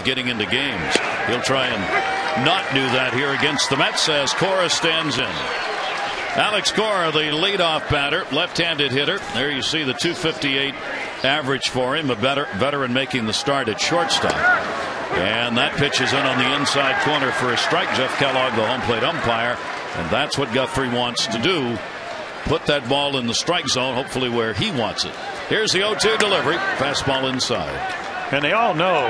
getting into games. He'll try and not do that here against the Mets as Cora stands in. Alex Cora, the leadoff batter, left-handed hitter. There you see the 258 average for him. A veteran making the start at shortstop. And that pitch is in on the inside corner for a strike. Jeff Kellogg, the home plate umpire. And that's what Guthrie wants to do. Put that ball in the strike zone, hopefully where he wants it. Here's the 0-2 delivery. Fastball inside. And they all know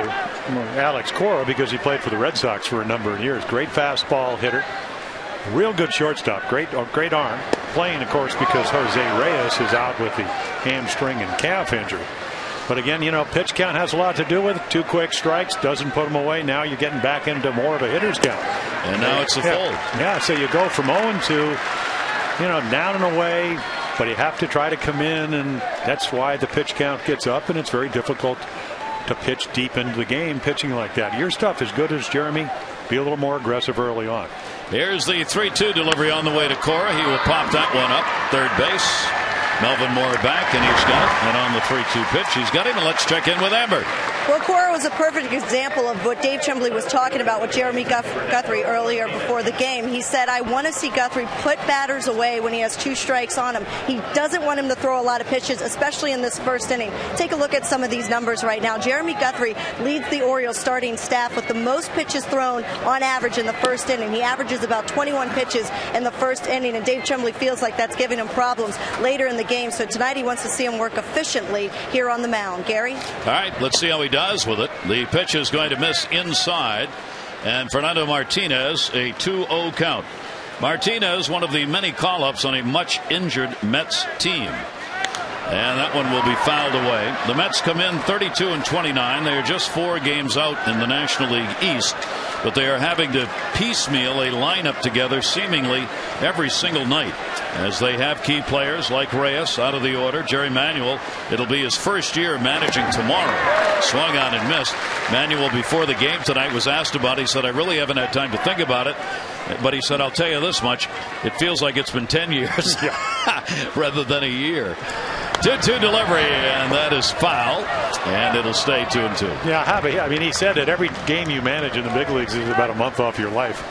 Alex Cora because he played for the Red Sox for a number of years. Great fastball hitter. Real good shortstop. Great arm. Playing, of course, because Jose Reyes is out with the hamstring and calf injury. But again, you know, pitch count has a lot to do with it. 2 quick strikes doesn't put them away. Now you're getting back into more of a hitter's count. And now it's a fold. Yeah, so you go from 0-2, you know, down and away, but you have to try to come in, and that's why the pitch count gets up, and it's very difficult to pitch deep into the game pitching like that. Your stuff is good as Jeremy. Be a little more aggressive early on. Here's the 3-2 delivery on the way to Cora. He will pop that one up. Third base. Melvin Moore back, and he's got it. And on the 3-2 pitch, he's got him. And let's check in with Amber. Well, Cora was a perfect example of what Dave Tremblay was talking about with Jeremy Guthrie earlier before the game. He said, I want to see Guthrie put batters away when he has 2 strikes on him. He doesn't want him to throw a lot of pitches, especially in this first inning. Take a look at some of these numbers right now. Jeremy Guthrie leads the Orioles starting staff with the most pitches thrown on average in the first inning. He averages about 21 pitches in the first inning, and Dave Tremblay feels like that's giving him problems later in the game. So tonight he wants to see him work efficiently here on the mound. Gary? All right, let's see how he does with it. The pitch is going to miss inside, and Fernando Martinez, a 2-0 count. Martinez, one of the many call-ups on a much injured Mets team. And that one will be fouled away. The Mets come in 32-29. They are just 4 games out in the National League East, but they are having to piecemeal a lineup together seemingly every single night, as they have key players like Reyes out of the order. Jerry Manuel, it'll be his first year managing tomorrow. Swung on and missed. Manuel, before the game tonight, was asked about it. He said, I really haven't had time to think about it. But he said, I'll tell you this much. It feels like it's been 10 years rather than a year. 2-2 delivery, and that is foul, and it'll stay 2-2. Yeah, I mean, he said that every game you manage in the big leagues is about a month off your life,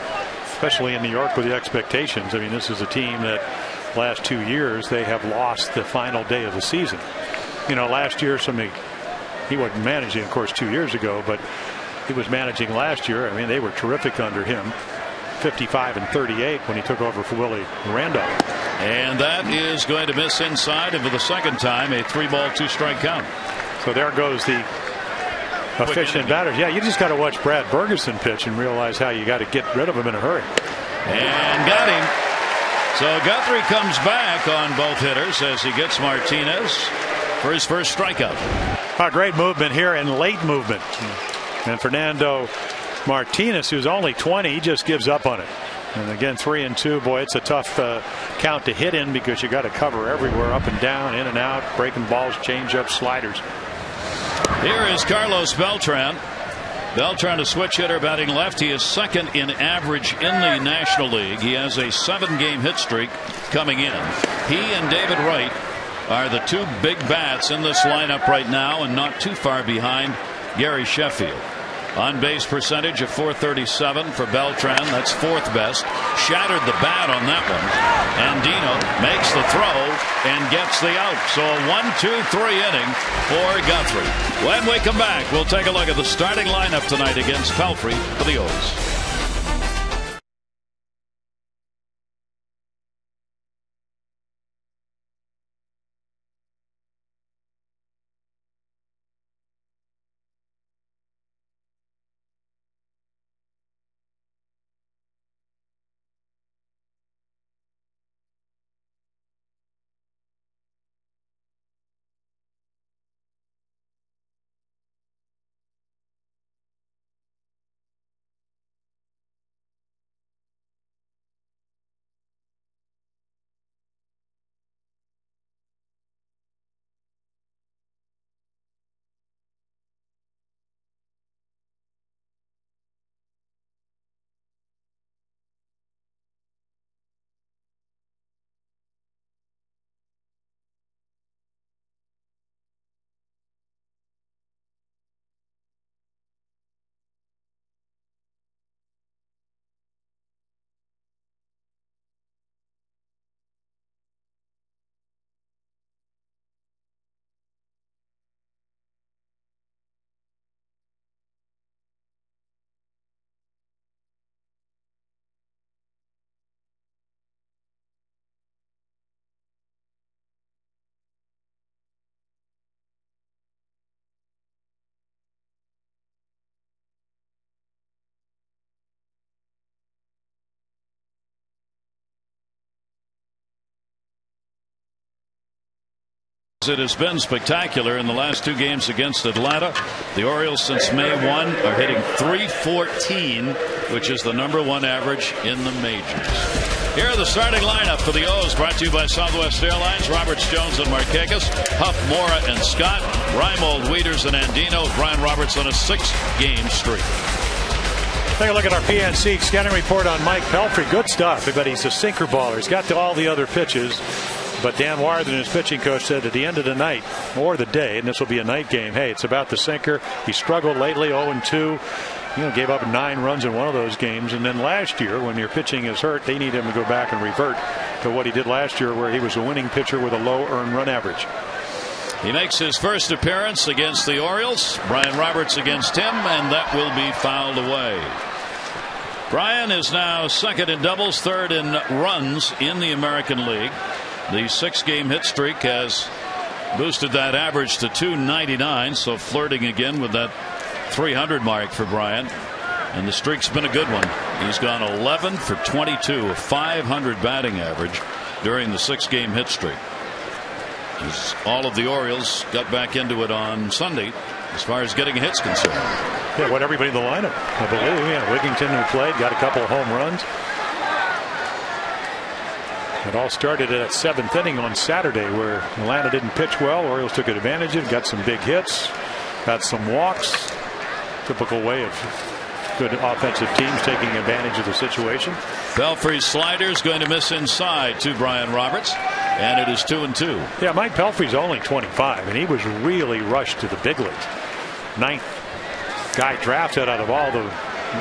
especially in New York with the expectations. I mean, this is a team that last 2 years they have lost the final day of the season. You know, last year he wasn't managing, of course, 2 years ago, but he was managing last year. I mean, they were terrific under him. 55-38 when he took over for Willie Randolph. And that is going to miss inside, and for the second time, a 3-ball, 2-strike count. So there goes the efficient batters. Yeah, you just got to watch Brad Bergeson pitch and realize how you got to get rid of him in a hurry. And got him. So Guthrie comes back on both hitters as he gets Martinez for his first strikeout. Great movement here and late movement. And Fernando Martinez, who's only 20, he just gives up on it. And again, 3-2. Boy, it's a tough count to hit in because you got to cover everywhere, up and down, in and out, breaking balls, change-ups, sliders. Here is Carlos Beltran. Beltran, a switch hitter, batting left. He is second in average in the National League. He has a 7-game hit streak coming in. He and David Wright are the 2 big bats in this lineup right now, and not too far behind Gary Sheffield. On base percentage of .437 for Beltran. That's 4th best. Shattered the bat on that one. And Dino makes the throw and gets the out. So a 1-2-3 inning for Guthrie. When we come back, we'll take a look at the starting lineup tonight against Pelfrey for the O's. It has been spectacular in the last 2 games against Atlanta. The Orioles since May 1 are hitting .314, which is the #1 average in the majors. Here are the starting lineup for the O's, brought to you by Southwest Airlines. Roberts, Jones, and Markakis. Huff, Mora, and Scott. Reimold, Wieters, and Andino. Brian Roberts on a 6-game streak. Take a look at our PNC scouting report on Mike Pelfrey. Good stuff, but he's a sinker baller. He's got all the other pitches. But Dan Warthen, his pitching coach, said at the end of the night or the day, and this will be a night game, hey, it's about the sinker. He struggled lately, 0-2. Gave up 9 runs in one of those games. And then last year, when your pitching is hurt, they need him to go back and revert to what he did last year, where he was a winning pitcher with a low earned run average. He makes his first appearance against the Orioles. Brian Roberts against him, and that will be fouled away. Brian is now 2nd in doubles, 3rd in runs in the American League. The 6-game hit streak has boosted that average to .299, so flirting again with that 300 mark for Brian. And the streak's been a good one. He's gone 11 for 22, a .500 batting average during the 6-game hit streak. All of the Orioles got back into it on Sunday as far as getting hits concerned. Yeah, what everybody in the lineup, I believe. Yeah, Wigington, who played, got a couple of home runs. It all started at 7th inning on Saturday, where Atlanta didn't pitch well. Orioles took advantage of it, got some big hits, got some walks. Typical way of good offensive teams taking advantage of the situation. Pelfrey's slider is going to miss inside to Brian Roberts, and it is 2-2. Yeah, Mike Pelfrey's only 25, and he was really rushed to the big leagues. 9th guy drafted out of all the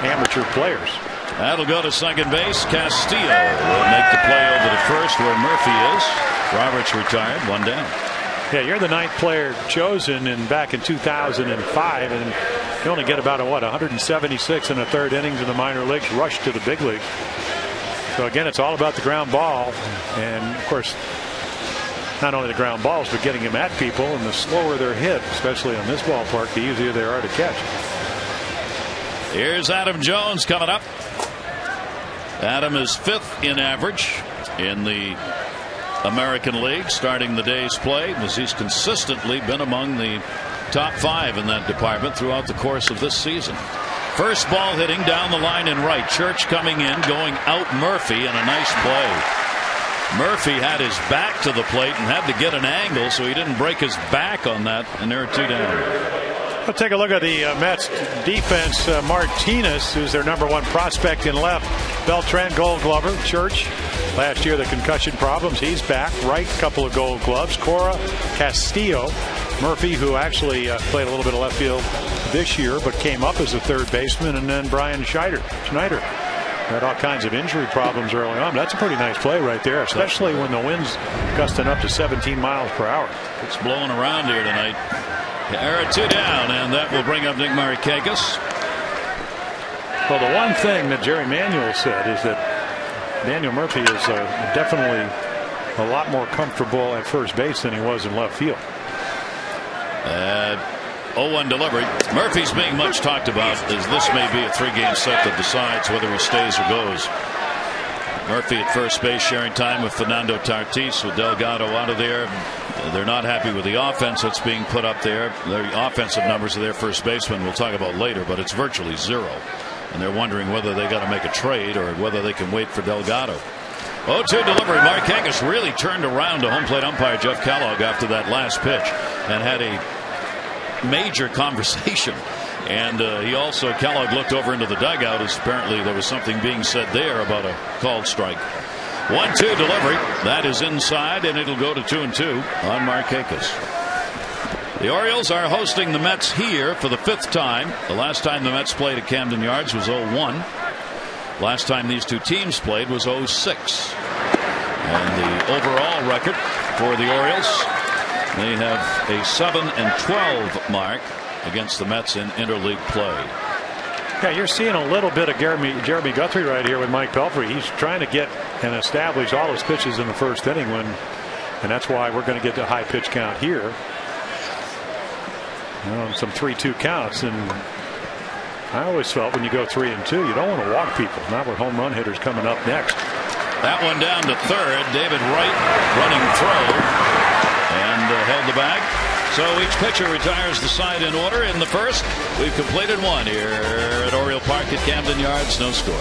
amateur players. That'll go to second base. Castillo will make the play over to first where Murphy is. Roberts retired, 1 down. Yeah, you're the 9th player chosen back in 2005, and you only get about 176 in the 3rd innings in the minor leagues, rushed to the big league. So again, it's all about the ground ball, and of course, not only the ground balls, but getting them at people. And the slower they're hit, especially on this ballpark, the easier they are to catch. Here's Adam Jones coming up. Adam is 5th in average in the American League, starting the day's play, as he's consistently been among the top 5 in that department throughout the course of this season. First ball hitting down the line in right. Church coming in, going out Murphy, and a nice play. Murphy had his back to the plate and had to get an angle so he didn't break his back on that, and there are 2 down. Let's take a look at the Mets defense. Martinez, who's their #1 prospect in left. Beltran, Gold Glover. Church, last year the concussion problems. He's back. Right, couple of Gold Gloves. Cora, Castillo. Murphy, who actually played a little bit of left field this year, but came up as a 3rd baseman. And then Brian Schneider. Had all kinds of injury problems early on. That's a pretty nice play right there, especially when the wind's gusting up to 17 miles per hour. It's blowing around here tonight. There are 2 down, and that will bring up Nick Markakis. Well, the one thing that Jerry Manuel said is that Daniel Murphy is definitely a lot more comfortable at first base than he was in left field. 0-1 delivery. Murphy's being much talked about, as this may be a 3-game set that decides whether he stays or goes. Murphy at first base, sharing time with Fernando Tatis, with Delgado out of there. They're not happy with the offense that's being put up there. The offensive numbers of their first baseman we'll talk about later, but it's virtually 0. And they're wondering whether they got to make a trade or whether they can wait for Delgado. 0-2 delivery. Markakis really turned around to home plate umpire Jeff Kellogg after that last pitch and had a major conversation. And Kellogg looked over into the dugout, as apparently there was something being said there about a called strike. 1-2 delivery. That is inside, and it'll go to 2-2 on Markakis. The Orioles are hosting the Mets here for the 5th time. The last time the Mets played at Camden Yards was 0-1. Last time these 2 teams played was 0-6. And the overall record for the Orioles, they have a 7-12 mark against the Mets in interleague play. Yeah, you're seeing a little bit of Jeremy Guthrie right here with Mike Pelfrey. He's trying to get and establish all his pitches in the first inning, and that's why we're going to get the high pitch count here. Some 3-2 counts, and I always felt when you go 3-2, you don't want to walk people, not with home run hitters coming up next. That one down to 3rd. David Wright running through, and held the bag. So each pitcher retires the side in order. In the first, we've completed one here at Oriole Park at Camden Yards. No score.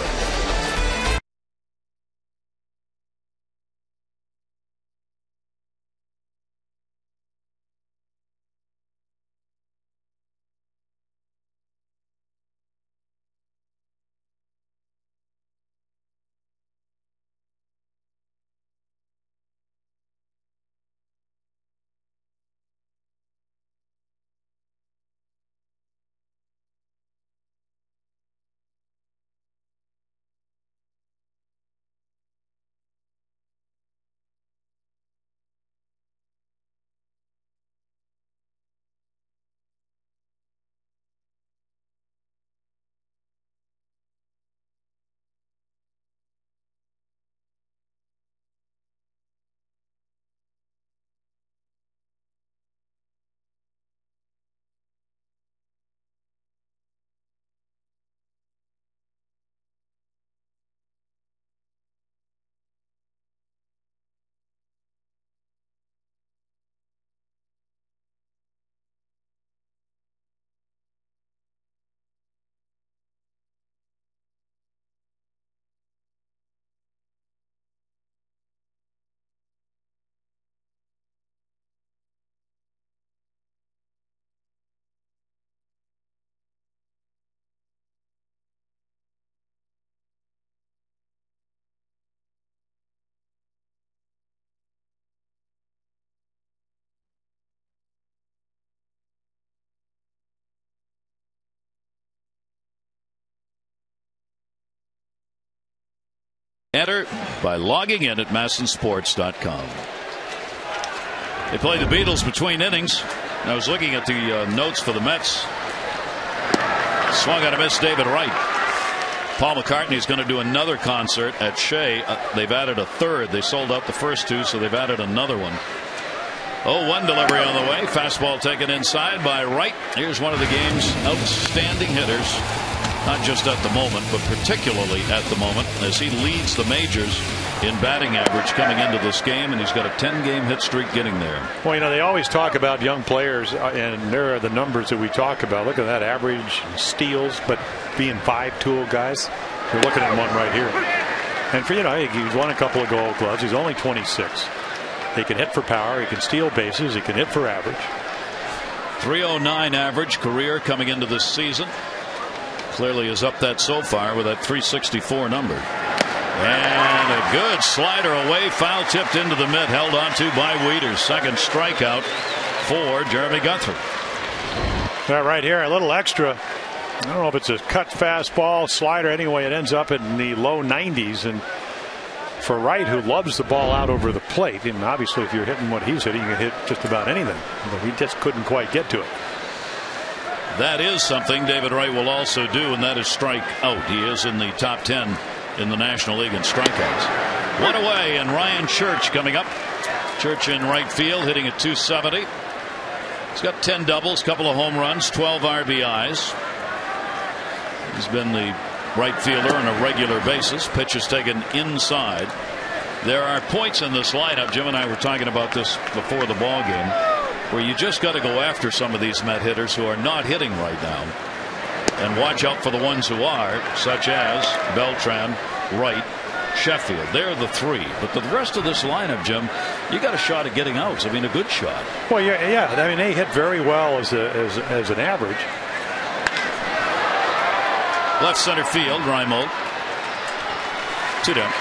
Enter by logging in at MassonSports.com. They play the Beatles between innings. I was looking at the notes for the Mets. Swung on a miss, David Wright. Paul McCartney's going to do another concert at Shea. They've added a third. They sold out the first two, so they've added another one. 0-1 delivery on the way. Fastball taken inside by Wright. Here's one of the game's outstanding hitters. Not just at the moment, but particularly at the moment, as he leads the majors in batting average coming into this game, and he's got a 10-game hit streak getting there. Well, you know, they always talk about young players, and there are the numbers that we talk about. Look at that average steals, but being 5-tool guys, you're looking at one right here. And for, you know, he's won a couple of Gold Gloves. He's only 26. He can hit for power. He can steal bases. He can hit for average. 309 average career coming into this season. Clearly is up that so far with that 364 number. And a good slider away, foul tipped into the mid, held on to by Wieters. Second strikeout for Jeremy Guthrie. Yeah, right here, a little extra. I don't know if it's a cut fastball, slider. Anyway, it ends up in the low 90s. And for Wright, who loves the ball out over the plate, and obviously if you're hitting what he's hitting, you can hit just about anything. But he just couldn't quite get to it. That is something David Wright will also do, and that is strike out. He is in the top 10 in the National League in strikeouts. One away, and Ryan Church coming up. Church in right field, hitting at 270. He's got 10 doubles, couple of home runs, 12 RBIs. He's been the right fielder on a regular basis. Pitch is taken inside. There are points in this lineup. Jim and I were talking about this before the ball game, where you just got to go after some of these Met hitters who are not hitting right now and watch out for the ones who are, such as Beltran, Wright, Sheffield. They're the three, but the rest of this lineup, Jim, you got a shot at getting outs. I mean, a good shot. Well, yeah. I mean, they hit very well as an average. Left center field, Reimold. 2 down.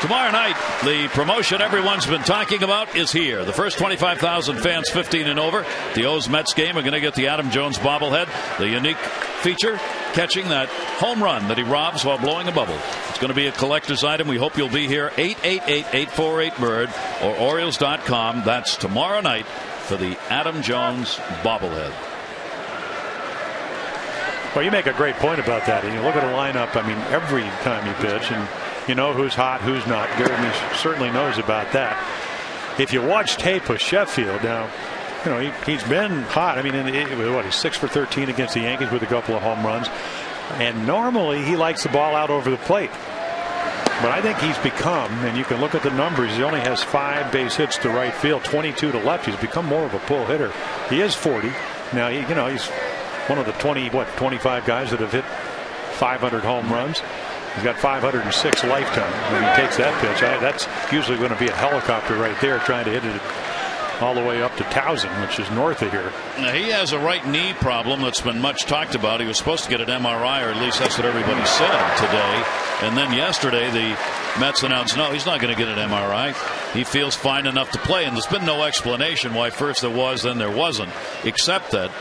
Tomorrow night, the promotion everyone's been talking about is here. The first 25,000 fans 15 and over. The O's Mets game are going to get the Adam Jones bobblehead. The unique feature, catching that home run that he robs while blowing a bubble. It's going to be a collector's item. We hope you'll be here. 888-848-BIRD or Orioles.com. That's tomorrow night for the Adam Jones bobblehead. Well, you make a great point about that. And you look at a lineup, I mean, every time you pitch, and you know who's hot, who's not. Gary certainly knows about that. If you watch tape with Sheffield, now, you know, he's been hot. I mean, he's 6 for 13 against the Yankees with a couple of home runs. And normally he likes the ball out over the plate. But I think he's become, and you can look at the numbers, he only has 5 base hits to right field, 22 to left. He's become more of a pull hitter. He is 40. Now, he's one of the 25 guys that have hit 500 home runs. He's got 506 lifetime. When he takes that pitch, that's usually going to be a helicopter right there trying to hit it all the way up to Towson, which is north of here. Now, he has a right knee problem that's been much talked about. He was supposed to get an MRI, or at least that's what everybody said today. And then yesterday, the Mets announced, no, he's not going to get an MRI. He feels fine enough to play. And there's been no explanation why first there was, then there wasn't, except that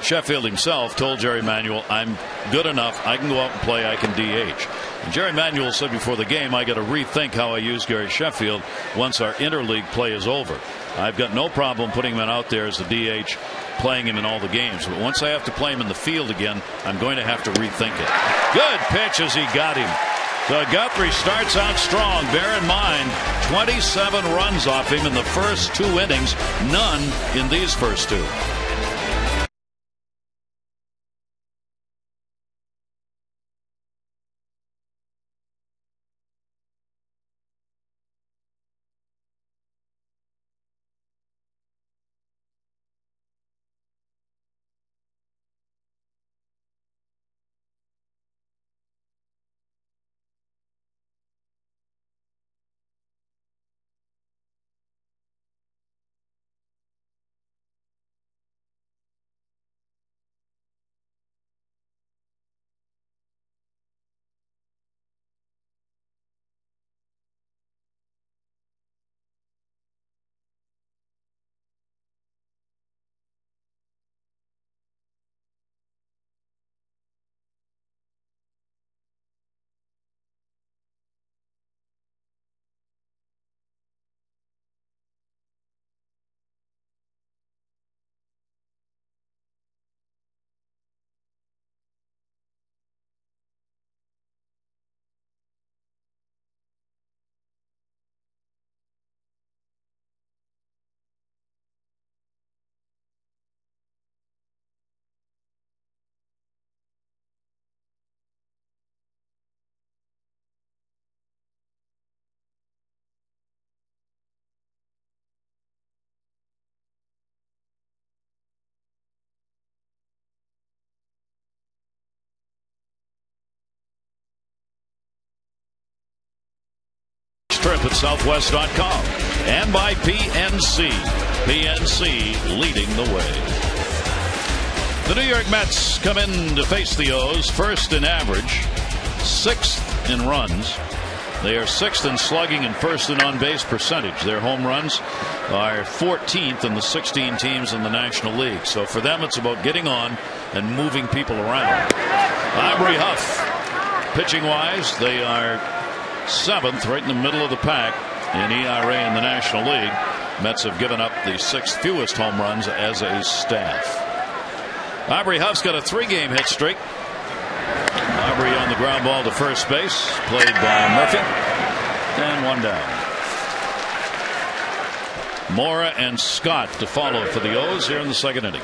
Sheffield himself told Jerry Manuel, I'm good enough. I can go out and play. I can DH. And Jerry Manuel said before the game, I got to rethink how I use Gary Sheffield once our interleague play is over. I've got no problem putting him out there as a DH, playing him in all the games. But once I have to play him in the field again, I'm going to have to rethink it. Good pitch as he got him. So Guthrie starts out strong. Bear in mind, 27 runs off him in the first 2 innings. None in these first 2. Trip at Southwest.com and by PNC. PNC leading the way. The New York Mets come in to face the O's, first in average, 6th in runs. They are 6th in slugging and 1st in on-base percentage. Their home runs are 14th in the 16 teams in the National League. So for them, it's about getting on and moving people around. Aubrey Huff, pitching-wise, they are 7th, right in the middle of the pack in ERA in the National League. Mets have given up the 6th fewest home runs as a staff. Aubrey Huff's got a 3-game hit streak. Aubrey on the ground ball to first base, played by Murphy, and 1 down. Mora and Scott to follow for the O's here in the 2nd inning.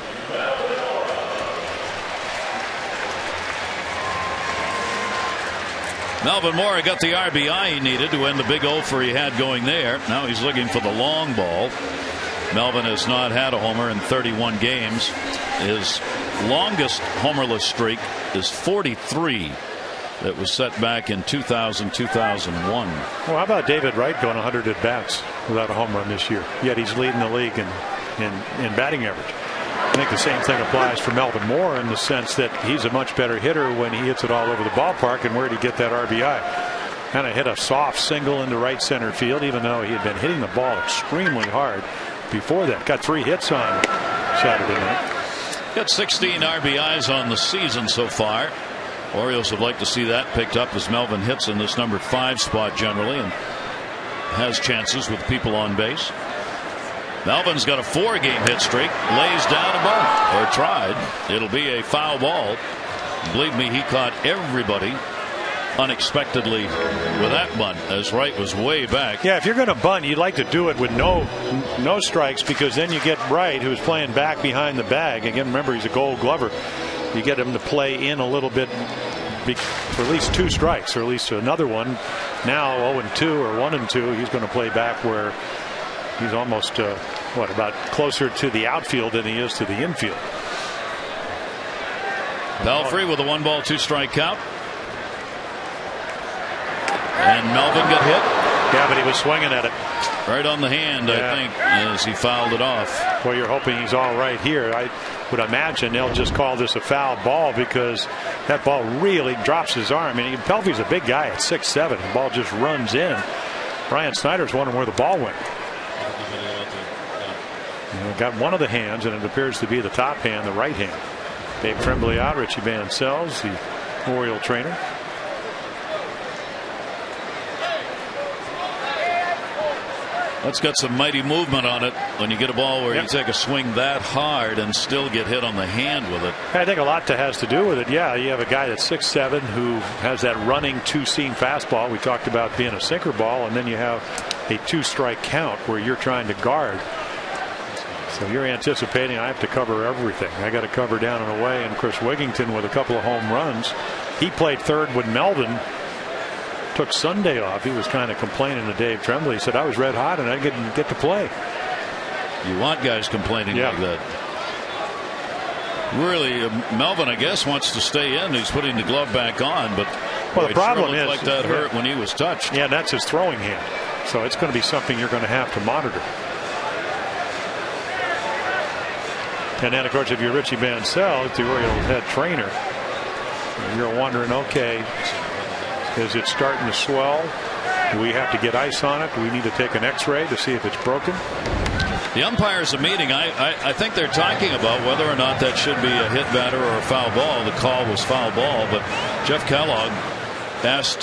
Melvin Mora got the RBI he needed to end the big offer he had going there. Now he's looking for the long ball. Melvin has not had a homer in 31 games. His longest homerless streak is 43. That was set back in 2000-2001. Well, how about David Wright going 100 at bats without a home run this year? Yet he's leading the league in batting average. I think the same thing applies for Melvin Moore in the sense that he's a much better hitter when he hits it all over the ballpark. And where did he get that RBI? Kind of hit a soft single into right center field, even though he had been hitting the ball extremely hard before that. Got 3 hits on Saturday night. Got 16 RBIs on the season so far. Orioles would like to see that picked up as Melvin hits in this number 5 spot generally and has chances with people on base. Melvin's got a 4-game hit streak, lays down a bunt, or tried. It'll be a foul ball. Believe me, he caught everybody unexpectedly with that bunt as Wright was way back. Yeah, if you're going to bunt, you'd like to do it with no strikes, because then you get Wright, who's playing back behind the bag. Again, remember, he's a Gold Glover. You get him to play in a little bit for at least 2 strikes, or at least another one. Now 0-2 or 1-2. He's going to play back where he's almost about closer to the outfield than he is to the infield. Belfry with a 1-ball 2-strike count. And Melvin got hit. Yeah, but he was swinging at it. Right on the hand, I think, as he fouled it off. Well, you're hoping he's all right here. I would imagine they'll just call this a foul ball because that ball really drops his arm. I mean, Pelfrey's a big guy at 6'7". The ball just runs in. Brian Snyder's wondering where the ball went. Got one of the hands, and it appears to be the top hand, the right hand. Dave Tremblay out, Richie Mansell's the Oriole trainer. That's got some mighty movement on it when you get a ball where you take a swing that hard and still get hit on the hand with it. I think a lot has to do with it. Yeah, you have a guy that's 6'7" who has that running 2-seam fastball. We talked about being a sinker ball, and then you have a 2-strike count where you're trying to guard. So you're anticipating I have to cover everything. I got to cover down and away. And Chris Wigington with a couple of home runs. He played third when Melvin took Sunday off. He was kind of complaining to Dave Tremblay. He said, I was red hot and I didn't get to play. You want guys complaining like that. Really, Melvin, I guess, wants to stay in. He's putting the glove back on, but the problem is like that hurt when he was touched. Yeah, that's his throwing hand. So it's going to be something you're going to have to monitor. And then, of course, if you're Richie Mansell, the Orioles head trainer, you're wondering, okay, is it starting to swell? Do we have to get ice on it? Do we need to take an X-ray to see if it's broken? The umpires are meeting. I think they're talking about whether or not that should be a hit batter or a foul ball. The call was foul ball, but Jeff Kellogg asked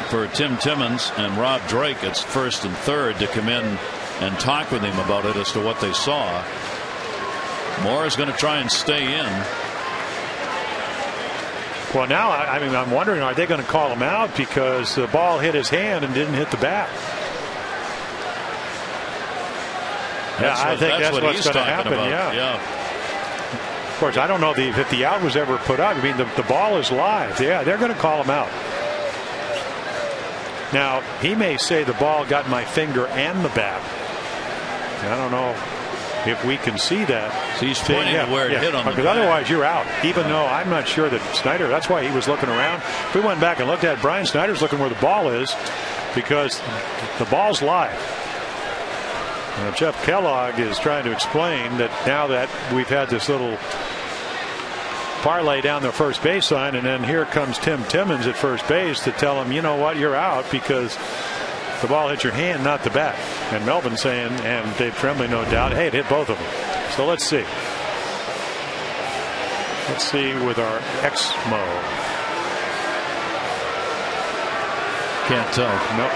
for Tim Timmons and Rob Drake at first and third to come in and talk with him about it as to what they saw. Moore is going to try and stay in. Well, now I'm wondering, are they going to call him out because the ball hit his hand and didn't hit the bat? I think that's what's going to happen. Yeah. Of course, I don't know if the out was ever put out. I mean, the ball is live. Yeah, they're going to call him out. Now, he may say the ball got my finger and the bat. I don't know if we can see that. So he's pointing to where it hit on the because otherwise you're out. Even though I'm not sure that Snyder, that's why he was looking around. If we went back and looked at it, Brian Snyder's looking where the ball is because the ball's live. Jeff Kellogg is trying to explain that now that we've had this little parlay down the first base line, and then here comes Tim Timmons at first base to tell him, you know what, you're out because the ball hit your hand, not the bat. And Melvin saying, and Dave Tremblay, no doubt, hey, it hit both of them. So let's see. Let's see with our X-Mo. Can't tell. Nope.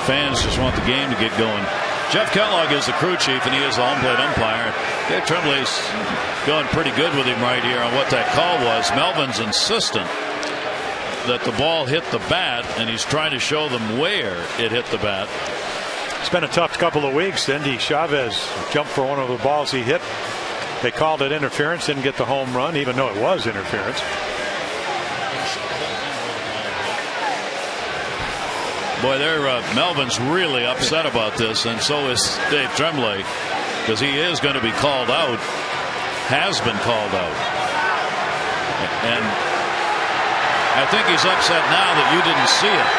Fans just want the game to get going. Jeff Kellogg is the crew chief, and he is the home plate umpire. Dave Tremblay's going pretty good with him right here on what that call was. Melvin's insistent that the ball hit the bat, and he's trying to show them where it hit the bat. It's been a tough couple of weeks. Endy Chavez jumped for one of the balls he hit. They called it interference, didn't get the home run, even though it was interference. Boy, Melvin's really upset about this, and so is Dave Tremblay, because he is going to be called out, has been called out. And I think he's upset now that you didn't see it,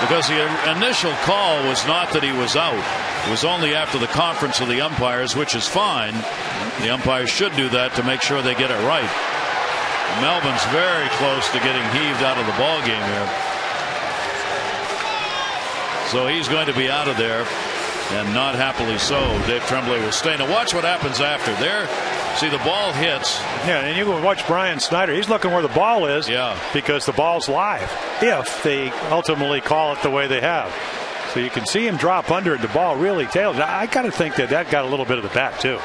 because the initial call was not that he was out. It was only after the conference of the umpires, which is fine. The umpires should do that to make sure they get it right. Melvin's very close to getting heaved out of the ball game here. So he's going to be out of there, and not happily so. Dave Tremblay will stay. Now watch what happens after. There, see the ball hits. Yeah, and you can watch Brian Snyder. He's looking where the ball is because the ball's live, if they ultimately call it the way they have. So you can see him drop under it. The ball really tails. Now, I got to think that got a little bit of the bat, too.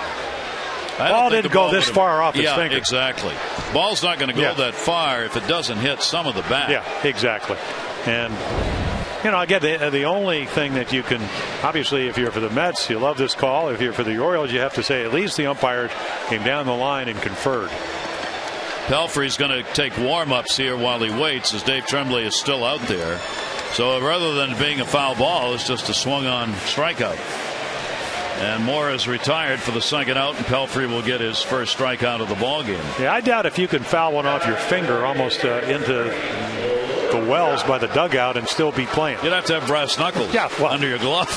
Ball didn't go this far off his finger. Exactly. Ball's not going to go that far if it doesn't hit some of the bat. Yeah, exactly. And You know, again, the only thing that you can, obviously, if you're for the Mets, you love this call. If you're for the Orioles, you have to say at least the umpires came down the line and conferred. Pelfrey's going to take warm-ups here while he waits, as Dave Tremblay is still out there. So rather than being a foul ball, it's just a swung-on strikeout. And Moore is retired for the second out, and Pelfrey will get his first strikeout of the ball game. Yeah, I doubt if you can foul one off your finger almost into the wells by the dugout and still be playing. You'd have to have brass knuckles under your glove.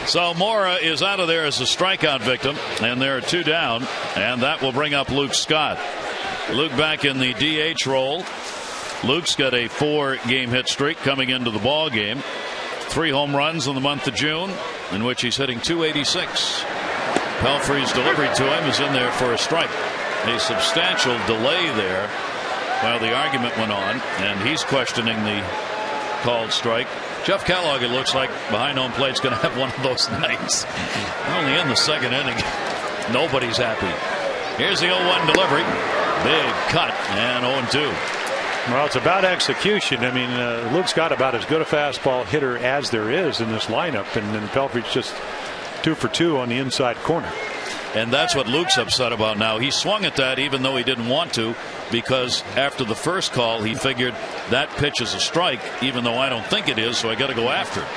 So Mora is out of there as a strikeout victim, and there are 2 down, and that will bring up Luke Scott. Luke back in the DH role. Luke's got a 4-game hit streak coming into the ball game. 3 home runs in the month of June, in which he's hitting .286. Pelfrey's delivery to him is in there for a strike. A substantial delay there while the argument went on, and he's questioning the called strike. Jeff Kellogg, it looks like, behind home plate, is going to have one of those nights. Only in the second inning. Nobody's happy. Here's the 0-1 delivery. Big cut, and 0-2. Well, it's about execution. I mean, Luke's got about as good a fastball hitter as there is in this lineup, and then Pelfrey's just 2 for 2 on the inside corner. And that's what Luke's upset about now. He swung at that even though he didn't want to, because after the first call he figured that pitch is a strike, even though I don't think it is, so I got to go after it.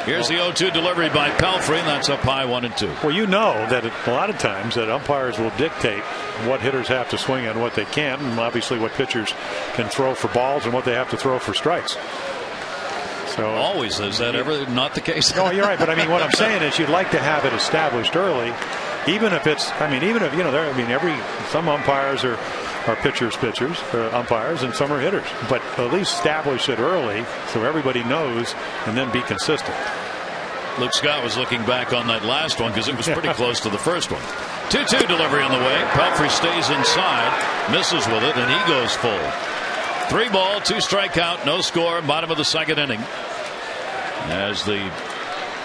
Here's the 0-2 delivery by Pelfrey, and that's up high, 1-2. Well, you know that a lot of times that umpires will dictate what hitters have to swing and what they can't, and obviously what pitchers can throw for balls and what they have to throw for strikes. So always. Is that ever not the case? No, you're right. But I mean, what I'm saying is you'd like to have it established early, even if it's, I mean, even if, you know, some umpires are pitchers, umpires, and some are hitters. But at least establish it early so everybody knows, and then be consistent. Luke Scott was looking back on that last one because it was pretty close to the first one. 2-2 delivery on the way. Pelfrey stays inside, misses with it, and he goes full. 3 ball, 2 strikeout, no score, bottom of the second inning. As the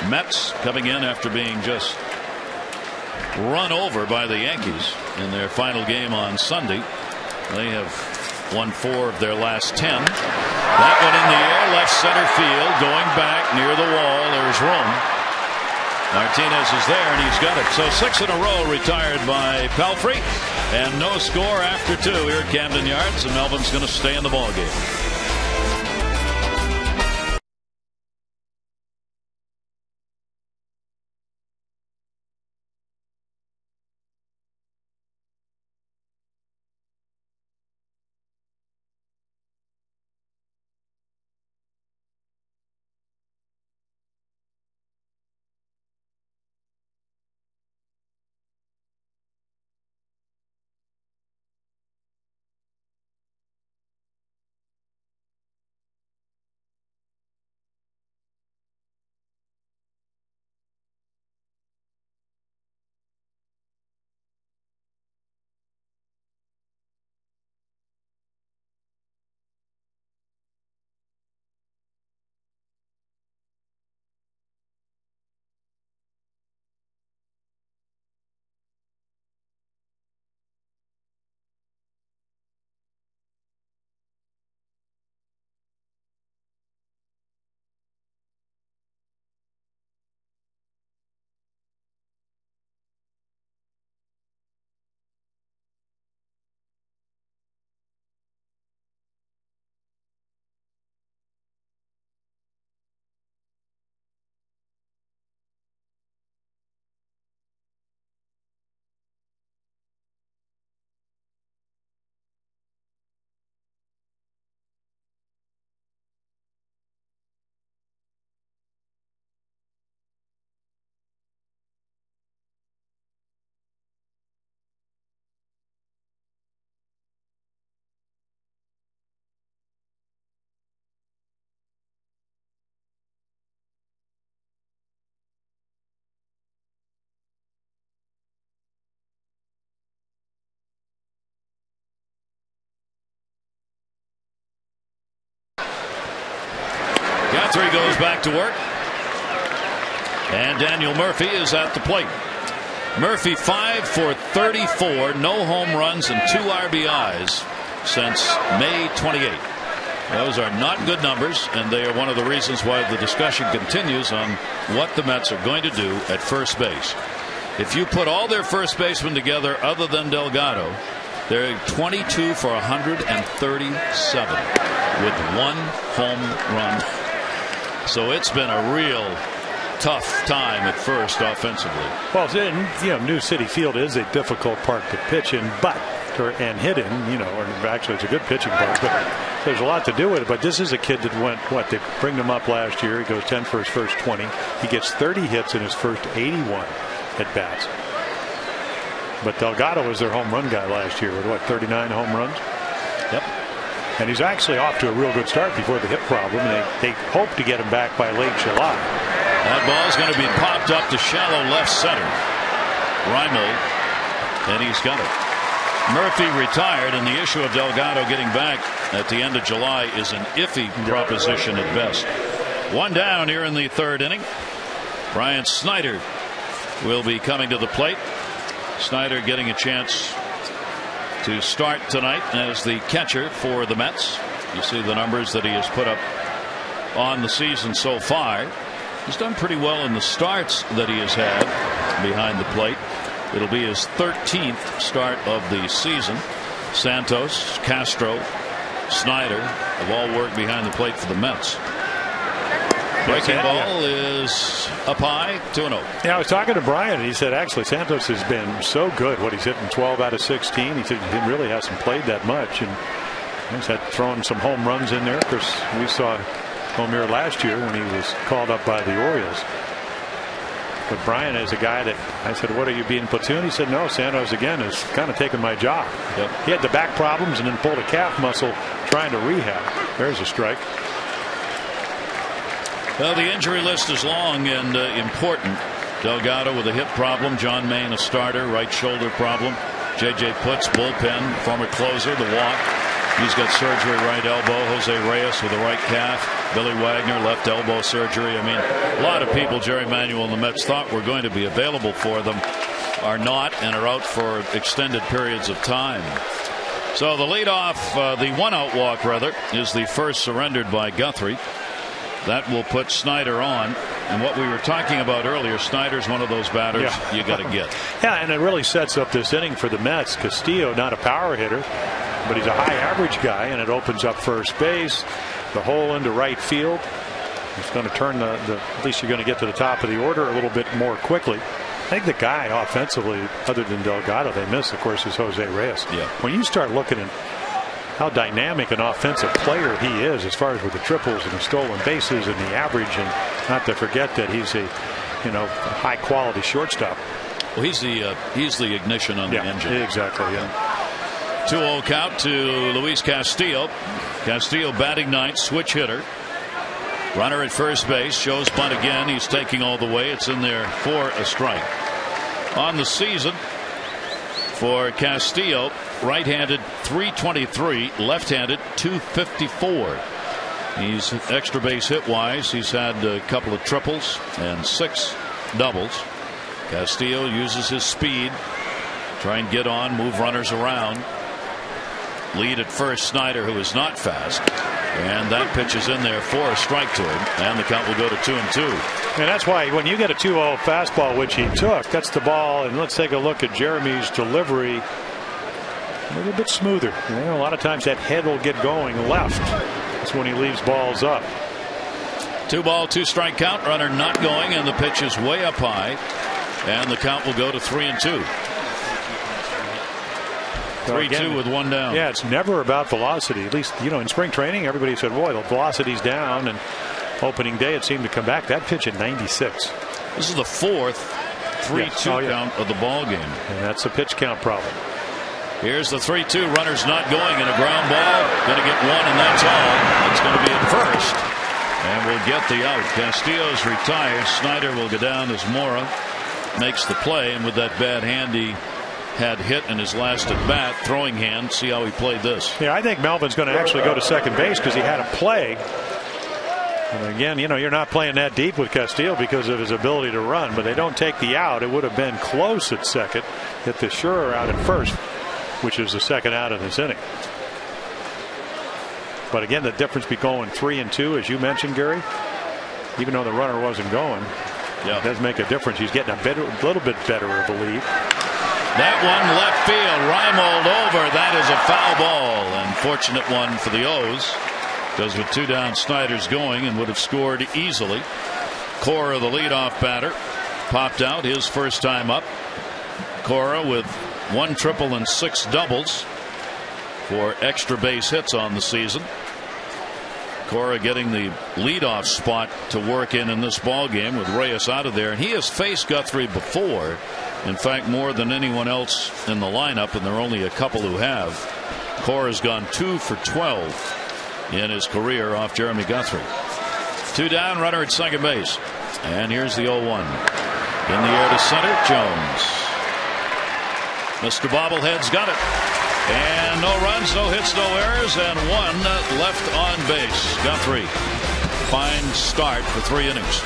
Mets coming in after being just run over by the Yankees in their final game on Sunday. They have won 4 of their last 10. That one in the air, left center field, going back near the wall. There's room. Martinez is there, and he's got it. So 6 in a row retired by Pelfrey, and no score after 2 here at Camden Yards, and Melvin's going to stay in the ball game. Guthrie goes back to work, and Daniel Murphy is at the plate. Murphy 5 for 34, no home runs and 2 RBIs since May 28. Those are not good numbers, and they are one of the reasons why the discussion continues on what the Mets are going to do at first base. If you put all their first basemen together other than Delgado, they're 22 for 137 with 1 home run. So it's been a real tough time at first offensively. Well, New City Field is a difficult park to pitch in, and hit in, or actually it's a good pitching park, but there's a lot to do with it. But this is a kid that went, they bring him up last year. He goes 10 for his first 20. He gets 30 hits in his first 81 at bats. But Delgado was their home run guy last year with 39 home runs. Yep. And he's actually off to a real good start before the hip problem. And they hope to get him back by late July. That ball's going to be popped up to shallow left center. Reimold, and he's got it. Murphy retired, and the issue of Delgado getting back at the end of July is an iffy proposition at best. 1 down here in the 3rd inning. Brian Snyder will be coming to the plate. Snyder getting a chance to start tonight as the catcher for the Mets. You see the numbers that he has put up on the season so far. He's done pretty well in the starts that he has had behind the plate. It'll be his 13th start of the season. Santos, Castro, Snyder have all worked behind the plate for the Mets. Breaking ball is up high, 2-0. Yeah, I was talking to Brian, and he said actually Santos has been so good. He's hitting 12 out of 16. He said he really hasn't played that much, and he's had thrown some home runs in there. Of course, we saw home here last year when he was called up by the Orioles. But Brian is a guy that I said, what are you being platoon? He said, no, Santos again is kind of taking my job. Yep. He had the back problems and then pulled a calf muscle trying to rehab. There's a strike. Well, the injury list is long and important. Delgado with a hip problem. John Mayne a starter, right shoulder problem. J.J. Putz, bullpen, former closer, the walk. He's got surgery right elbow. Jose Reyes with the right calf. Billy Wagner left elbow surgery. I mean, a lot of people Jerry Manuel and the Mets thought were going to be available for them are not and are out for extended periods of time. So the leadoff, the 1-out walk rather, is the first surrendered by Guthrie. That will put Snyder on. And what we were talking about earlier, Snyder's one of those batters you got to get. Yeah, and it really sets up this inning for the Mets. Castillo, not a power hitter, but he's a high average guy, and it opens up first base, the hole into right field. It's going to turn at least you're going to get to the top of the order a little bit more quickly. I think the guy offensively, other than Delgado, they miss, of course, is Jose Reyes. Yeah. When you start looking at how dynamic an offensive player he is, as far as with the triples and the stolen bases and the average, and not to forget that he's a high quality shortstop. Well, he's the ignition on the engine. Exactly. Yeah. 2-0 count to Luis Castillo. Castillo batting ninth, switch hitter. Runner at first base, shows bunt again. He's taking all the way. It's in there for a strike. On the season for Castillo, right-handed 323, left-handed 254. He's extra base hit wise. He's had a couple of triples and 6 doubles. Castillo uses his speed, try and get on, move runners around. Lead at first, Snyder, who is not fast. And that pitch is in there for a strike to him. And the count will go to 2-2. And that's why when you get a 2-0 fastball, which he took, that's the ball. And let's take a look at Jeremy's delivery. A little bit smoother. A lot of times that head will get going left. That's when he leaves balls up. 2-ball, 2-strike count. Runner not going, and the pitch is way up high. And the count will go to 3-2. 3-2 with 1 down. Yeah, it's never about velocity. At least, in spring training, everybody said, boy, the velocity's down. And opening day, it seemed to come back. That pitch at 96. This is the 4th 3-2 count of the ball game. And that's a pitch count problem. Here's the 3-2. Runner's not going, and a ground ball. Going to get 1, and that's all. It's going to be at first. And we'll get the out. Castillo's retired. Snyder will go down as Mora makes the play. And with that bad hand he had hit in his last at bat, throwing hand, see how he played this. Yeah, I think Melvin's going to actually go to second base because he had a play. And again, you're not playing that deep with Castillo because of his ability to run, but they don't take the out. It would have been close at second. Hit the Schurer out at first, which is the second out of this inning. But again, the difference between going 3-2, as you mentioned, Gary, even though the runner wasn't going, it does make a difference. He's getting a little bit better of a lead. That one left field, Reimold over. That is a foul ball. Unfortunate one for the O's, because with 2 down, Snyder's going and would have scored easily. Cora, the leadoff batter, popped out his first time up. Cora with 1 triple and 6 doubles for extra base hits on the season. Cora getting the leadoff spot to work in this ball game with Reyes out of there, and he has faced Guthrie before. In fact, more than anyone else in the lineup, and there are only a couple who have. Cora's gone 2 for 12 in his career off Jeremy Guthrie. 2 down, runner at second base, and here's the 0-1 in the air to center. Jones, Mr. Bobblehead's got it. And no runs, no hits, no errors, and 1 left on base. Guthrie, fine start for 3 innings.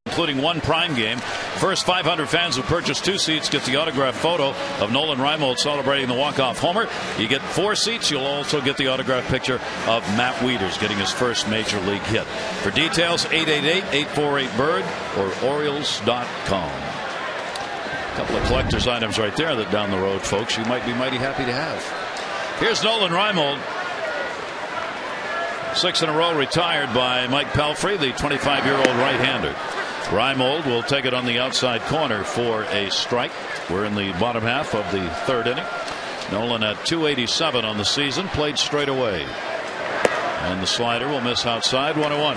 Including 1 prime game. First 500 fans who purchase 2 seats get the autographed photo of Nolan Reimold celebrating the walk-off homer. You get 4 seats. You'll also get the autographed picture of Matt Wieters getting his first major league hit. For details, 888-848-BIRD or Orioles.com. A couple of collector's items right there that down the road, folks, you might be mighty happy to have. Here's Nolan Reimold. 6 in a row retired by Mike Pelfrey, the 25-year-old right-hander. Reimold will take it on the outside corner for a strike. We're in the bottom half of the 3rd inning. Nolan at .287 on the season, played straight away. And the slider will miss outside. 1-1.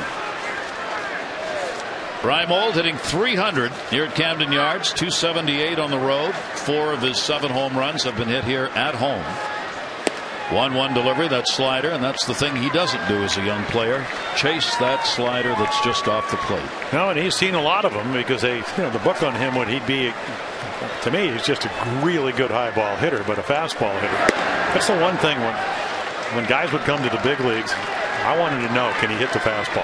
Reimold hitting .300 here at Camden Yards, .278 on the road. 4 of his 7 home runs have been hit here at home. 1-1 delivery, that slider, and that's the thing he doesn't do as a young player. Chase that slider that's just off the plate. No, and he's seen a lot of them because the book on him would he'd be, to me, he's just a really good high ball hitter, but a fastball hitter. That's the one thing when guys would come to the big leagues, I wanted to know, can he hit the fastball?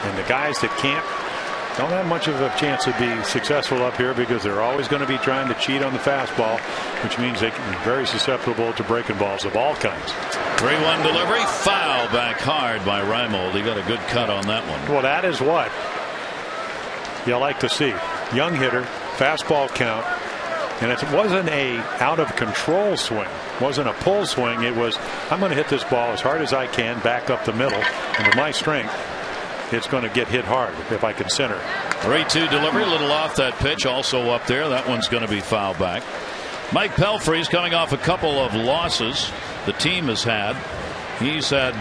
And the guys that can't don't have much of a chance to be successful up here because they're always going to be trying to cheat on the fastball, which means they can be very susceptible to breaking balls of all kinds. 3-1 delivery, foul back hard by Reimold. He got a good cut on that one. Well, that is what you like to see. Young hitter, fastball count, and it wasn't a out of control swing, wasn't a pull swing. It was, I'm going to hit this ball as hard as I can back up the middle, and with my strength it's going to get hit hard if I can center. 3-2 delivery, a little off that pitch, also up there. That one's going to be foul back. Mike Pelfrey's coming off a couple of losses the team has had. He's had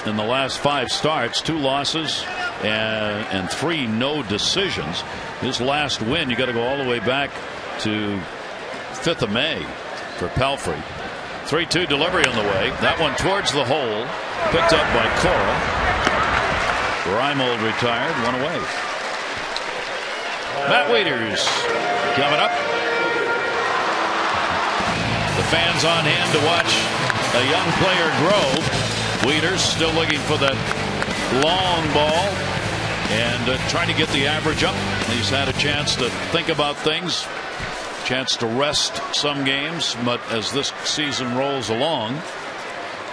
in the last 5 starts 2 losses and 3 no decisions. His last win, you got to go all the way back to 5th of May for Pelfrey. 3-2 delivery on the way. That one towards the hole, picked up by Cora. Reimold retired, 1 away. Matt Wieters coming up. The fans on hand to watch a young player grow. Wieters still looking for that long ball and trying to get the average up. He's had a chance to think about things, chance to rest some games, but as this season rolls along,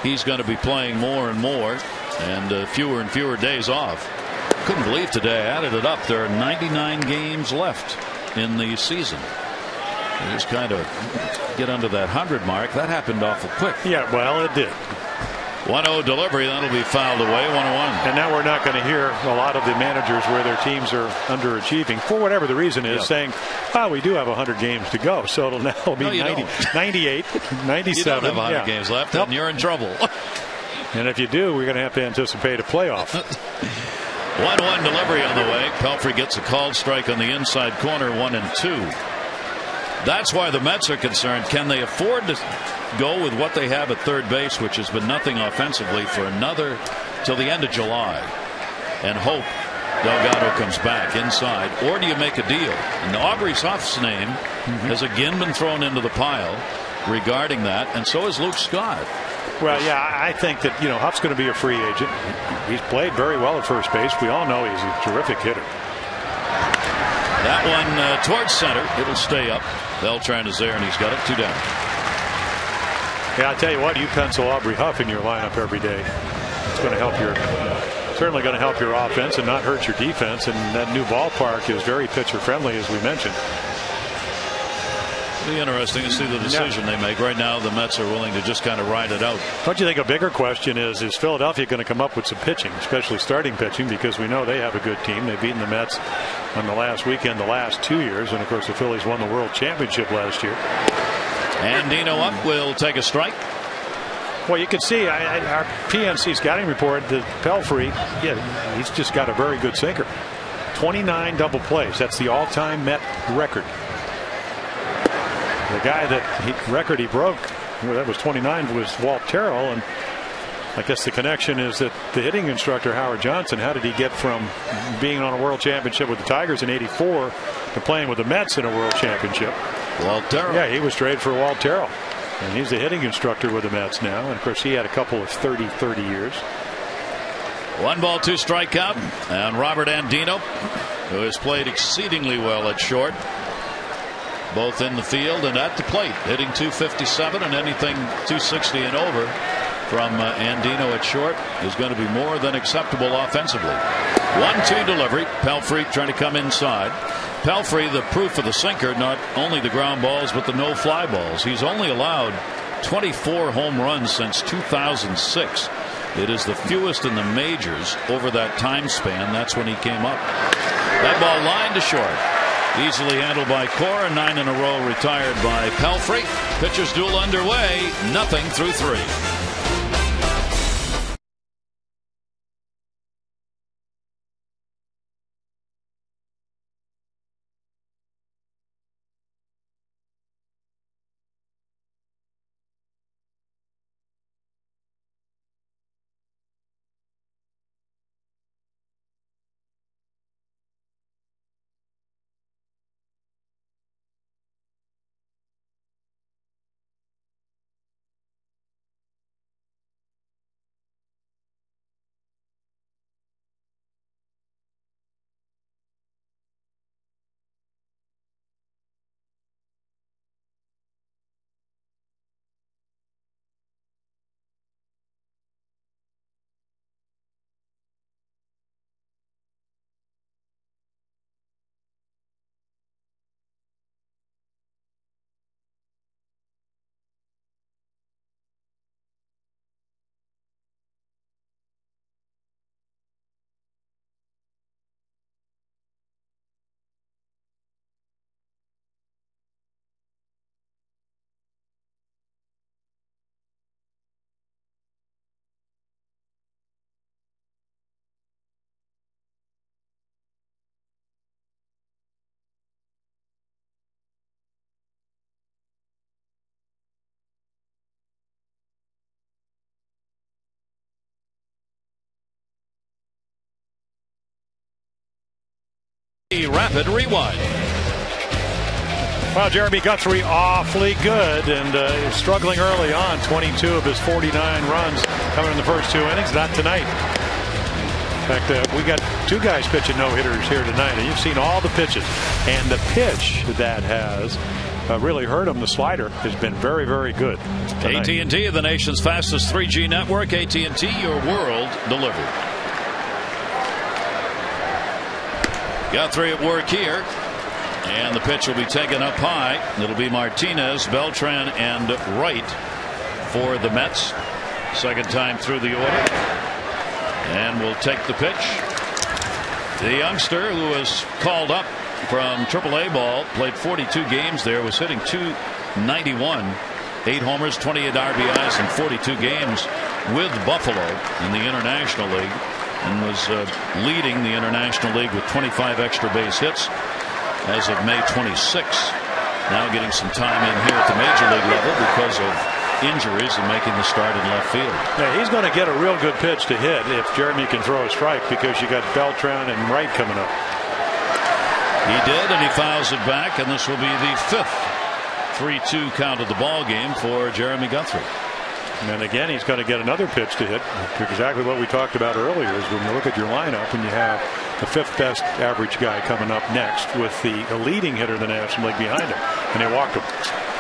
he's going to be playing more and more and fewer and fewer days off. Couldn't believe today, I added it up, there are 99 games left in the season. You just kind of get under that 100 mark. That happened awful quick. Yeah, well, it did. 1-0 delivery, that'll be fouled away, 1-1. And now we're not going to hear a lot of the managers where their teams are underachieving, for whatever the reason is, saying, we do have 100 games to go. So it'll now be 98, 97. You don't have 100 games left, and you're in trouble. And if you do, we're going to have to anticipate a playoff. 1-1 delivery on the way. Pelfrey gets a called strike on the inside corner, 1-2. That's why the Mets are concerned. Can they afford to go with what they have at third base, which has been nothing offensively, for another till the end of July, and hope Delgado comes back inside? Or do you make a deal? And Aubrey Huff's name has again been thrown into the pile regarding that, and so is Luke Scott. Well, yeah, I think that, Huff's going to be a free agent. He's played very well at first base. We all know he's a terrific hitter. That one towards center. It'll stay up. Beltran is there, and he's got it 2 down. Yeah, I tell you what, you pencil Aubrey Huff in your lineup every day. It's going to help certainly going to help your offense and not hurt your defense. And that new ballpark is very pitcher friendly, as we mentioned. It'll be interesting to see the decision they make. Right now, the Mets are willing to just kind of ride it out. Don't you think a bigger question is Philadelphia going to come up with some pitching, especially starting pitching, because we know they have a good team. They've beaten the Mets on the last weekend the last 2 years, and of course the Phillies won the World Championship last year. Andino up will take a strike. Well, you can see our PNC scouting report that Pelfrey, he's just got a very good sinker. 29 double plays. That's the all-time Met record. The guy record he broke, that was 29, was Walt Terrell, and I guess the connection is that the hitting instructor Howard Johnson, how did he get from being on a World Championship with the Tigers in '84 to playing with the Mets in a World Championship? Walt Terrell. Yeah, he was traded for Walt Terrell, and he's the hitting instructor with the Mets now. And of course, he had a couple of 30 years. 1 ball, 2 strike count, and Robert Andino, who has played exceedingly well at short, both in the field and at the plate, hitting .257, and anything .260 and over from Andino at short is going to be more than acceptable offensively. 1-2 delivery. Pelfrey trying to come inside. Pelfrey, the proof of the sinker, not only the ground balls but the no fly balls. He's only allowed 24 home runs since 2006. It is the fewest in the majors over that time span. That's when he came up. That ball lined to short. Easily handled by Cora. 9 in a row retired by Pelfrey. Pitchers duel underway. Nothing through 3. Rapid Rewind. Well, Jeremy Guthrie awfully good and struggling early on. 22 of his 49 runs coming in the first 2 innings. Not tonight. In fact, we got 2 guys pitching no-hitters here tonight, and you've seen all the pitches. And the pitch that has really hurt him, the slider, has been very, very good tonight. AT&T, the nation's fastest 3G network. AT&T, your world delivered. Guthrie at work here. And the pitch will be taken up high. It'll be Martinez, Beltran, and Wright for the Mets. Second time through the order. And we'll take the pitch. The youngster who was called up from AAA ball, played 42 games there, was hitting .291, 8 homers, 28 RBIs in 42 games with Buffalo in the International League, and was leading the International League with 25 extra base hits as of May 26. Now getting some time in here at the major league level because of injuries and making the start in left field. Yeah, he's going to get a real good pitch to hit if Jeremy can throw a strike, because you got Beltran and Wright coming up. He did, and he fouls it back, and this will be the 5th 3-2 count of the ball game for Jeremy Guthrie. And again, he's going to get another pitch to hit. Exactly what we talked about earlier is when you look at your lineup and you have the 5th best average guy coming up next with the leading hitter in the National League behind him, and they walked him.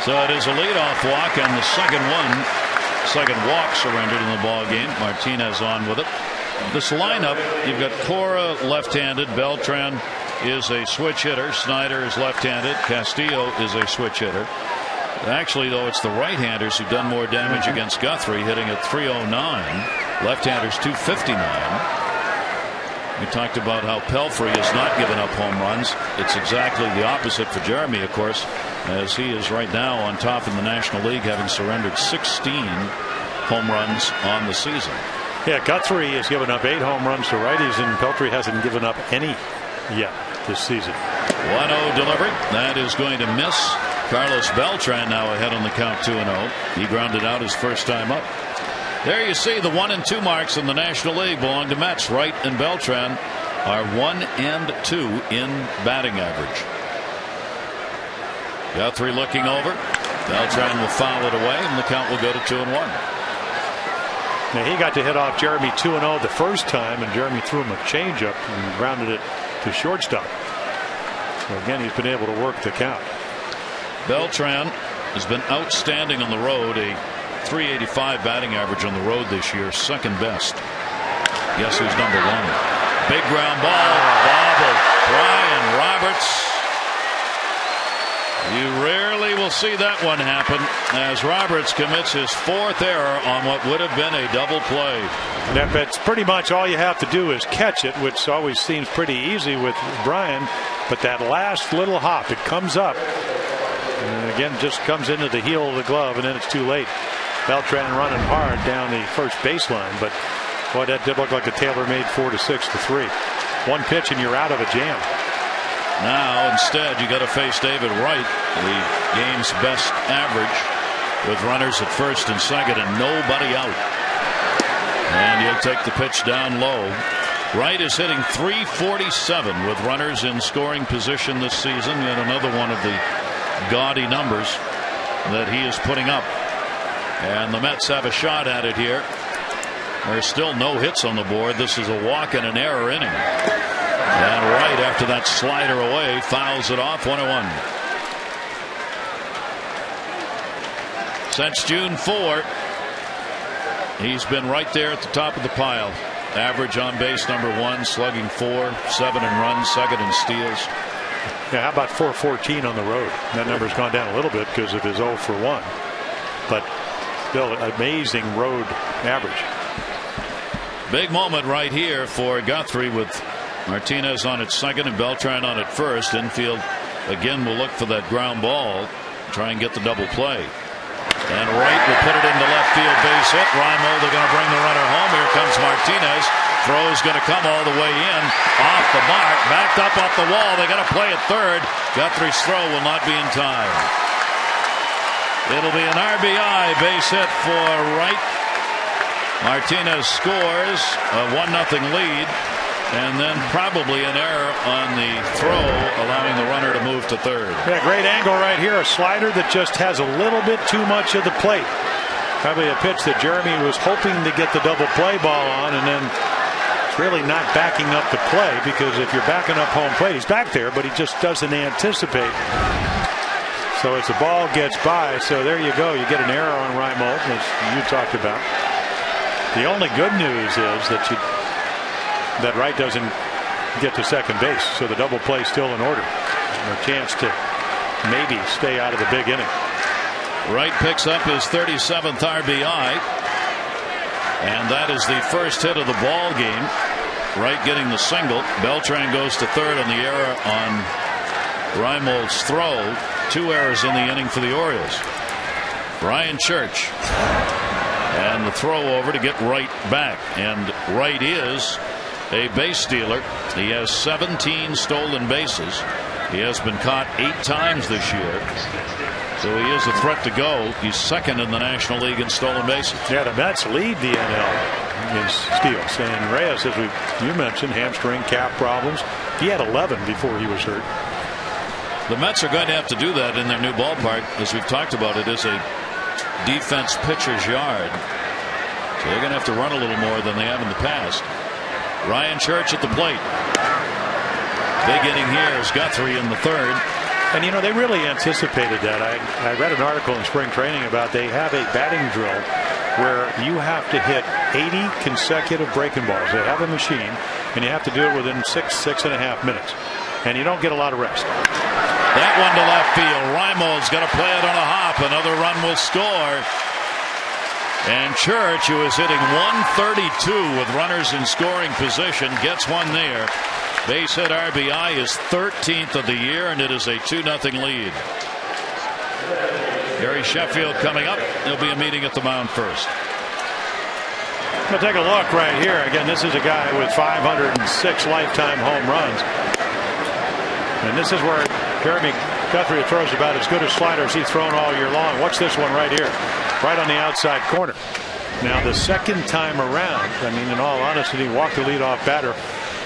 So it is a leadoff walk, and the second walk surrendered in the ball game. Martinez on with it. This lineup, you've got Cora left-handed, Beltran is a switch hitter, Snyder is left-handed, Castillo is a switch hitter. Actually, though, it's the right-handers who've done more damage against Guthrie, hitting at .309. Left-handers .259. We talked about how Pelfrey has not given up home runs. It's exactly the opposite for Jeremy, of course, as he is right now on top in the National League, having surrendered 16 home runs on the season. Yeah, Guthrie has given up 8 home runs to righties, and Pelfrey hasn't given up any yet this season. 1-0 delivery. That is going to miss. Carlos Beltran now ahead on the count, 2-0. He grounded out his first time up. There you see the 1 and 2 marks in the National League belong to Mets. Wright and Beltran are 1 and 2 in batting average. Guthrie looking over. Beltran will foul it away, and the count will go to 2-1. Now he got to hit off Jeremy 2-0 the first time, and Jeremy threw him a changeup and grounded it to shortstop. So again, he's been able to work the count. Beltran has been outstanding on the road, a .385 batting average on the road this year, second best. Guess who's number 1? Big ground ball. Bobble. Brian Roberts. You rarely will see that one happen as Roberts commits his 4th error on what would have been a double play. That's pretty much all you have to do is catch it, which always seems pretty easy with Brian. But that last little hop, it comes up. And again, just comes into the heel of the glove, and then it's too late. Beltran running hard down the first baseline, but boy, that did look like a tailor-made 4-6 to 3. One pitch and you're out of a jam. Now instead you got to face David Wright, the game's best average, with runners at first and second and nobody out. And he'll take the pitch down low. Wright is hitting .347 with runners in scoring position this season. Yet another one of the gaudy numbers that he is putting up. And the Mets have a shot at it here. There's still no hits on the board. This is a walk and an error inning. And Wright, after that slider away, fouls it off. 1-1. Since June 4, he's been right there at the top of the pile. Average on base number 1, slugging .4, 7 in runs, second in steals. Yeah, how about .414 on the road? That number's gone down a little bit because of his 0 for 1. But still amazing road average. Big moment right here for Guthrie with Martinez on at second and Beltran on at first. Infield again will look for that ground ball, try and get the double play. And Wright will put it into left field, base hit. Reimold going to bring the runner home. Here comes Martinez. Throw's going to come all the way in, off the mark, backed up off the wall. They got to play at third. Guthrie's throw will not be in time. It'll be an RBI base hit for Wright. Martinez scores a 1-0 lead. And then probably an error on the throw, allowing the runner to move to third. Yeah, great angle right here. A slider that just has a little bit too much of the plate. Probably a pitch that Jeremy was hoping to get the double play ball on, and then it's really not backing up the play, because if you're backing up home plate, he's back there, but he just doesn't anticipate. So as the ball gets by, so there you go. You get an error on Reimold, as you talked about. The only good news is that Wright doesn't get to second base, so the double play is still in order. A chance to maybe stay out of the big inning. Wright picks up his 37th RBI, and that is the first hit of the ball game. Wright getting the single. Beltran goes to third on the error on Reimold's throw. 2 errors in the inning for the Orioles. Brian Church, and the throw over to get Wright back, and Wright is a base stealer. He has 17 stolen bases. He has been caught 8 times this year, so he is a threat to go. He's second in the National League in stolen bases. Yeah, the Mets lead the NL in steals, and Reyes, as you mentioned, hamstring, calf problems. He had 11 before he was hurt. The Mets are going to have to do that in their new ballpark. As we've talked about, it is a defense pitcher's yard, so they're going to have to run a little more than they have in the past. Ryan Church at the plate. Big inning here is Guthrie in the third. And you know, they really anticipated that. I read an article in spring training about they have a batting drill where you have to hit 80 consecutive breaking balls. They have a machine, and you have to do it within 6.5 minutes. And you don't get a lot of rest. That one to left field. Reimold's got to play it on a hop. Another run will score. And Church, who is hitting 132 with runners in scoring position, gets one there. Base hit RBI is 13th of the year, and it is a 2-0 lead. Gary Sheffield coming up. There'll be a meeting at the mound first. We'll take a look right here. Again, this is a guy with 506 lifetime home runs. And this is where Jeremy Guthrie throws about as good a slider as he's thrown all year long. Watch this one right here, right on the outside corner. Now, the second time around, I mean, in all honesty, he walked the leadoff batter.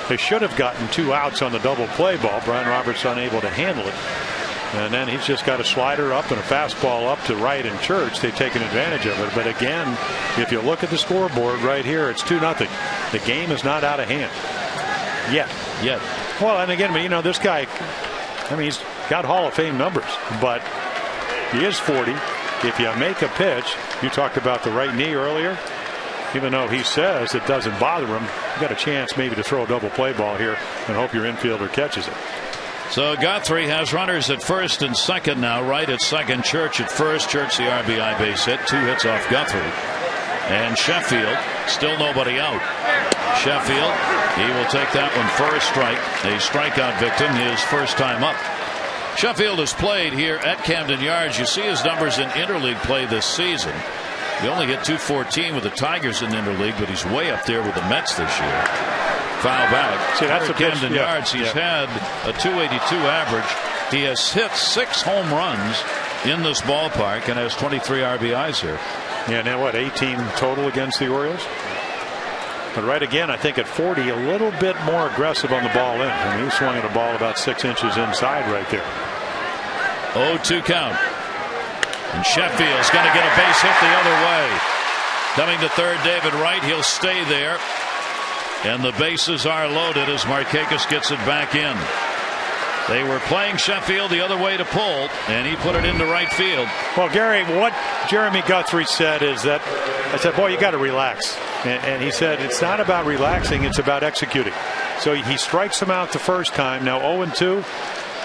They should have gotten 2 outs on the double play ball. Brian Roberts unable to handle it. And then he's just got a slider up and a fastball up to Wright and Church. They've taken advantage of it. But again, if you look at the scoreboard right here, it's 2-0. The game is not out of hand yet. Well, and again, you know, this guy, I mean, he's got Hall of Fame numbers, but he is 40. If you make a pitch, you talked about the right knee earlier. Even though he says it doesn't bother him, you got a chance maybe to throw a double play ball here and hope your infielder catches it. So Guthrie has runners at first and second now. Wright at second, Church at first. Church the RBI base hit, 2 hits off Guthrie. And Sheffield, still nobody out. Sheffield, he will take that one for a strike. A strikeout victim, his first time up. Sheffield has played here at Camden Yards. You see his numbers in interleague play this season. He only hit .214 with the Tigers in interleague, but he's way up there with the Mets this year. Foul back. See, that's the Camden Yards. He's had a .282 average. He has hit 6 home runs in this ballpark and has 23 RBIs here. Yeah, now what, 18 total against the Orioles? But right again, I think at 40, a little bit more aggressive on the ball in. I mean, he swung at a ball about 6 inches inside right there. 0-2 count. And Sheffield's going to get a base hit the other way. Coming to third, David Wright. He'll stay there. And the bases are loaded as Markakis gets it back in. They were playing Sheffield the other way to pull, and he put it into right field. Well, Gary, what Jeremy Guthrie said is that, I said, boy, you got to relax. And he said, it's not about relaxing, it's about executing. So he strikes him out the first time. Now 0-2.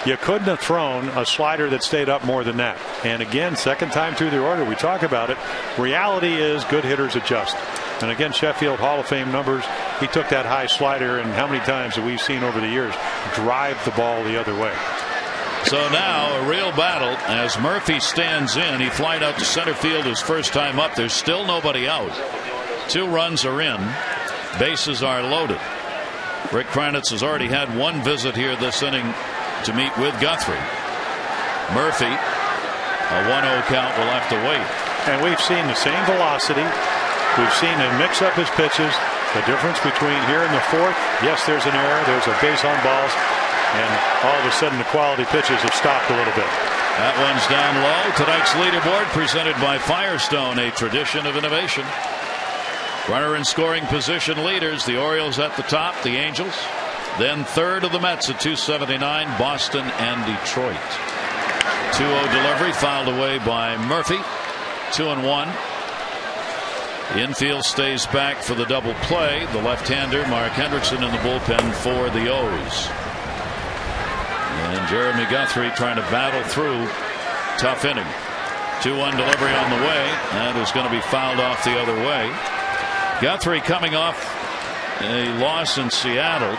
You couldn't have thrown a slider that stayed up more than that. And again, second time through the order, we talk about it. Reality is good hitters adjust. And again, Sheffield Hall of Fame numbers. He took that high slider, and how many times have we seen over the years drive the ball the other way? So now a real battle as Murphy stands in. He flied out to center field his first time up. There's still nobody out. 2 runs are in. Bases are loaded. Rick Kranitz has already had 1 visit here this inning to meet with Guthrie. Murphy, a 1-0 count, will have to wait. And we've seen the same velocity. We've seen him mix up his pitches. The difference between here and the fourth, yes, there's an error. There's a base on balls. And all of a sudden the quality pitches have stopped a little bit. That one's down low. Tonight's leaderboard presented by Firestone, a tradition of innovation. Runner in scoring position leaders, the Orioles at the top, the Angels. Then third of the Mets at 279, Boston and Detroit. 2-0 delivery fouled away by Murphy. 2-1. The infield stays back for the double play. The left-hander Mark Hendrickson in the bullpen for the O's. And Jeremy Guthrie trying to battle through. Tough inning. 2-1 delivery on the way. That is going to be fouled off the other way. Guthrie coming off a loss in Seattle.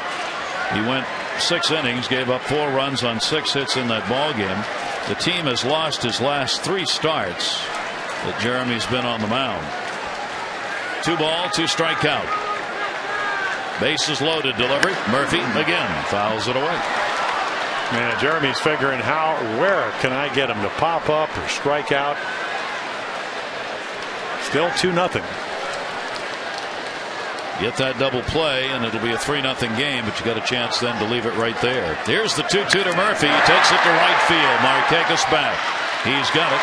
He went 6 innings, gave up 4 runs on 6 hits in that ball game. The team has lost his last 3 starts that Jeremy's been on the mound. 2 ball, 2 strike count. Bases loaded delivery. Murphy again fouls it away. Man, Jeremy's figuring where can I get him to pop up or strike out. Still 2-0. Get that double play and it'll be a 3-0 game, but you got a chance then to leave it right there. Here's the 2-2 to Murphy. He takes it to right field. Markakis back. He's got it.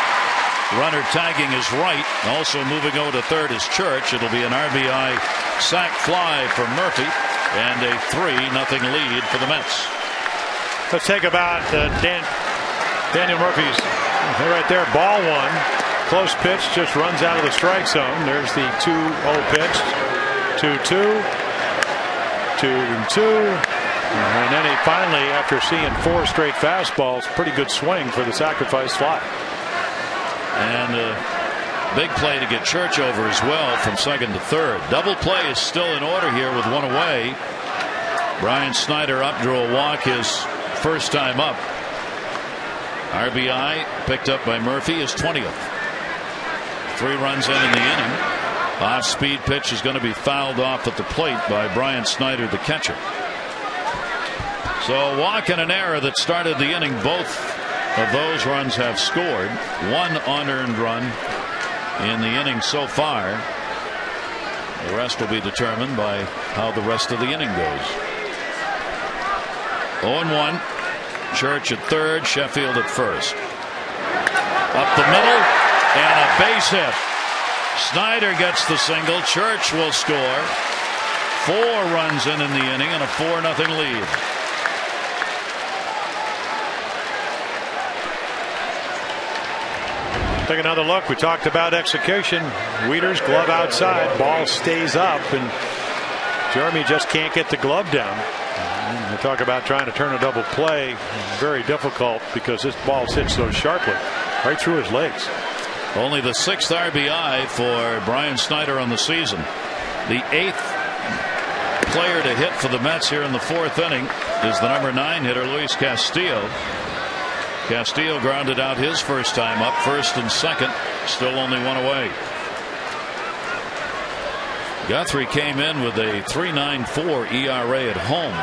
Runner tagging is right. Also moving over to third is Church. It'll be an RBI sac fly for Murphy and a 3-0 lead for the Mets. Let's take about Daniel Murphy's right there. Ball 1. Close pitch, just runs out of the strike zone. There's the 2-0 pitch. 2-2. 2-2. And then he finally, after seeing 4 straight fastballs, pretty good swing for the sacrifice fly. And a big play to get Church over as well from second to third. Double play is still in order here with 1 away. Brian Snyder up, drew a walk his first time up. RBI picked up by Murphy, his 20th. 3 runs in the inning. Off-speed pitch is going to be fouled off at the plate by Brian Snyder, the catcher. So a walk and an error that started the inning. Both of those runs have scored. 1 unearned run in the inning so far. The rest will be determined by how the rest of the inning goes. 0-1. Church at third, Sheffield at first. Up the middle and a base hit. Snyder gets the single. Church will score. 4 runs in the inning and a 4-0 lead. Take another look. We talked about execution. Wieters glove outside. Ball stays up and Jeremy just can't get the glove down. We talk about trying to turn a double play. Very difficult because this ball hits so sharply right through his legs. Only the 6th RBI for Brian Snyder on the season. The 8th player to hit for the Mets here in the 4th inning is the number 9 hitter, Luis Castillo. Castillo grounded out his first time up, first and second, still only 1 away. Guthrie came in with a 3.94 ERA at home.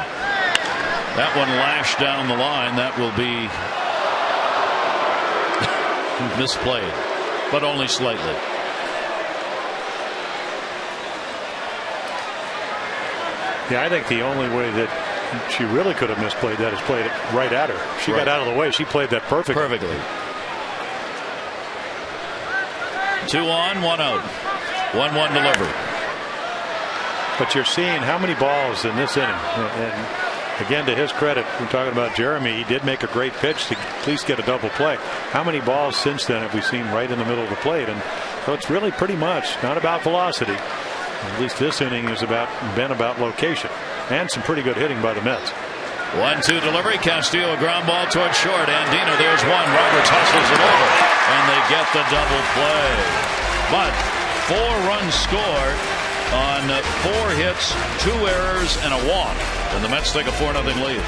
That one lashed down the line. That will be misplayed, but only slightly. Yeah, I think the only way that she really could have misplayed that is played it right at her. She got out of the way. She played that perfectly. 2 on, 1 out. 1-1 delivery. But you're seeing how many balls in this inning. And again, to his credit, we're talking about Jeremy. He did make a great pitch to at least get a double play. How many balls since then have we seen right in the middle of the plate? And so it's really pretty much not about velocity. At least this inning has been about location and some pretty good hitting by the Mets. 1-2 delivery. Castillo a ground ball towards short. Andino, there's one. Roberts hustles it over, and they get the double play. But 4 runs scored on 4 hits, 2 errors, and a walk, and the Mets take a 4-0 lead.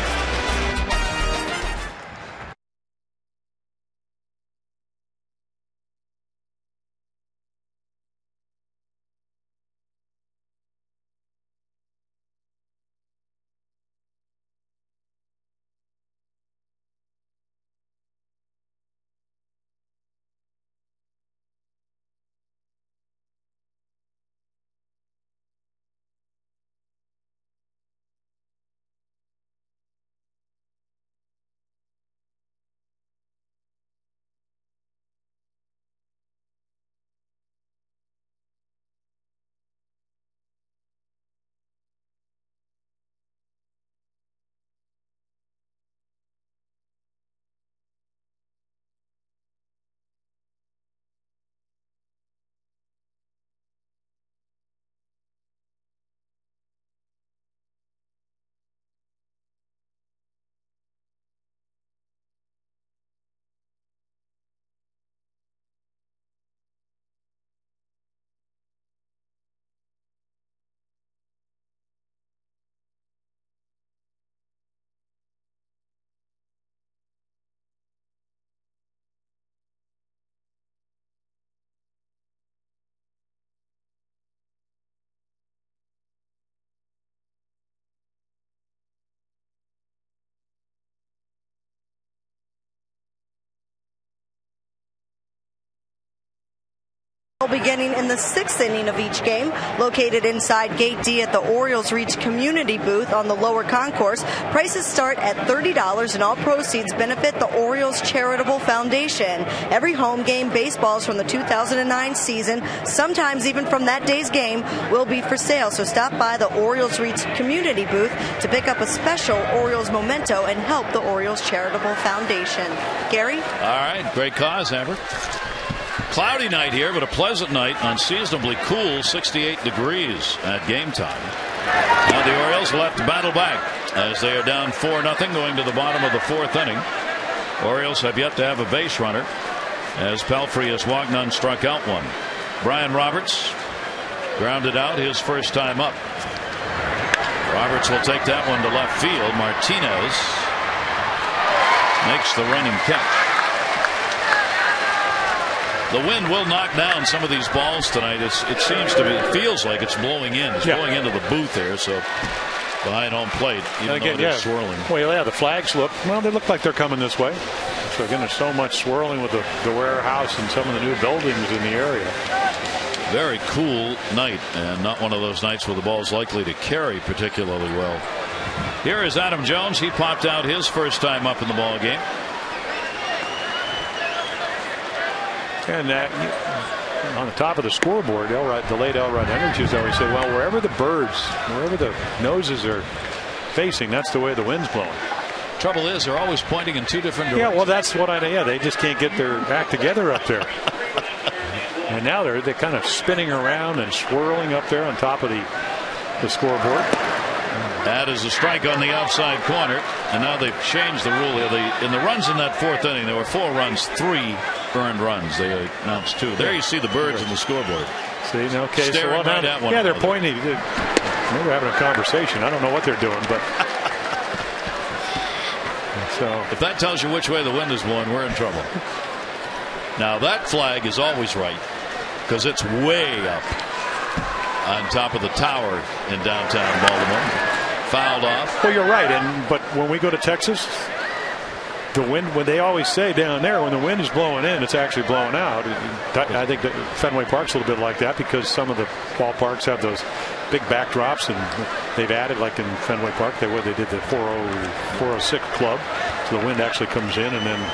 raffle beginning in the 6th inning of each game. Located inside Gate D at the Orioles Reach community booth on the lower concourse, prices start at $30 and all proceeds benefit the Orioles Charitable Foundation. Every home game, baseballs from the 2009 season, sometimes even from that day's game, will be for sale. So stop by the Orioles Reach community booth to pick up a special Orioles memento and help the Orioles Charitable Foundation. Gary? All right, great cause, Amber. Cloudy night here, but a pleasant night, unseasonably cool, 68 degrees at game time. Now the Orioles will have to battle back as they are down 4-0 going to the bottom of the 4th inning. Orioles have yet to have a base runner as Pelfrey has walked none, struck out one. Brian Roberts grounded out his first time up. Roberts will take that one to left field. Martinez makes the running catch. The wind will knock down some of these balls tonight. It seems to be, it feels like it's blowing in. It's blowing into the booth there, so behind home plate, even again, though it is swirling. Well, yeah, the flags they look like they're coming this way. So again, there's so much swirling with the warehouse and some of the new buildings in the area. Very cool night, and not one of those nights where the ball is likely to carry particularly well. Here is Adam Jones. He popped out his first time up in the ball game. And on the top of the scoreboard, the late Elrod Hendricks always say, well, wherever the noses are facing, that's the way the wind's blowing. Trouble is, they're always pointing in two different directions. Yeah, well, that's what they just can't get their act together up there. And now they're kind of spinning around and swirling up there on top of the scoreboard. That is a strike on the outside corner, and now they've changed the rule here. In the runs in that 4th inning, there were 4 runs, 3 earned runs. They announced 2. There you see the birds in the scoreboard. See, okay, staring right at one. Yeah, they're pointing. Maybe we're having a conversation. I don't know what they're doing, but so if that tells you which way the wind is blowing, we're in trouble. Now that flag is always right because it's way up on top of the tower in downtown Baltimore. Fouled off. Well, you're right, but when we go to Texas, the wind, when they always say down there, when the wind is blowing in, it's actually blowing out. I think that Fenway Park's a little bit like that because some of the ballparks have those big backdrops, and they've added, like in Fenway Park, they did the 406 club, so the wind actually comes in and then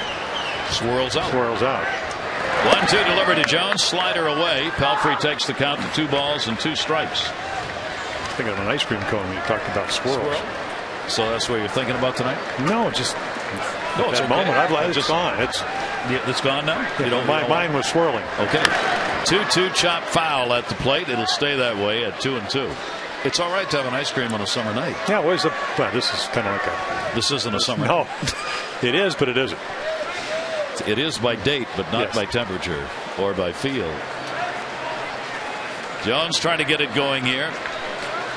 swirls out. 1-2 delivered to Jones. Slider away. Pelfrey takes the count to 2 balls and 2 strikes. Thinking of an ice cream cone when you talked about swirls. So that's what you're thinking about tonight? No, just it's that okay. moment. It's gone. It's gone now? Yeah, mine was swirling. Okay. 2-2 chop foul at the plate. It'll stay that way at 2-2. It's all right to have an ice cream on a summer night. Yeah, this is kind of like This isn't a summer night. No, it is, but it isn't. It is by date, but not by temperature or by feel. Jones trying to get it going here.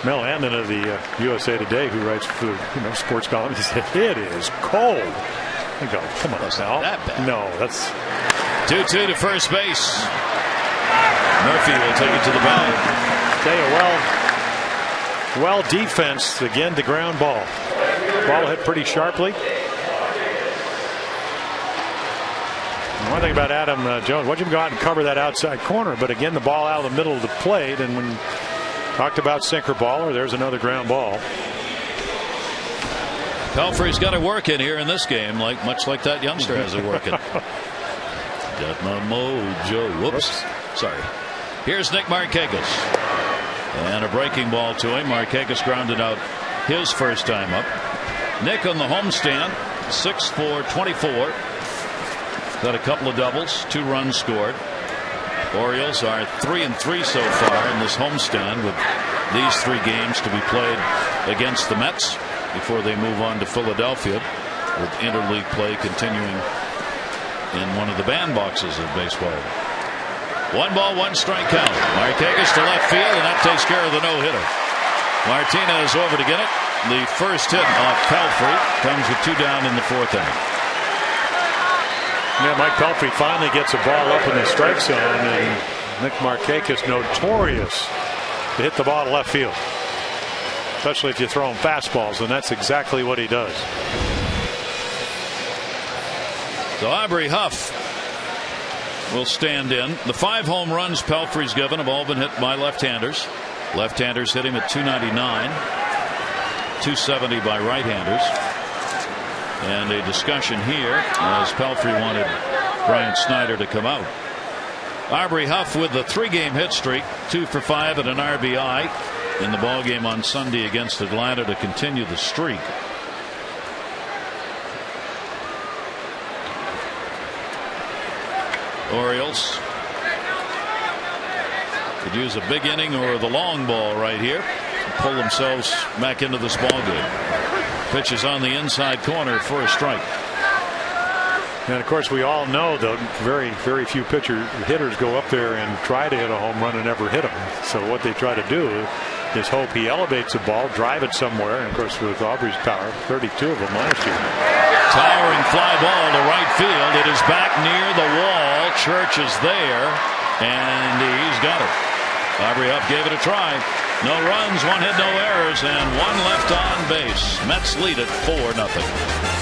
Mel Hammond of the USA Today, who writes for sports column, he said it is cold. I go, come on, Mel. That bad. No, that's 2-2 to first base. Murphy will take it to the bag. Well defense again. The ground ball. Ball hit pretty sharply. One thing about Adam Jones, watch him go out and cover that outside corner, but again the ball out of the middle of the plate, and when talked about sinker baller, there's another ground ball. Pelfrey's got to work in here in this game, much like that youngster has it working. Got my mojo. Whoops. Sorry. Here's Nick Markakis. And a breaking ball to him. Markakis grounded out his first time up. Nick on the homestand, 6 for 24. Got a couple of doubles, 2 runs scored. Orioles are 3-3 so far in this homestand, with these 3 games to be played against the Mets before they move on to Philadelphia, with interleague play continuing in one of the bandboxes of baseball. 1 ball, 1 strike count. Markakis to left field, and that takes care of the no-hitter. Martinez over to get it. The first hit off Pelfrey comes with 2 down in the 4th inning. Yeah, Mike Pelfrey finally gets a ball up in the strike zone, and Nick Markakis notorious to hit the ball to left field, especially if you throw him fastballs, and that's exactly what he does. So Aubrey Huff will stand in. The 5 home runs Pelfrey's given have all been hit by left-handers. Left-handers hit him at 299, 270 by right-handers. And a discussion here as Pelfrey wanted Brian Snyder to come out. Aubrey Huff with the 3-game hit streak, 2 for 5 and an RBI in the ballgame on Sunday against Atlanta to continue the streak. Orioles could use a big inning or the long ball right here to pull themselves back into this ball game. Pitch is on the inside corner for a strike. And of course we all know the very few hitters go up there and try to hit a home run and never hit them. So what they try to do is hope he elevates the ball, drive it somewhere, and of course with Aubrey's power, 32 of them last year. Towering fly ball to right field. It is back near the wall. Church is there, and he's got it. Aubrey Huff gave it a try. No runs, 1 hit, no errors, and 1 left on base. Mets lead it 4-0.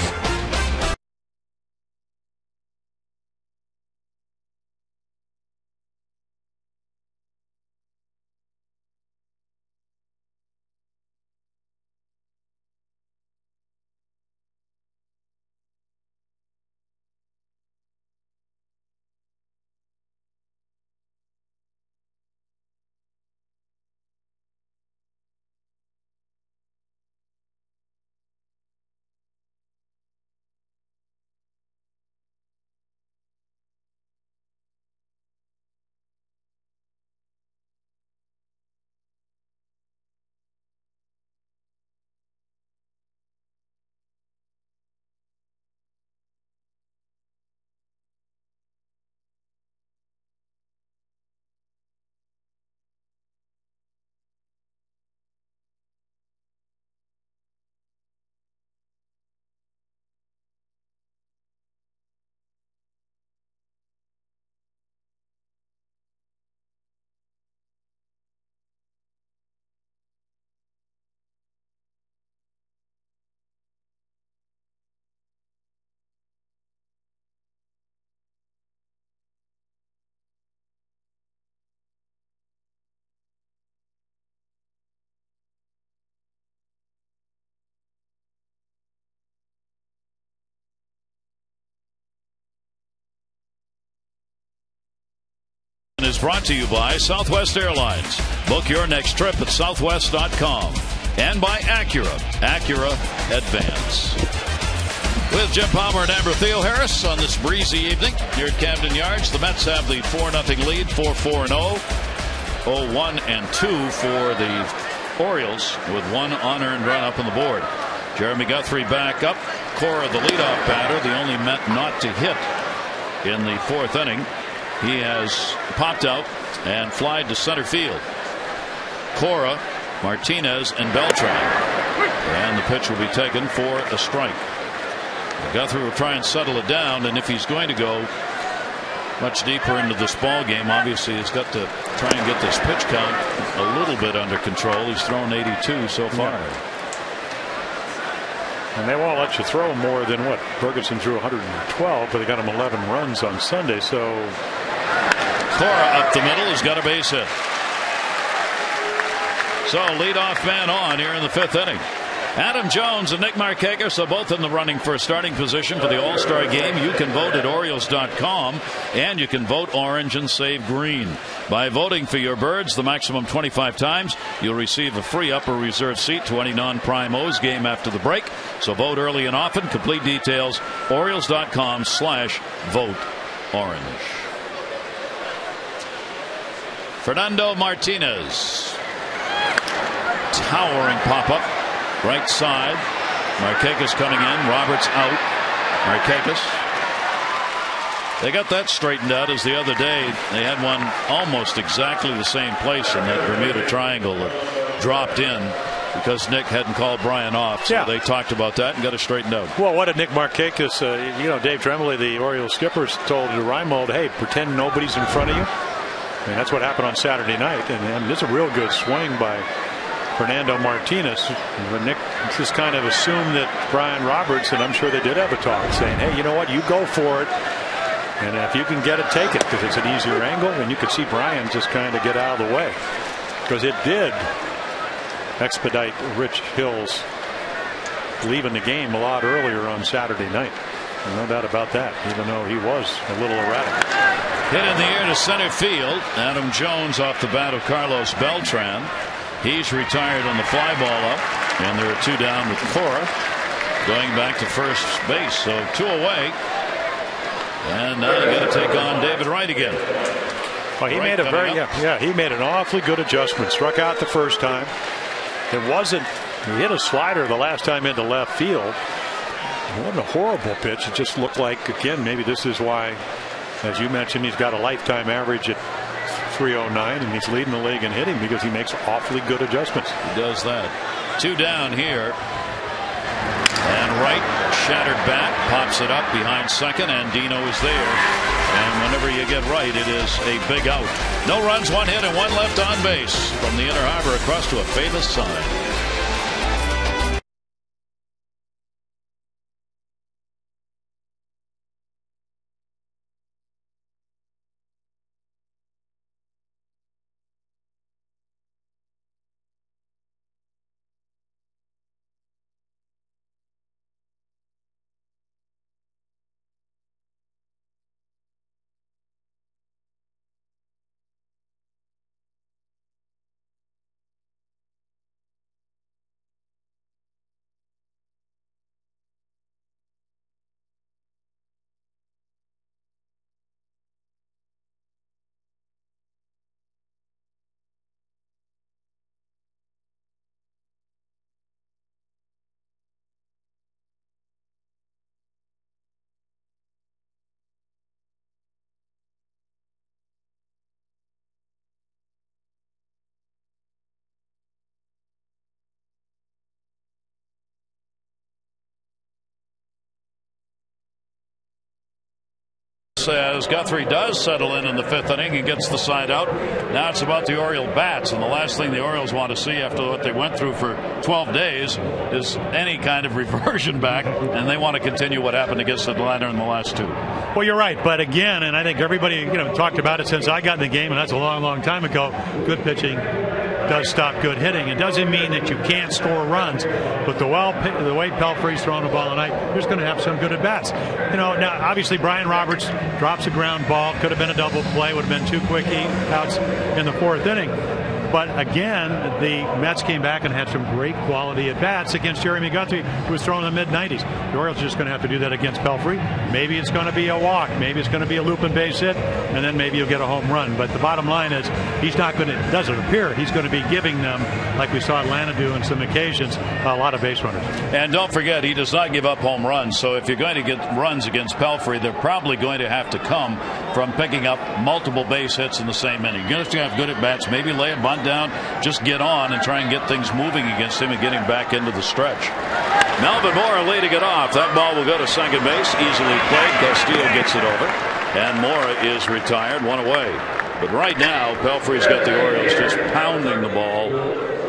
Is brought to you by Southwest Airlines. Book your next trip at southwest.com. And by Acura Advance. With Jim Palmer and Amber Theo-Harris on this breezy evening here at Camden Yards, the Mets have the 4-0 lead, 4-4-0, 0-1-2 for the Orioles with 1 unearned run up on the board. Jeremy Guthrie back up. Cora, the leadoff batter, the only Met not to hit in the 4th inning. He has popped out and flied to center field. Cora, Martinez, and Beltran. And the pitch will be taken for a strike. Guthrie will try and settle it down, and if he's going to go much deeper into this ball game, obviously he's got to try and get this pitch count a little bit under control. He's thrown 82 so far. Yeah. And they won't let you throw more than what? Ferguson threw 112, but they got him 11 runs on Sunday. So Cora up the middle has got a base hit. So leadoff man on here in the 5th inning. Adam Jones and Nick Markakis are both in the running for a starting position for the All-Star game. You can vote at Orioles.com, and you can vote orange and save green. By voting for your birds the maximum 25 times, you'll receive a free upper reserve seat to any non-prime O's game after the break. So vote early and often. Complete details, Orioles.com/vote orange. Fernando Martinez. Towering pop-up. Right side. Markakis coming in. Roberts out. Markakis. They got that straightened out as the other day they had one almost exactly the same place in that Bermuda Triangle that dropped in because Nick hadn't called Brian off. So they talked about that and got it straightened out. Well, what did Nick Markakis, Dave Tremblay, the Orioles skipper, told Reimold, hey, pretend nobody's in front of you. I mean, that's what happened on Saturday night. And it's a real good swing by Fernando Martinez. But Nick just kind of assumed that Brian Roberts, and I'm sure they did have a talk, saying, hey, you know what, you go for it. And if you can get it, take it, because it's an easier angle, and you could see Brian just kind of get out of the way, because it did expedite Rich Hill's leaving the game a lot earlier on Saturday night. No doubt about that, even though he was a little erratic. Hit in the air to center field. Adam Jones off the bat of Carlos Beltran. He's retired on the fly ball up, and there are 2 down with Cora going back to first base. So 2 away. And now you got to take on David Wright again. Well, he made a he made an awfully good adjustment. Struck out the first time. He hit a slider the last time into left field. It wasn't a horrible pitch. It just looked like, again, maybe this is why, as you mentioned, he's got a lifetime average at 309, and he's leading the league in hitting because he makes awfully good adjustments. He does that. 2 down here. And Wright shattered bat, pops it up behind second, and Dino is there. And whenever you get Wright, it is a big out. No runs, 1 hit, and 1 left on base from the inner harbor across to a famous sign. As Guthrie does settle in the 5th inning and gets the side out. Now it's about the Oriole bats, and the last thing the Orioles want to see after what they went through for 12 days is any kind of reversion back, and they want to continue what happened against Atlanta in the last 2. Well, you're right, but again, and I think everybody talked about it since I got in the game, and that's a long time ago. Good pitching does stop good hitting. It doesn't mean that you can't score runs, but the way Pelfrey's throwing the ball tonight, you're going to have some good at bats. Now obviously Brian Roberts drops a ground ball, could have been a double play, would have been 2 quick outs in the 4th inning. But again, the Mets came back and had some great quality at bats against Jeremy Guthrie, who was throwing in the mid-90s. The Orioles are just going to have to do that against Pelfrey. Maybe it's going to be a walk, maybe it's going to be a loop and base hit, and then maybe you'll get a home run. But the bottom line is, he's not going to, doesn't appear, he's going to be giving them, like we saw Atlanta do on some occasions, a lot of base runners. And don't forget, he does not give up home runs. So if you're going to get runs against Pelfrey, they're probably going to have to come from picking up multiple base hits in the same inning. You're going to have to have good at bats, maybe lay a bunt down, just get on and try and get things moving against him and get him back into the stretch. Melvin Mora leading it off. That ball will go to second base, easily played. Castillo gets it over, and Mora is retired, 1 away. But right now, Pelfrey's got the Orioles just pounding the ball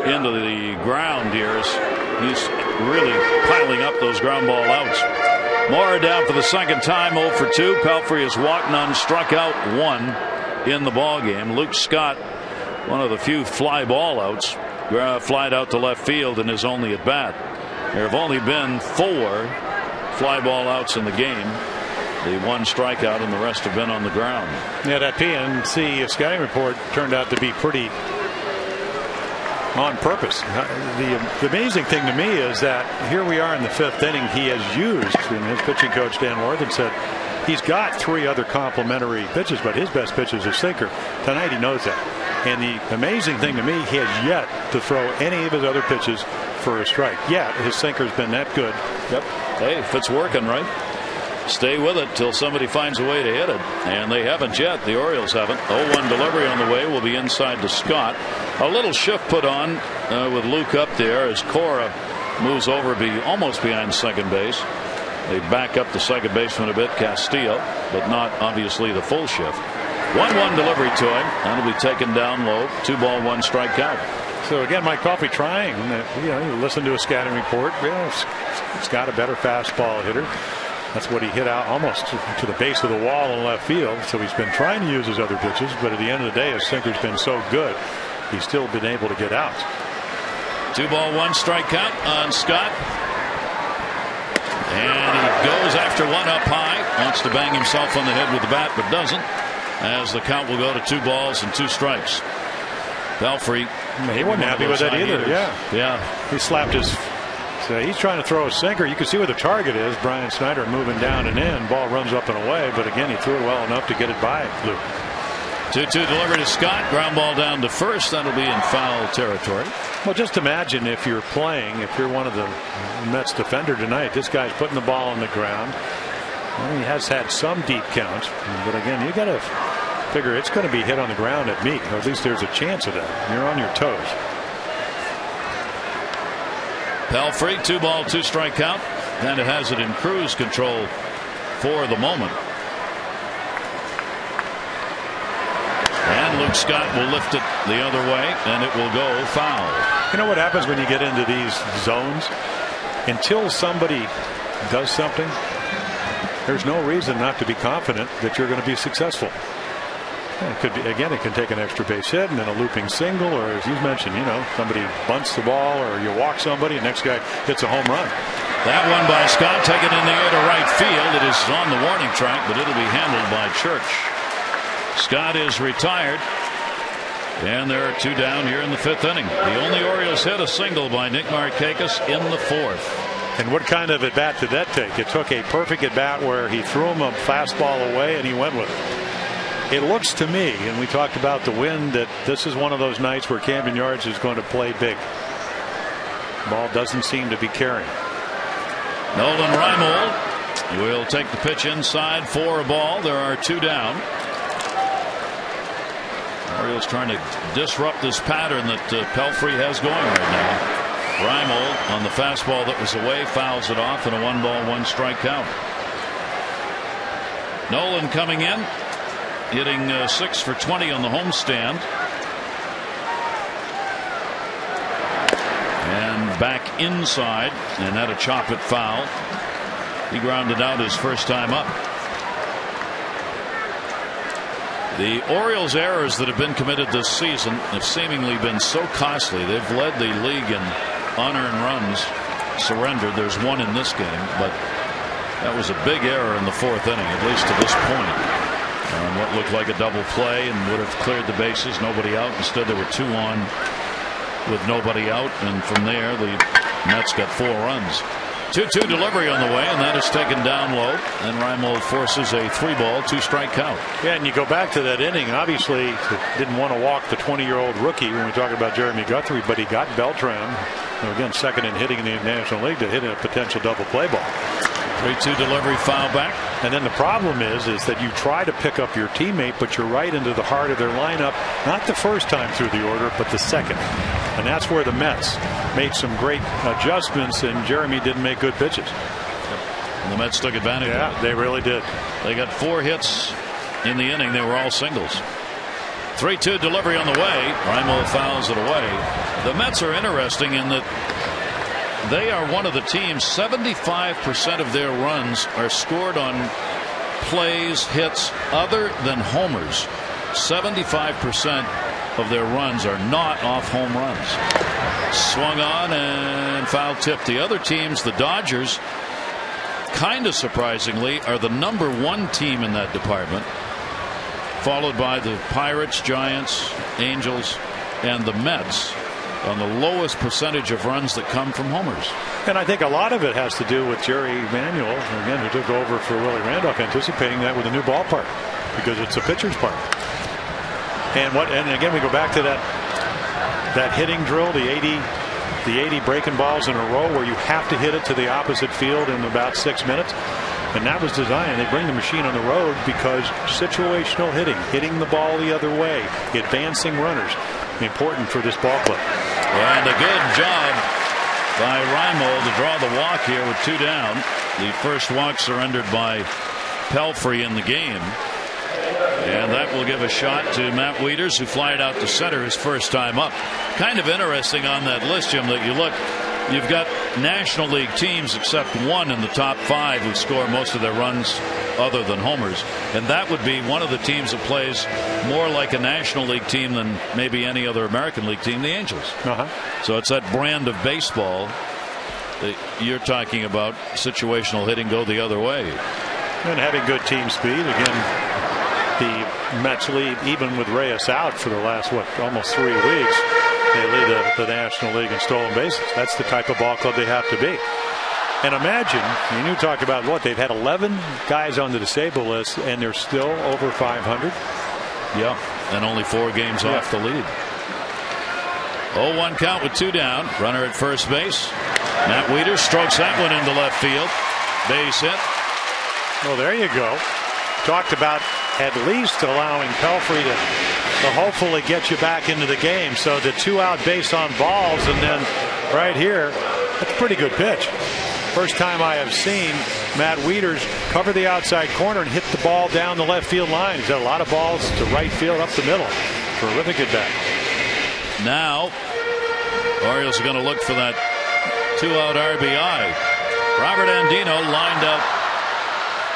into the ground here. He's really piling up those ground ball outs. Mora down for the second time, 0 for 2. Pelfrey has walked none, struck out 1 in the ball game. Luke Scott, one of the few fly ball outs, flied out to left field in his only at bat. There have only been 4 fly ball outs in the game. The 1 strikeout, and the rest have been on the ground. Yeah, that PNC scouting report turned out to be pretty on purpose. The amazing thing to me is that here we are in the 5th inning. He has used, and his pitching coach Dan Worthen said, he's got 3 other complementary pitches, but his best pitch is a sinker. Tonight he knows that. And the amazing thing to me, he has yet to throw any of his other pitches for a strike. Yet his sinker's been that good. Yep. Hey, if it's working right, stay with it till somebody finds a way to hit it. And they haven't yet. The Orioles haven't. 0-1 delivery on the way, will be inside to Scott. A little shift put on with Luke up there as Cora moves over almost behind second base. They back up the second baseman a bit, Castillo, but not obviously the full shift. 1-1 delivery to him. That'll be taken down low. 2 ball, 1 strike count. So again, Mike Coffey trying. You listen to a scouting report. Yeah, it's got a better fastball hitter. That's what he hit out almost to the base of the wall in left field. So he's been trying to use his other pitches, but at the end of the day, his sinker's been so good, he's still been able to get out. 2 ball, 1 strike count on Scott. And he goes after one up high. Wants to bang himself on the head with the bat, but doesn't, as the count will go to 2 balls and 2 strikes. Belfry. He wasn't happy with that either. Yeah. He slapped his. So he's trying to throw a sinker. You can see where the target is. Brian Snyder moving down and in. Ball runs up and away. But again, he threw it well enough to get it by Luke. 2-2 delivery to Scott. Ground ball down to first. That'll be in foul territory. Well, just imagine if you're playing, if you're one of the Mets defender tonight, this guy's putting the ball on the ground. Well, he has had some deep counts. But again, you got to figure it's going to be hit on the ground at Meek. Or at least there's a chance of that. You're on your toes. Belfry, 2 ball, 2 strike count, and it has it in cruise control for the moment. And Luke Scott will lift it the other way, and it will go foul. You know what happens when you get into these zones? Until somebody does something, there's no reason not to be confident that you're going to be successful. It could be, again, it can take an extra base hit and then a looping single, or as you mentioned, somebody bunts the ball or you walk somebody and next guy hits a home run. That one by Scott, taken in the air to right field. It is on the warning track, but it'll be handled by Church. Scott is retired, and there are 2 down here in the 5th inning. The only Orioles hit a single by Nick Markakis in the 4th. And what kind of at bat did that take? It took a perfect at bat where he threw him a fastball away and he went with it. It looks to me, and we talked about the wind, that this is one of those nights where Camden Yards is going to play big. Ball doesn't seem to be carrying. Nolan Reimold will take the pitch inside for a ball. There are 2 down. Orioles trying to disrupt this pattern that Pelfrey has going right now. Reimold on the fastball that was away fouls it off, and a 1 ball, 1 strike count. Nolan coming in, hitting 6 for 20 on the homestand. And back inside, and had a chop it foul. He grounded out his first time up. The Orioles' errors that have been committed this season have seemingly been so costly. They've led the league in unearned runs surrendered. There's 1 in this game, but that was a big error in the 4th inning, at least to this point. What looked like a double play and would have cleared the bases, nobody out. Instead, there were 2 on with nobody out, and from there the Mets got 4 runs. 2-2 delivery on the way, and that is taken down low, and Reimold forces a 3 ball, 2 strike count. Yeah, and you go back to that inning. Obviously, didn't want to walk the 20-year-old rookie when we talk about Jeremy Guthrie, but he got Beltran, again, second in hitting in the National League, to hit a potential double play ball. 3-2 delivery, foul back. And then the problem is that you try to pick up your teammate, but you're right into the heart of their lineup, not the first time through the order, but the second. And that's where the Mets made some great adjustments, and Jeremy didn't make good pitches. And the Mets took advantage of it. Yeah, they really did. They got 4 hits in the inning. They were all singles. 3-2 delivery on the way. Reimold fouls it away. The Mets are interesting in that they are one of the teams, 75% of their runs are scored on plays, hits other than homers. 75% of their runs are not off home runs. Swung on and foul tipped. The other teams, the Dodgers, kind of surprisingly, are the #1 team in that department, followed by the Pirates, Giants, Angels, and the Mets on the lowest percentage of runs that come from homers. And I think a lot of it has to do with Jerry Manuel, again, who took over for Willie Randolph, anticipating that with a new ballpark, because it's a pitcher's park. And again, we go back to that hitting drill, the 80 breaking balls in a row, where you have to hit it to the opposite field in about 6 minutes. And that was designed. They bring the machine on the road because situational hitting the ball the other way, advancing runners, important for this ball club. And a good job by Reimold to draw the walk here with 2 down. The first walk surrendered by Pelfrey in the game. And that will give a shot to Matt Wieters, who flied out to center his first time up. Kind of interesting on that list, Jim, that you look. you've got National League teams except one in the top 5 who score most of their runs other than homers, and that would be one of the teams that plays more like a National League team than maybe any other American League team, the Angels. So it's that brand of baseball that you're talking about, situational hitting, go the other way. And having good team speed. Again, the Mets lead, even with Reyes out for the last, almost 3 weeks. They lead the National League in stolen bases. That's the type of ball club they have to be. And imagine, you talk about they've had 11 guys on the disabled list, and they're still over 500. Yeah, and only 4 games off the lead. 0-1 count with 2 down. Runner at first base. Matt Wieters strokes that one into left field. Base hit. Well, there you go. Talked about at least allowing Pelfrey to hopefully get you back into the game. So the 2 out base on balls, and then right here, that's a pretty good pitch. First time I have seen Matt Wieters cover the outside corner and hit the ball down the left field line. He's got a lot of balls to right field, up the middle. Terrific at bat. Now, Orioles are going to look for that 2-out RBI. Robert Andino lined up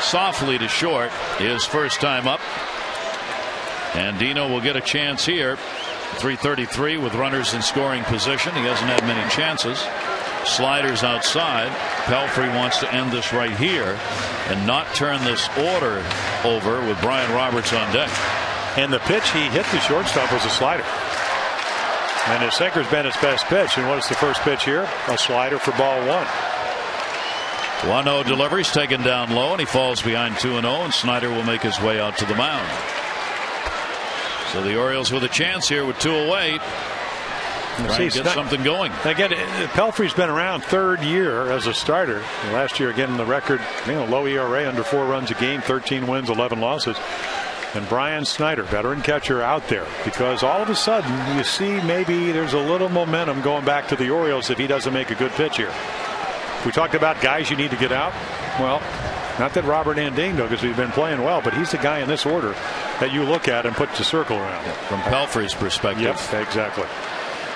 softly to short, his first time up. Andino will get a chance here. 333 with runners in scoring position. He hasn't had many chances. Sliders outside. Pelfrey wants to end this right here and not turn this order over with Brian Roberts on deck. And the pitch he hit the shortstop was a slider. And his sinker's been his best pitch. And what is the first pitch here? A slider for ball 1. 1-0 delivery's taken down low, and he falls behind 2-0, and Snyder will make his way out to the mound. So the Orioles with a chance here with 2 away. Trying to get something going. Again, Pelfrey's been around 3rd year as a starter. Last year, again, the record, low ERA, under 4 runs a game, 13 wins, 11 losses. And Brian Snyder, veteran catcher, out there because all of a sudden you see maybe there's a little momentum going back to the Orioles if he doesn't make a good pitch here. We talked about guys you need to get out. Well, not that Robert Andino, because he's been playing well, but he's the guy in this order that you look at and put the circle around. From Pelfrey's perspective. Yep, exactly.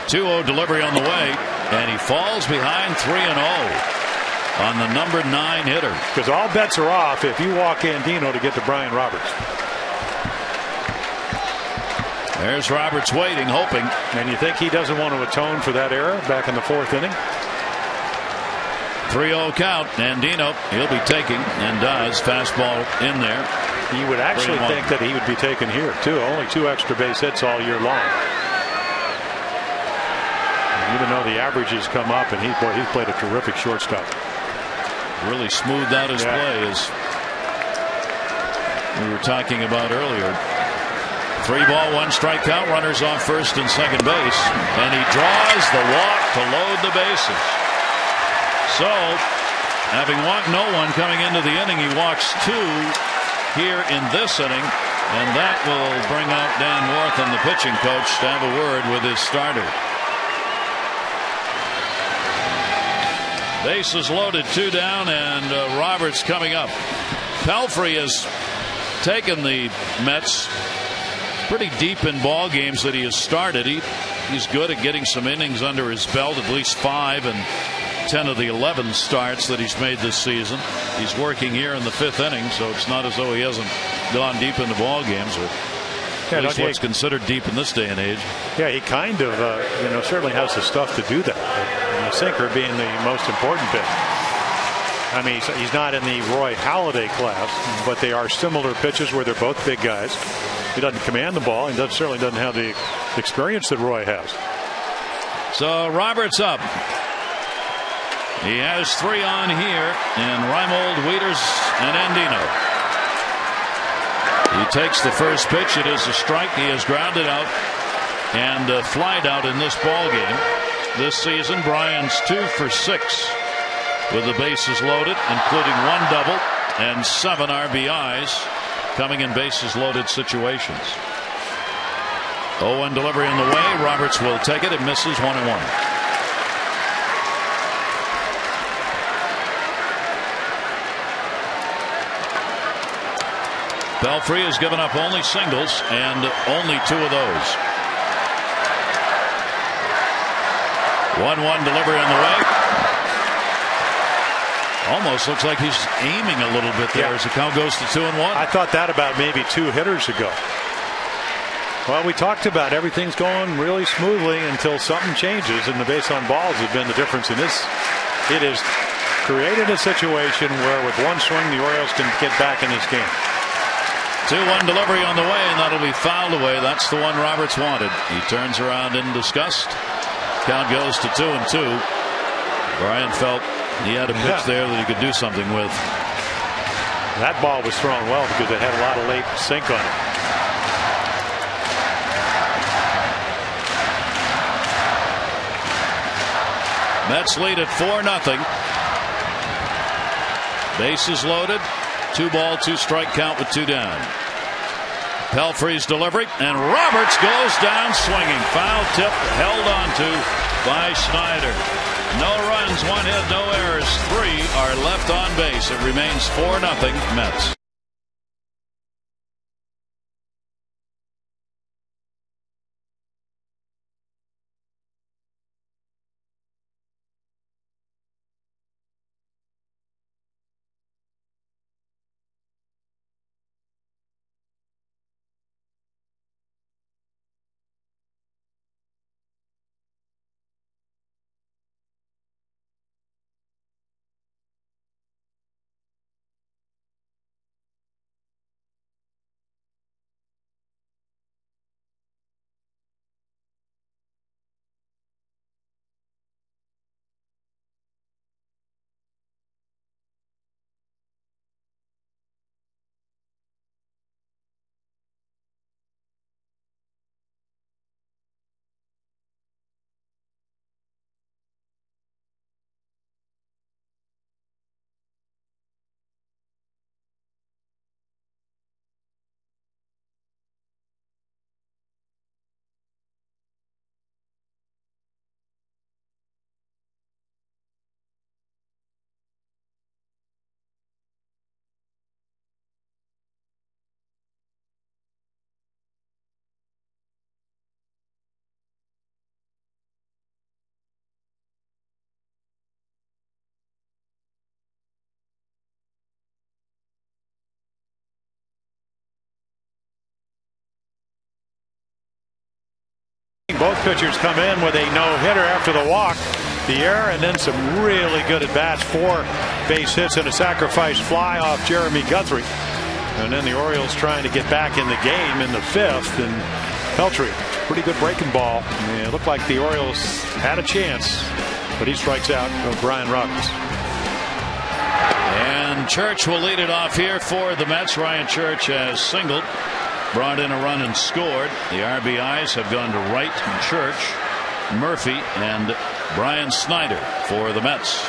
2-0 delivery on the way, and he falls behind 3-0 on the number 9 hitter. Because all bets are off if you walk Andino to get to Brian Roberts. There's Roberts waiting, hoping. And you think he doesn't want to atone for that error back in the 4th inning? 3-0 count. Andino, he'll be taking, and does. Fastball in there. You would actually think that he would be taken here too. Only 2 extra base hits all year long. And even though the averages come up, and he's played a terrific shortstop. Really smoothed out his play, as we were talking about earlier. 3-1 strike count. Runners on first and second base, and he draws the walk to load the bases. So, having walked no one coming into the inning, he walks 2 here in this inning, and that will bring out Dan Warthen, the pitching coach, to have a word with his starter. Bases loaded, 2 down, and Roberts coming up. Pelfrey has taken the Mets pretty deep in ball games that he has started. He's good at getting some innings under his belt, at least 5 and 10 of the 11 starts that he's made this season. He's working here in the 5th inning, so it's not as though he hasn't gone deep into ball games, or at least what's considered deep in this day and age. Yeah, he kind of certainly has the stuff to do that. And the sinker being the most important pitch. I mean, he's not in the Roy Halladay class, but they are similar pitches where they're both big guys. He doesn't command the ball, and certainly doesn't have the experience that Roy has. So Roberts up. He has 3 on here, and Reimold, Wieters, and Andino. He takes the first pitch. It is a strike. He has grounded out and flied out in this ball game. This season, Brian's 2 for 6 with the bases loaded, including 1 double and 7 RBIs coming in bases loaded situations. 0-1 delivery on the way. Roberts will take it. It misses 1-1. Pelfrey has given up only singles, and only 2 of those. 1-1 delivery on the way. Almost looks like he's aiming a little bit there as the count goes to 2-1. I thought that about maybe 2 hitters ago. Well, we talked about everything's going really smoothly until something changes, and the base on balls has been the difference in this. It has created a situation where with one swing the Orioles can get back in this game. 2-1 delivery on the way, and that'll be fouled away. That's the one Roberts wanted. He turns around in disgust. Count goes to 2-2. Brian felt he had a pitch there that he could do something with. That ball was thrown well because it had a lot of late sink on it. Mets lead at 4-0. Bases loaded. 2-ball, 2-strike count with 2 down. Pelfrey's delivery, and Roberts goes down swinging. Foul tip held onto by Snyder. No runs, 1 hit, no errors. 3 are left on base. It remains 4-0 Mets. Both pitchers come in with a no-hitter after the walk, the error, and then some really good at-bats. 4 base hits and a sacrifice fly off Jeremy Guthrie. And then the Orioles trying to get back in the game in the 5th. And Pelfrey, pretty good breaking ball. And it looked like the Orioles had a chance, but he strikes out Brian Roberts. And Church will lead it off here for the Mets. Ryan Church has singled, brought in a run and scored. The RBIs have gone to Wright, Church, Murphy, and Brian Snyder for the Mets.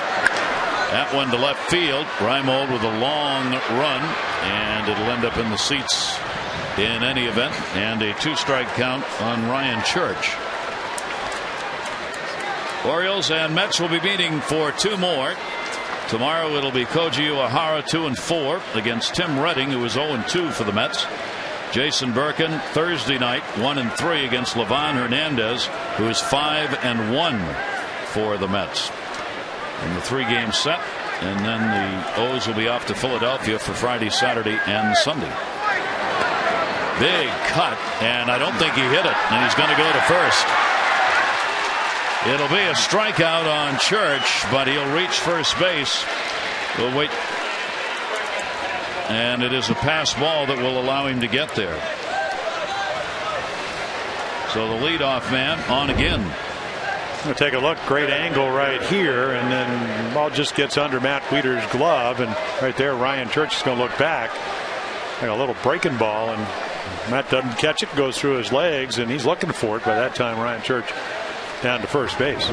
That one to left field. Reimold with a long run, and it'll end up in the seats in any event. And a 2-strike count on Ryan Church. Orioles and Mets will be meeting for 2 more. Tomorrow it'll be Koji Uehara 2-4 against Tim Redding, who is 0-2 for the Mets. Jason Birkin Thursday night 1-3 against Livan Hernandez, who is 5-1 for the Mets in the 3-game set. And then the O's will be off to Philadelphia for Friday, Saturday, and Sunday. Big cut, and I don't think he hit it, and he's going to go to first. It'll be a strikeout on Church, but he'll reach first base. We'll wait. And it is a pass ball that will allow him to get there. So the leadoff man on again. We'll take a look. Great angle right here, and then the ball just gets under Matt Wieters' glove, and right there Ryan Church is going to look back. Like a little breaking ball, and Matt doesn't catch it, goes through his legs, and he's looking for it. By that time Ryan Church down to first base.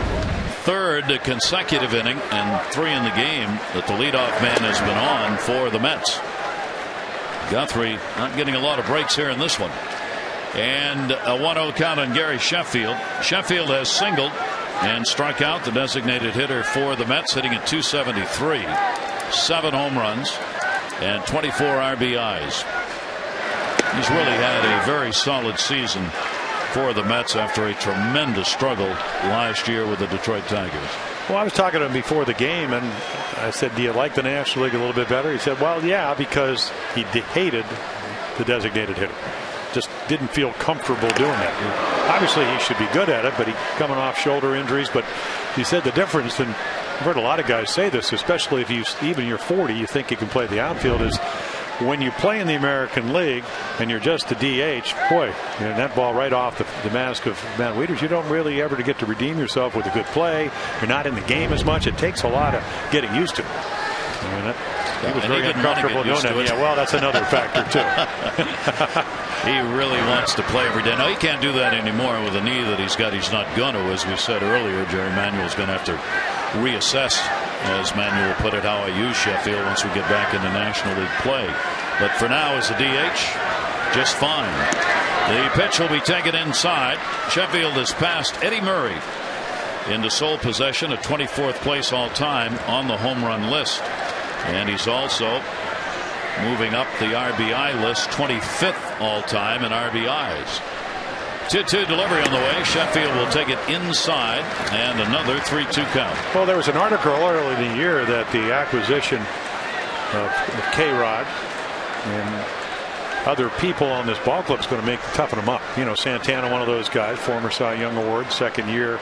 3rd consecutive inning and 3 in the game that the leadoff man has been on for the Mets. Guthrie not getting a lot of breaks here in this one. And a 1-0 count on Gary Sheffield. Sheffield has singled and struck out the designated hitter for the Mets, hitting at .273. 7 home runs and 24 RBIs. He's really had a very solid season for the Mets after a tremendous struggle last year with the Detroit Tigers. Well, I was talking to him before the game, and I said, do you like the National League a little bit better? He said, well, yeah, because he hated the designated hitter. Just didn't feel comfortable doing that. Obviously, he should be good at it, but he's coming off shoulder injuries. But he said the difference, and I've heard a lot of guys say this, especially if even you're 40, you think you can play the outfield, is when you play in the American League and you're just the DH, boy, that ball right off the mask of Matt Wieters, you don't really ever get to redeem yourself with a good play. You're not in the game as much. It takes a lot of getting used to. He was very uncomfortable doing that. Yeah, well, that's another factor, too. He really wants to play every day. No, he can't do that anymore with the knee that he's got. He's not going to. As we said earlier, Jerry Manuel's going to have to reassess, as Manuel put it, how I use Sheffield once we get back into National League play. But for now, as a DH, just fine. The pitch will be taken inside. Sheffield has passed Eddie Murray into sole possession at 24th place all time on the home run list. And he's also moving up the RBI list, 25th all time in RBIs. 2-2 delivery on the way. Sheffield will take it inside, and another 3-2 count. Well, there was an article earlier in the year that the acquisition of K-Rod and other people on this ball club is going to make toughen them up. Santana, one of those guys, former Cy Young Award, second year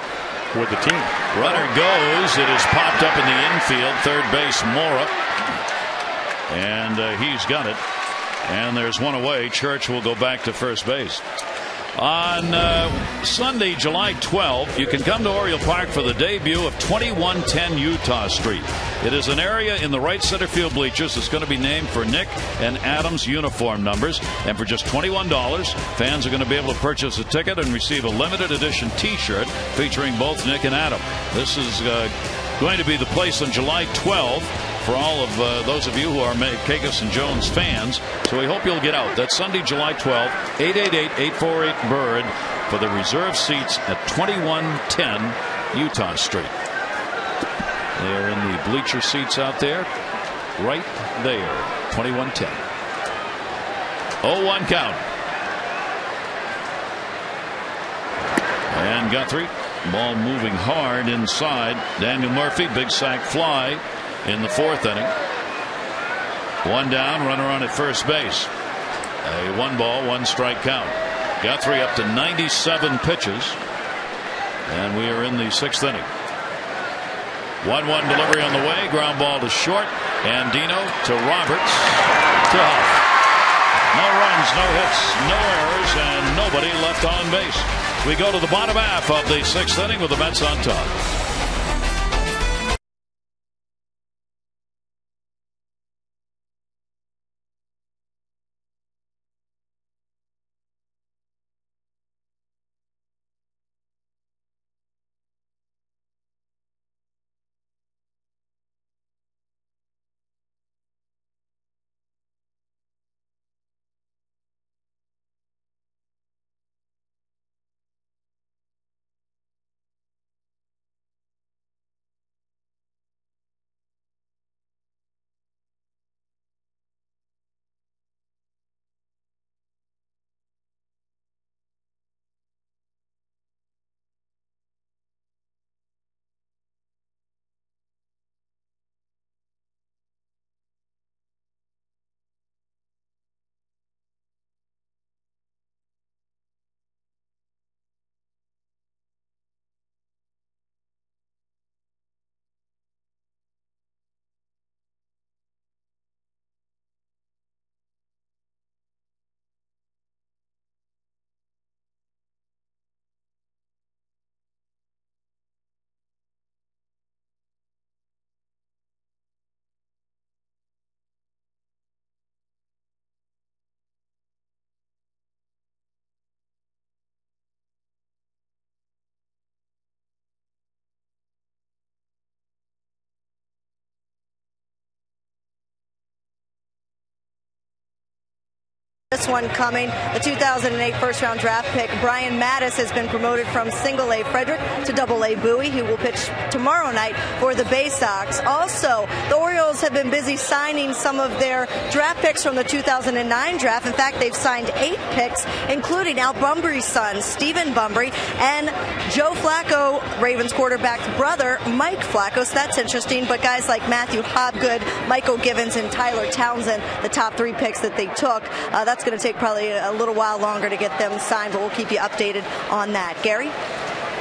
with the team. Runner goes. It is popped up in the infield. Third base, Mora. And he's got it. And there's one away. Church will go back to first base. On Sunday, July 12th, you can come to Oriole Park for the debut of 2110 Utah Street. It is an area in the right center field bleachers that's going to be named for Nick and Adam's uniform numbers. And for just $21, fans are going to be able to purchase a ticket and receive a limited edition T-shirt featuring both Nick and Adam. This is going to be the place on July 12th for all of those of you who are Kakis and Jones fans. So we hope you'll get out. That's Sunday, July 12th, 888-848-BIRD for the reserve seats at 2110 Utah Street. They're in the bleacher seats out there. Right there. 2110. 0-1 count. And Guthrie. Ball moving hard inside. Daniel Murphy. Big sac fly in the fourth inning. One down. Runner on at first base. A 1-ball, 1-strike count. Guthrie up to 97 pitches. And we are in the sixth inning. 1-1 delivery on the way. Ground ball to short. And Dino to Roberts to Huff. No runs, no hits, no errors, and nobody left on base. We go to the bottom half of the sixth inning with the Mets on top. This one coming, the 2008 first-round draft pick, Brian Mattis, has been promoted from single-A Frederick to double-A Bowie. He will pitch tomorrow night for the Bay Sox. Also, the Orioles have been busy signing some of their draft picks from the 2009 draft. In fact, they've signed 8 picks, including Al Bumbry's son, Stephen Bumbry, and Joe Flacco, Ravens quarterback's brother, Mike Flacco. So that's interesting. But guys like Matthew Hobgood, Michael Givens, and Tyler Townsend, the top 3 picks that they took, that's going to take probably a little while longer to get them signed, but we'll keep you updated on that. Gary?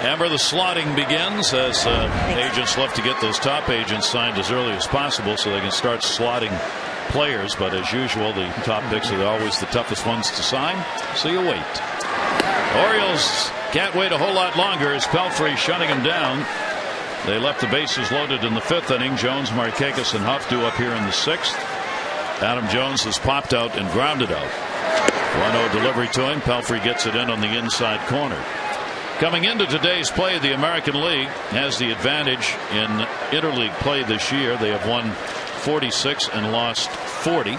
Amber, the slotting begins as agents love to get those top agents signed as early as possible so they can start slotting players. But as usual, the top picks are always the toughest ones to sign, so you wait. Orioles can't wait a whole lot longer as Pelfrey shutting them down. They left the bases loaded in the 5th inning. Jones, Markakis, and Huff due up here in the 6th. Adam Jones has popped out and grounded out. 1-0 delivery to him. Pelfrey gets it in on the inside corner. Coming into today's play, the American League has the advantage in interleague play this year. They have won 46 and lost 40.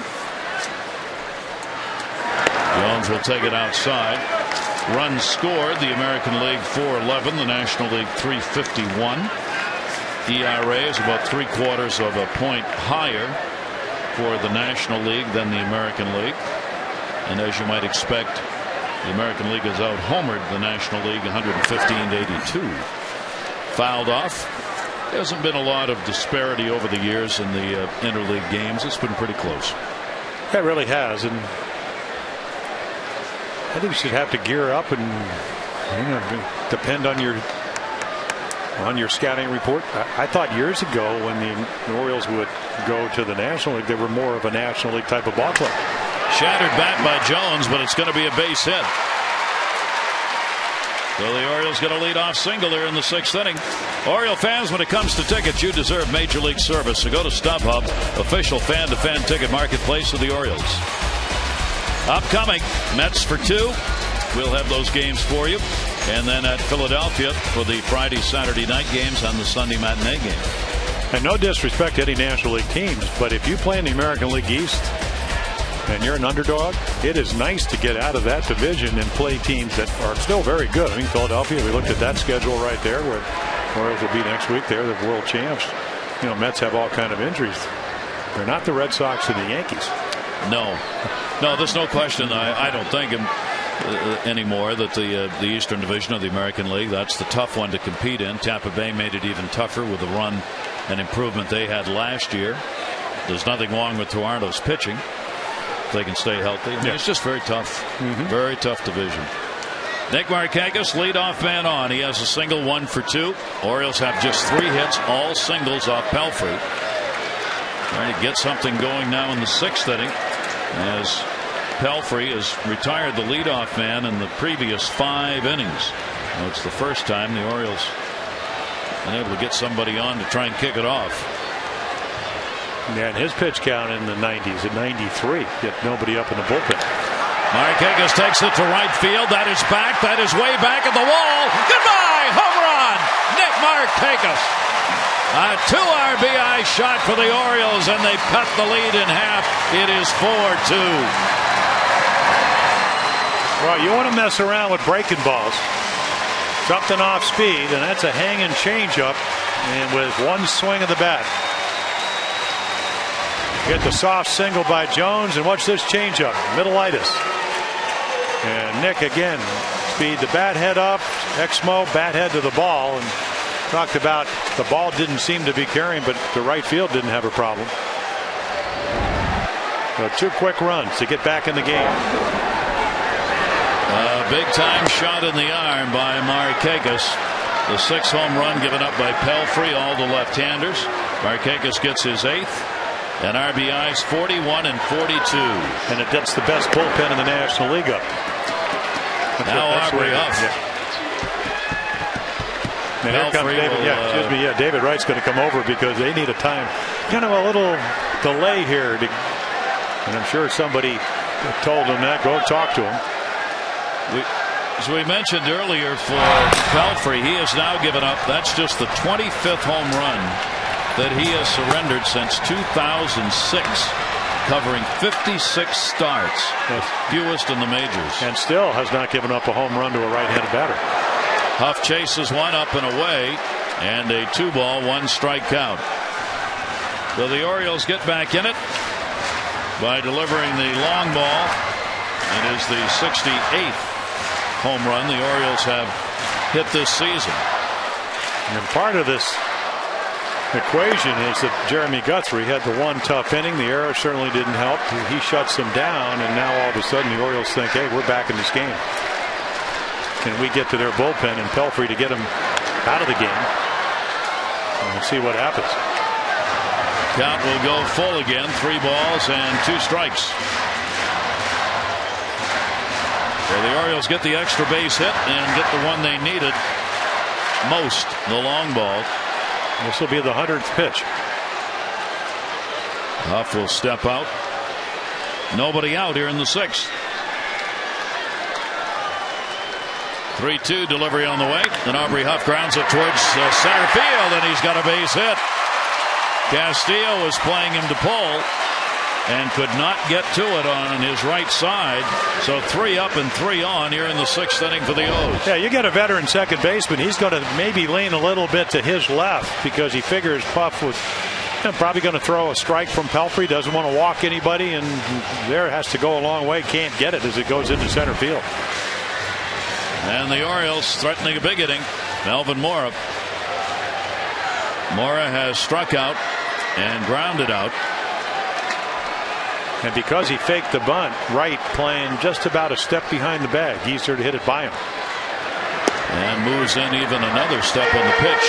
Jones will take it outside. Runs scored, the American League 411, the National League 351. ERA is about 3/4 of a point higher for the National League than the American League. And as you might expect, the American League has out-homered the National League 115-82. Fouled off. There hasn't been a lot of disparity over the years in the interleague games. It's been pretty close. It really has, and I think you should have to gear up and depend on your scouting report. I thought years ago when the Orioles would go to the National League, they were more of a National League type of ball club. Shattered bat by Jones, but it's going to be a base hit. So the Orioles get a leadoff single here in the 6th inning. Oriole fans, when it comes to tickets, you deserve Major League service. So go to StubHub, official fan-to-fan ticket marketplace of the Orioles. Upcoming, Mets for 2. We'll have those games for you. And then at Philadelphia for the Friday, Saturday night games and the Sunday matinee game. And no disrespect to any National League teams, but if you play in the American League East and you're an underdog, it is nice to get out of that division and play teams that are still very good. I mean, Philadelphia, we looked at that schedule right there where Orioles will be next week. They're the world champs. You know, Mets have all kind of injuries. They're not the Red Sox or the Yankees. No, there's no question. I don't think anymore that the Eastern Division of the American League, that's the tough one to compete in. Tampa Bay made it even tougher with the run and improvement they had last year. There's nothing wrong with Toronto's pitching. They can stay healthy. I mean, it's just very tough. Very tough division. Nick Markakis, leadoff man on. He has a single, 1 for 2. Orioles have just 3 hits, all singles off Pelfrey. Trying to get something going now in the 6th inning as Pelfrey has retired the leadoff man in the previous 5 innings. Well, it's the first time the Orioles been able to get somebody on to try and kick it off. Yeah, and his pitch count in the 90s at 93. Yet nobody up in the bullpen. Markakis takes it to right field. That is back. That is way back at the wall. Goodbye. Home run. Nick Markakis. A 2 RBI shot for the Orioles, and they cut the lead in half. It is 4-2. Well, you want to mess around with breaking balls. Something off speed, and that's a hanging changeup, and with one swing of the bat. Get the soft single by Jones, and watch this changeup, middleitis. And Nick again, speed the bat head up, Exmo bat head to the ball, and talked about the ball didn't seem to be carrying, but the right field didn't have a problem. So 2 quick runs to get back in the game. Big time shot in the arm by Markakis. The 6th home run given up by Pelfrey, all the left-handers. Markakis gets his 8th. And RBIs 41 and 42. And it gets the best bullpen in the National League up. Now Aubrey Huff. And here comes David. David Wright's going to come over because they need a time. Kind of a little delay here. And I'm sure somebody told him that. Go talk to him. As we mentioned earlier for Pelfrey, he has now given up. That's just the 25th home run that he has surrendered since 2006. covering 56 starts, fewest in the majors, and still has not given up a home run to a right-handed batter. Huff chases one up and away, and a 2-ball, 1-strike count. So the Orioles get back in it by delivering the long ball. It is the 68th home run the Orioles have hit this season. And part of this equation is that Jeremy Guthrie had the one tough inning. The error certainly didn't help. He shuts them down, and now all of a sudden the Orioles think, hey, we're back in this game. Can we get to their bullpen and Pelfrey to get him out of the game? And we'll see what happens. Count will go full again. 3 balls and 2 strikes. So the Orioles get the extra base hit and get the one they needed most, the long ball. This will be the 100th pitch. Huff will step out. Nobody out here in the 6th. 3-2 delivery on the way, and Aubrey Huff grounds it towards center field, and he's got a base hit. Castillo was playing him to pull and could not get to it on his right side. So 3 up and 3 on here in the 6th inning for the O's. Yeah, you get a veteran second baseman. He's going to maybe lean a little bit to his left because he figures Puff was probably going to throw a strike from Pelfrey. Doesn't want to walk anybody, and there has to go a long way. Can't get it as it goes into center field. And the Orioles threatening a big inning. Melvin Mora. Mora has struck out and grounded out. And because he faked the bunt, Wright playing just about a step behind the bag. He's there to hit it by him. And moves in even another step on the pitch.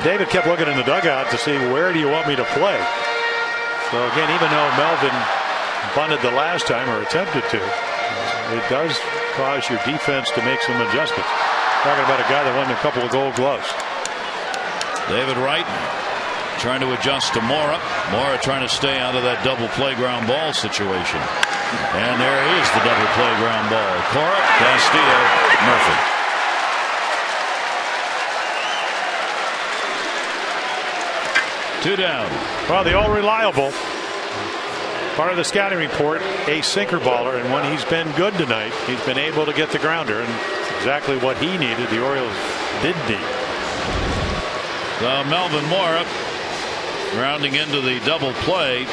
David kept looking in the dugout to see where do you want me to play. So again, even though Melvin bunted the last time or attempted to, it does cause your defense to make some adjustments. Talking about a guy that won a couple of Gold Gloves. David Wright trying to adjust to Mora. Mora trying to stay out of that double playground ball situation. And there is the double playground ball. Cora, Castillo, Murphy. Two down. Well, the all reliable. Part of the scouting report, a sinker baller, and when he's been good tonight, he's been able to get the grounder, and exactly what he needed, the Orioles did need. Melvin Mora rounding into the double play.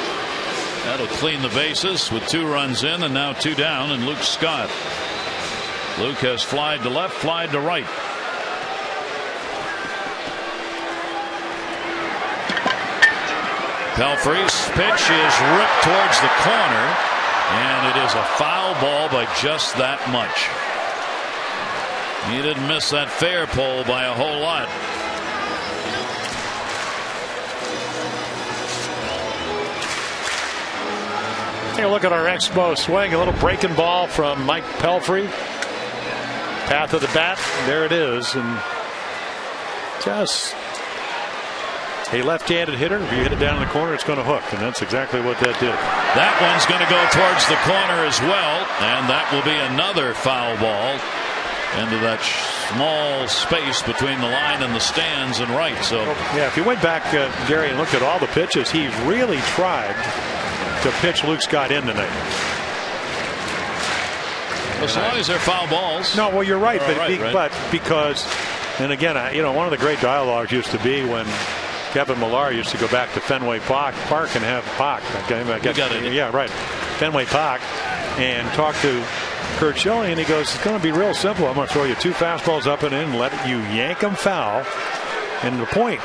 That'll clean the bases with 2 runs in and now 2 down, and Luke Scott. Luke has flied to left, flied to right. Pelfrey's pitch is ripped towards the corner, and it is a foul ball by just that much. He didn't miss that fair pole by a whole lot. Take a look at our Expo swing. A little breaking ball from Mike Pelfrey. Path of the bat. There it is. And just a left-handed hitter. If you hit it down in the corner, it's going to hook. And that's exactly what that did. That one's going to go towards the corner as well. And that will be another foul ball into that small space between the line and the stands and right. So yeah, if you went back, Gary, and looked at all the pitches, he really tried to pitch Luke Scott in tonight. As long as they're foul balls. No, well, you're right, but, right. But because, and again, one of the great dialogues used to be when Kevin Millar used to go back to Fenway Park and have Fenway Park, and talk to Kurt Schilling, and he goes, it's going to be real simple. I'm going to throw you 2 fastballs up and in, let you yank them foul, and the point.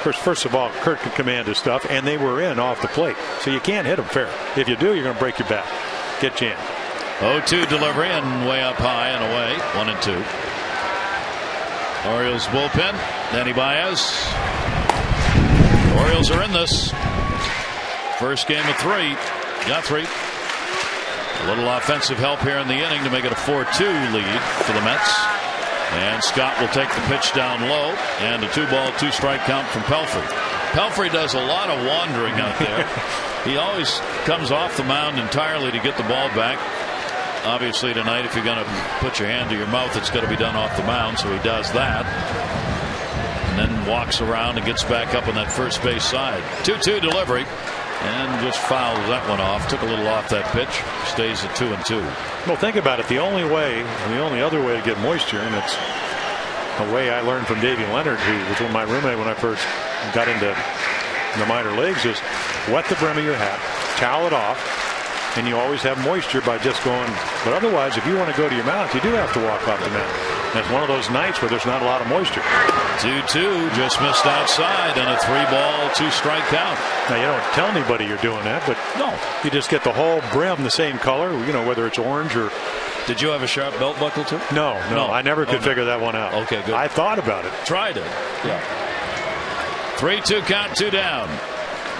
First of all, Kurt can command his stuff, and they were in off the plate, so you can't hit them fair. If you do, you're going to break your back, get jammed. 0-2 delivery and way up high and away. 1-2. Orioles bullpen. Danny Baez. Orioles are in this first game of 3. Guthrie. A little offensive help here in the inning to make it a 4-2 lead for the Mets. And Scott will take the pitch down low, and a 2-ball, 2-strike count from Pelfrey. Pelfrey does a lot of wandering out there. He always comes off the mound entirely to get the ball back. Obviously tonight, if you're going to put your hand to your mouth, it's got to be done off the mound, so he does that. And then walks around and gets back up on that first base side. 2-2 delivery. and just fouls that one off. Took a little off that pitch. Stays at 2-2. Well, think about it. The only other way to get moisture, and it's a way I learned from Davey Leonard, who was my roommate when I first got into the minor leagues, is wet the brim of your hat, towel it off, and you always have moisture by just going. But otherwise, if you want to go to your mound, you do have to walk off the mound. And it's one of those nights where there's not a lot of moisture. 2-2, just missed outside, and a 3-ball, 2-strike count. Now, you don't tell anybody you're doing that, but no, you just get the whole brim the same color, whether it's orange or. Did you have a sharp belt buckle too? No. I never could figure that one out. Okay, good. I thought about it. Tried it. Yeah. 3-2 count, 2 down.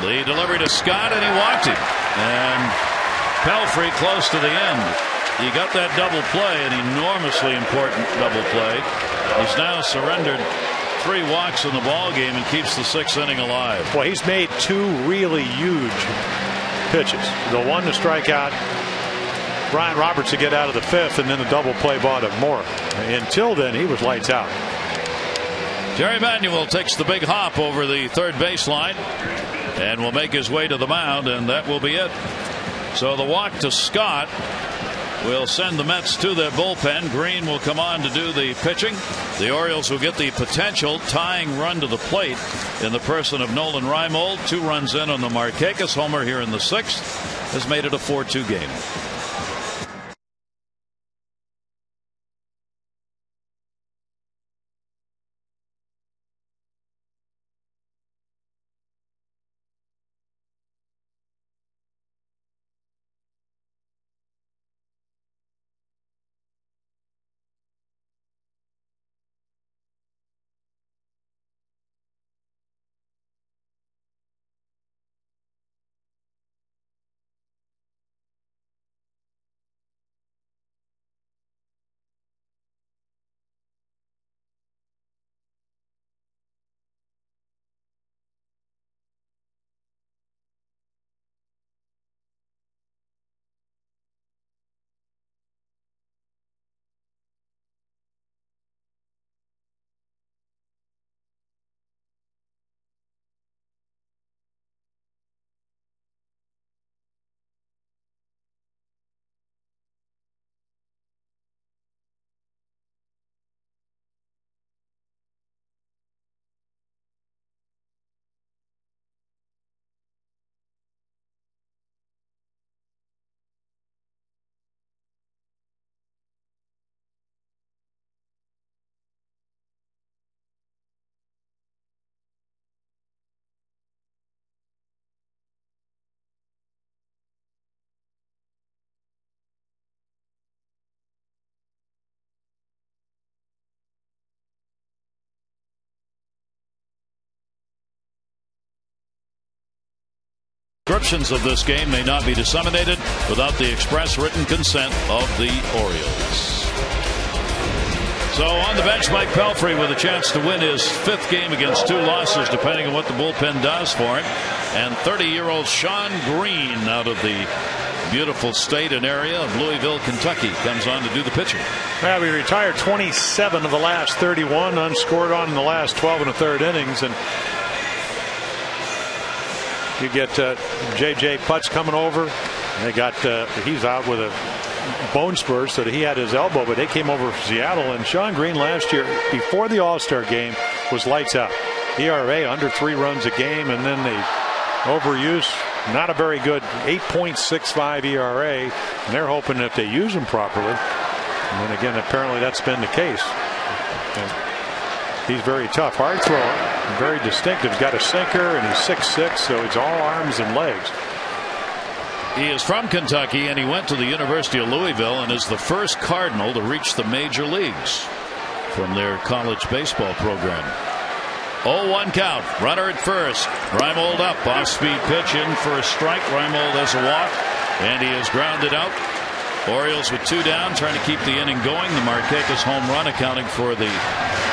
The delivery to Scott, and he walked him. And Pelfrey close to the end. He got that double play, an enormously important double play. He's now surrendered 3 walks in the ball game and keeps the 6th inning alive. Well, he's made 2 really huge pitches. The one to strike out Brian Roberts to get out of the 5th, and then the double play ball to Moore. Until then, he was lights out. Jerry Manuel takes the big hop over the third baseline and will make his way to the mound, and that will be it. So the walk to Scott will send the Mets to their bullpen. Green will come on to do the pitching. The Orioles will get the potential tying run to the plate in the person of Nolan Reimold. 2 runs in on the Markakis homer here in the 6th has made it a 4-2 game. Descriptions of this game may not be disseminated without the express written consent of the Orioles. So on the bench, Mike Pelfrey with a chance to win his 5th game against 2 losses, depending on what the bullpen does for him. And 30-year-old Sean Green out of the beautiful state and area of Louisville, Kentucky, comes on to do the pitching. Well, we retired 27 of the last 31, unscored on in the last 12 and a third innings, and you get J.J. Putz coming over. They got he's out with a bone spur, so that he had his elbow, but they came over from Seattle. And Sean Green last year, before the All-Star game, was lights out. ERA under 3 runs a game, and then they overuse, not a very good 8.65 ERA, and they're hoping that they use him properly. And then again, apparently that's been the case. And he's very tough, hard thrower, very distinctive. He's got a sinker, and he's 6'6", so it's all arms and legs. He is from Kentucky, and he went to the University of Louisville and is the first Cardinal to reach the major leagues from their college baseball program. 0-1 count. Runner at first. Reimold up. Off-speed pitch in for a strike. Reimold has a walk, and he is grounded out. Orioles with 2 down, trying to keep the inning going. The Markakis home run accounting for the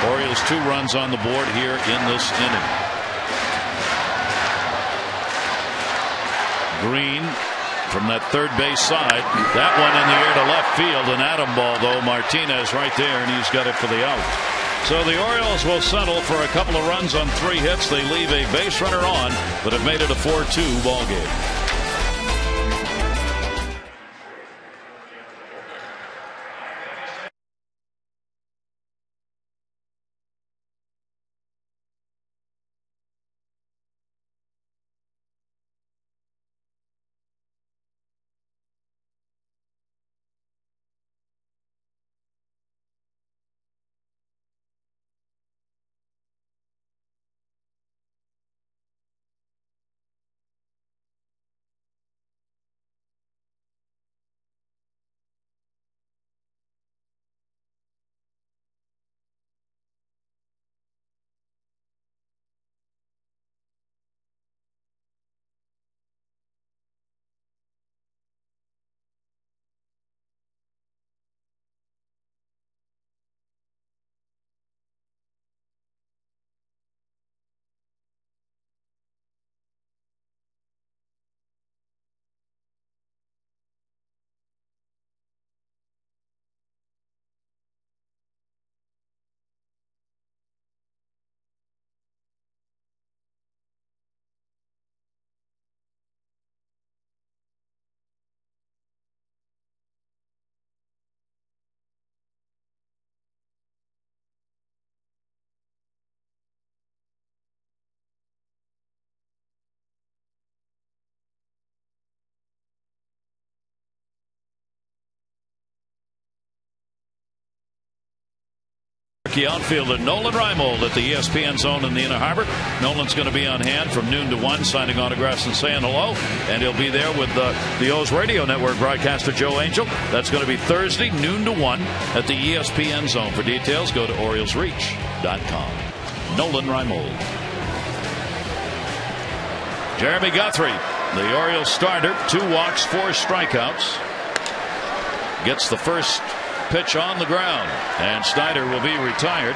Orioles' 2 runs on the board here in this inning. Green from that third base side. That one in the air to left field. An atom ball, though. Martinez right there, and he's got it for the out. So the Orioles will settle for a couple of runs on 3 hits. They leave a base runner on, but have made it a 4-2 ball game. Outfielder Nolan Reimold at the ESPN zone in the Inner Harbor. Nolan's going to be on hand from noon to 1, signing autographs and saying hello. And he'll be there with the O's radio network broadcaster Joe Angel. That's going to be Thursday, noon to 1 at the ESPN zone. For details, go to OriolsReach.com. Nolan Reimold. Jeremy Guthrie, the Orioles starter, 2 walks, 4 strikeouts. Gets the first pitch on the ground, and Snyder will be retired.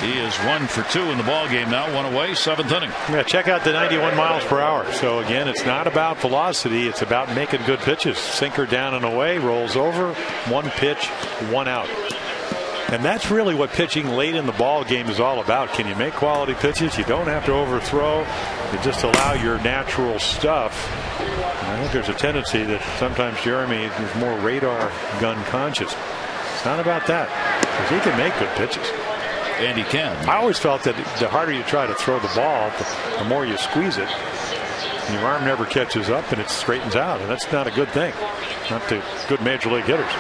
He is 1 for 2 in the ball game now, 1 away, 7th inning. Yeah, check out the 91 miles per hour. So again, it's not about velocity, it's about making good pitches. Sinker down and away, rolls over, 1 pitch, 1 out. And that's really what pitching late in the ball game is all about. Can you make quality pitches? You don't have to overthrow. You just allow your natural stuff. And I think there's a tendency that sometimes Jeremy is more radar gun conscious. It's not about that, because he can make good pitches. And he can. I always felt that the harder you try to throw the ball, the more you squeeze it. Your arm never catches up and it straightens out, and that's not a good thing. Not to good major league hitters.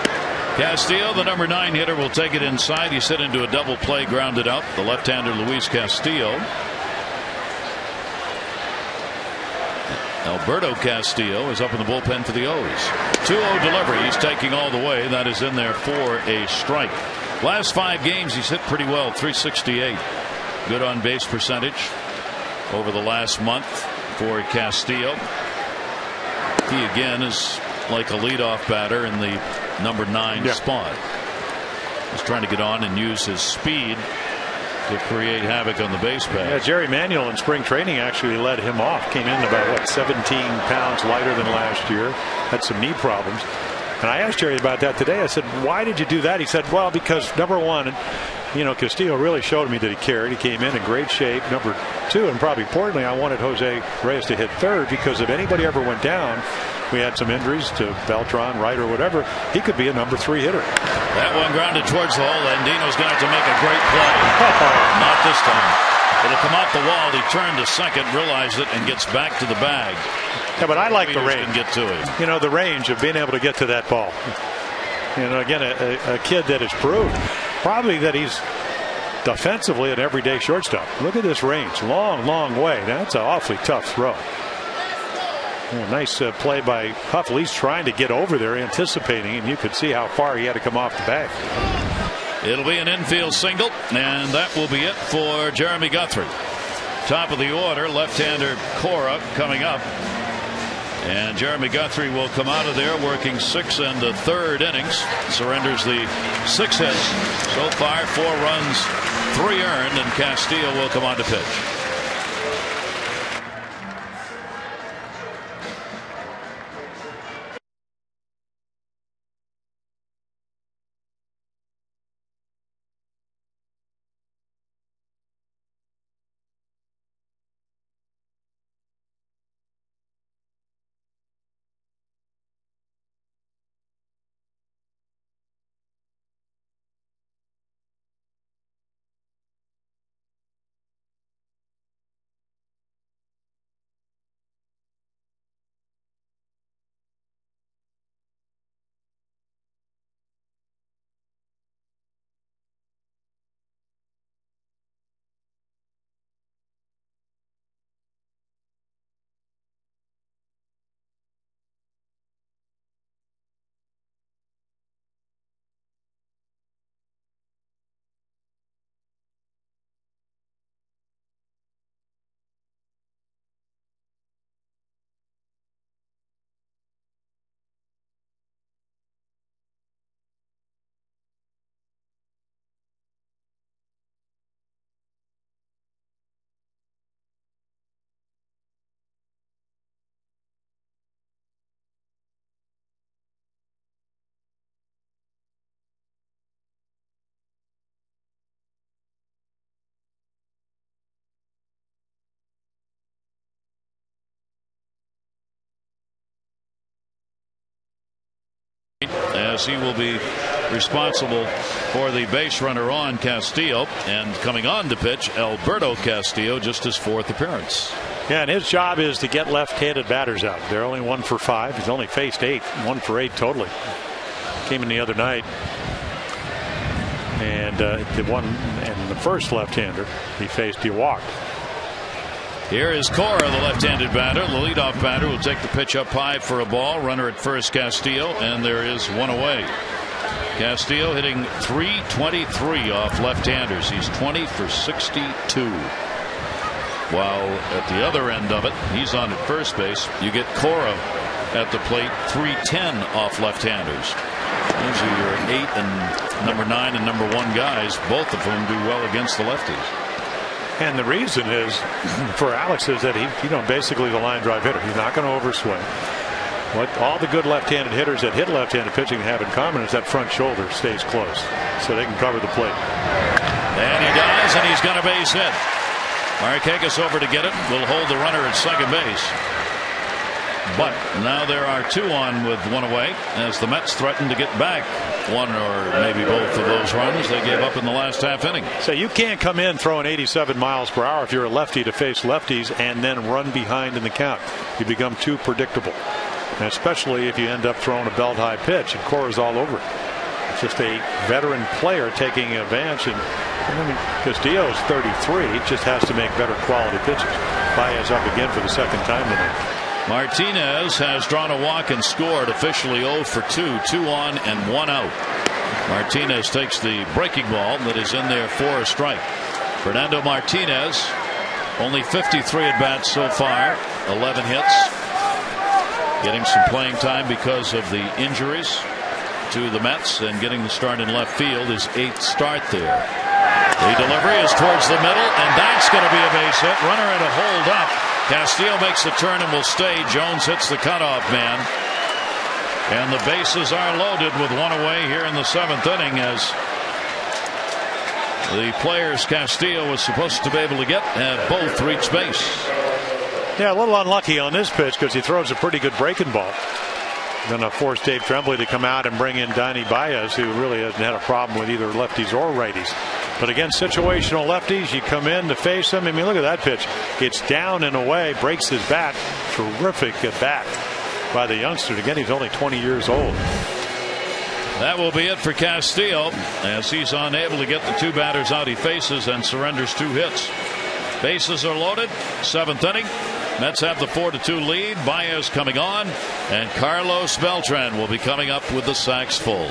Castillo, the number 9 hitter, will take it inside. He's hit into a double play, grounded out. The left-hander Luis Castillo. Alberto Castillo is up in the bullpen for the O's. 2-0 delivery. He's taking all the way. That is in there for a strike. Last 5 games, he's hit pretty well. .368. Good on base percentage over the last month for Castillo. He again is like a leadoff batter in the number 9 spot. He's trying to get on and use his speed to create havoc on the base path. Yeah, Jerry Manuel in spring training actually led him off. Came in about 17 pounds lighter than last year. Had some knee problems. And I asked Jerry about that today. I said, why did you do that? He said, well, because number 1, Castillo really showed me that he cared. He came in great shape. Number 2, and probably importantly, I wanted Jose Reyes to hit third, because if anybody ever went down, we had some injuries to Beltran, Wright, or whatever, he could be a number 3 hitter. That one grounded towards the hole. Andino's going to have to make a great play. Not this time. It'll come off the wall. He turned to second, realized it, and gets back to the bag. Yeah, but I like the range. Get to him. The range of being able to get to that ball. Again, a kid that has proved probably that he's defensively an everyday shortstop. Look at this range. Long, long way. That's an awfully tough throw. Nice play by Huff. At least trying to get over there, anticipating, and you could see how far he had to come off the bag. It'll be an infield single, and that will be it for Jeremy Guthrie. Top of the order, left-hander Cora coming up. And Jeremy Guthrie will come out of there working 6 and a third innings. Surrenders the 6 hits. So far, 4 runs, 3 earned, and Castillo will come on to pitch. as he will be responsible for the base runner on Castillo. And coming on to pitch, Alberto Castillo, just his 4th appearance. Yeah, and his job is to get left-handed batters out. They're only 1 for 5. He's only faced 8, 1 for 8 totally. Came in the other night, and the first left-hander he faced, he walked. Here is Cora, the left-handed batter. The leadoff batter will take the pitch up high for a ball. Runner at first, Castillo, and there is 1 away. Castillo hitting .323 off left-handers. He's 20 for 62. While at the other end of it, he's on at first base. You get Cora at the plate, .310 off left-handers. Those are your 8 and number 9 and number 1 guys, both of whom do well against the lefties. And the reason is for Alex is that he basically the line drive hitter. He's not going to overswing. What all the good left-handed hitters that hit left-handed pitching have in common is that front shoulder stays close, so they can cover the plate. And he does, and he's got a base hit. Markakis over to get it. Will hold the runner at second base. But now there are 2 on with 1 away as the Mets threaten to get back 1 or maybe both of those runs they gave up in the last half inning. So you can't come in throwing 87 miles per hour if you're a lefty to face lefties and then run behind in the count. You become too predictable, and especially if you end up throwing a belt high pitch, and Cora's all over it. It's just a veteran player taking advantage, and Castillo's 33, just has to make better quality pitches. Baez up again for the 2nd time tonight. Martinez has drawn a walk and scored, officially 0 for 2, 2 on and 1 out. Martinez takes the breaking ball that is in there for a strike. Fernando Martinez, only 53 at bats so far, 11 hits. Getting some playing time because of the injuries to the Mets, and getting the start in left field, his 8th start there. The delivery is towards the middle, and that's going to be a base hit. Runner at a hold up. Castillo makes the turn and will stay. Jones hits the cutoff man. And the bases are loaded with 1 away here in the 7th inning, as the players Castillo was supposed to be able to get have both reached base. Yeah, a little unlucky on this pitch because he throws a pretty good breaking ball. Going to force Dave Tremblay to come out and bring in Danny Baez, who really hasn't had a problem with either lefties or righties. But against situational lefties, you come in to face them. I mean, look at that pitch. It's down and away, breaks his bat. Terrific at bat by the youngster. Again, he's only 20 years old. That will be it for Castillo, as he's unable to get the 2 batters out he faces and surrenders 2 hits. Bases are loaded. 7th inning. Mets have the 4-2 lead. Baez coming on, and Carlos Beltran will be coming up with the sacks full.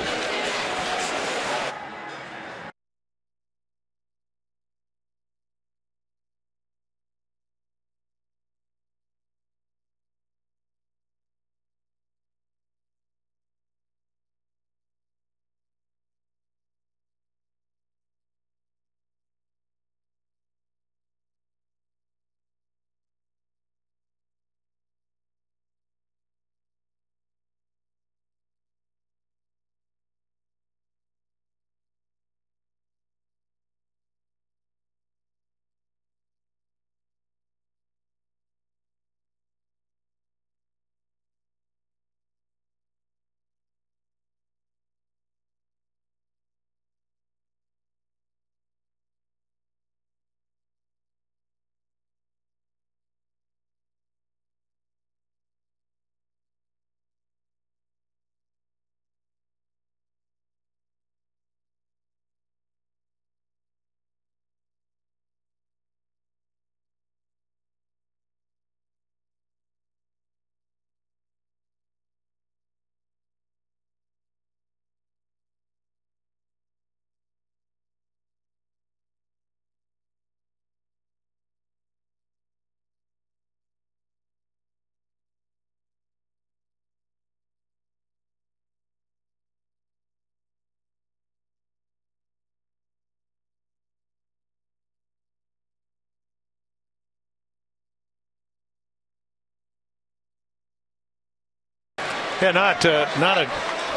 Yeah, not a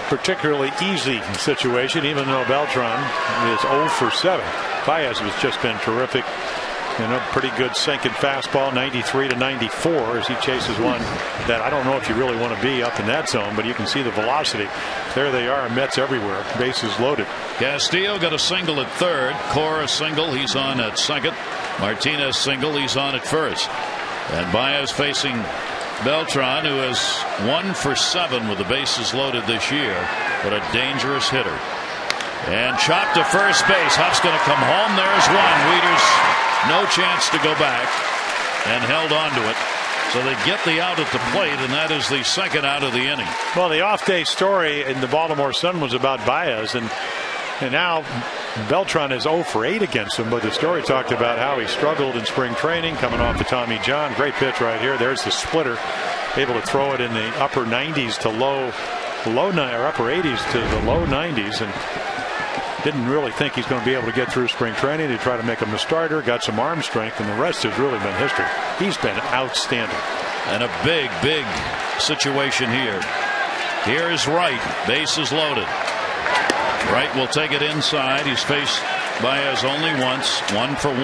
particularly easy situation, even though Beltran is 0 for 7. Baez has just been terrific. Pretty good sinking fastball, 93 to 94, as he chases one that I don't know if you really want to be up in that zone, but you can see the velocity. There they are, Mets everywhere, bases loaded. Castillo got a single at third. Cora single, he's on at second. Martinez single, he's on at first. And Baez facing Beltran, who has 1 for 7 with the bases loaded this year, but a dangerous hitter. And chopped to first base. Huff's going to come home. There's one. Wieters no chance to go back and held on to it. So they get the out at the plate, and that is the second out of the inning. Well, the off-day story in the Baltimore Sun was about Baez, and now Beltran is 0 for 8 against him, but the story talked about how he struggled in spring training coming off the Tommy John. Great pitch right here. There's the splitter, able to throw it in the upper 90s to upper 80s to the low 90s, and didn't really think he's going to be able to get through spring training. He tried to make him a starter, got some arm strength, and the rest has really been history. He's been outstanding. And a big situation here. Here is Wright, bases loaded. Wright will take it inside. He's faced Baez only once, 1 for 1.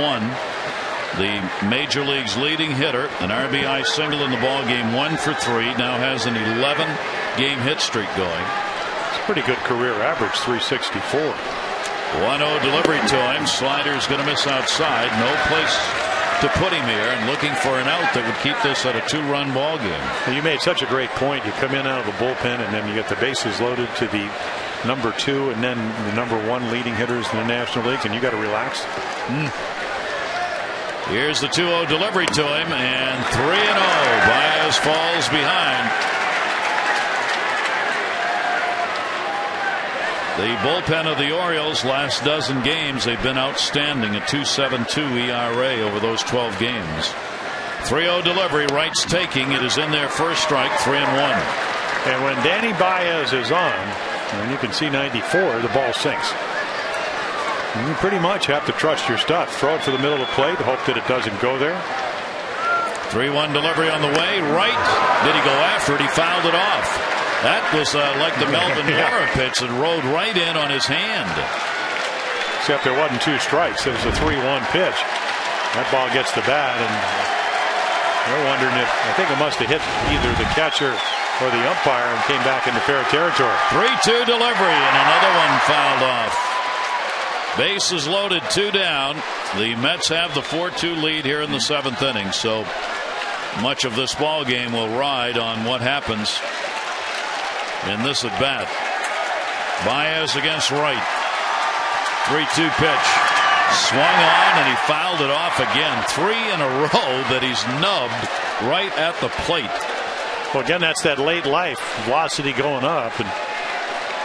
The Major League's leading hitter, an RBI single in the ball game, 1 for 3. Now has an 11-game hit streak going. It's a pretty good career average, 364. 1-0 delivery to him. Slider's going to miss outside. No place to put him here, and looking for an out that would keep this at a 2-run ball game. Well, you made such a great point. You come in out of the bullpen, and then you get the bases loaded to the number 2 and then the number 1 leading hitters in the National League, and you got to relax. Here's the 2-0 delivery to him, and 3-0. Baez falls behind. The bullpen of the Orioles, last dozen games, they've been outstanding. A 2.72 ERA over those 12 games. 3-0 delivery. Wright's taking. It is in there, first strike, 3-1. And when Danny Baez is on, and you can see 94, the ball sinks. And you pretty much have to trust your stuff. Throw it to the middle of the plate, hope that it doesn't go there. 3-1 delivery on the way. Wright, did he go after it? He fouled it off. That was like the Melvin Mora pitch that rode right in on his hand. Except there wasn't 2 strikes. It was a 3-1 pitch. That ball gets the bat, and they're wondering if, I think it must have hit either the catcher or the umpire and came back into fair territory. 3-2 delivery, and another one fouled off. Bases loaded, 2 down. The Mets have the 4-2 lead here in the 7th inning, so much of this ball game will ride on what happens in this at bat. Baez against Wright. 3-2 pitch. Swung on, and he fouled it off again. 3 in a row that he's nubbed right at the plate. Well, again, that's that late life velocity going up, and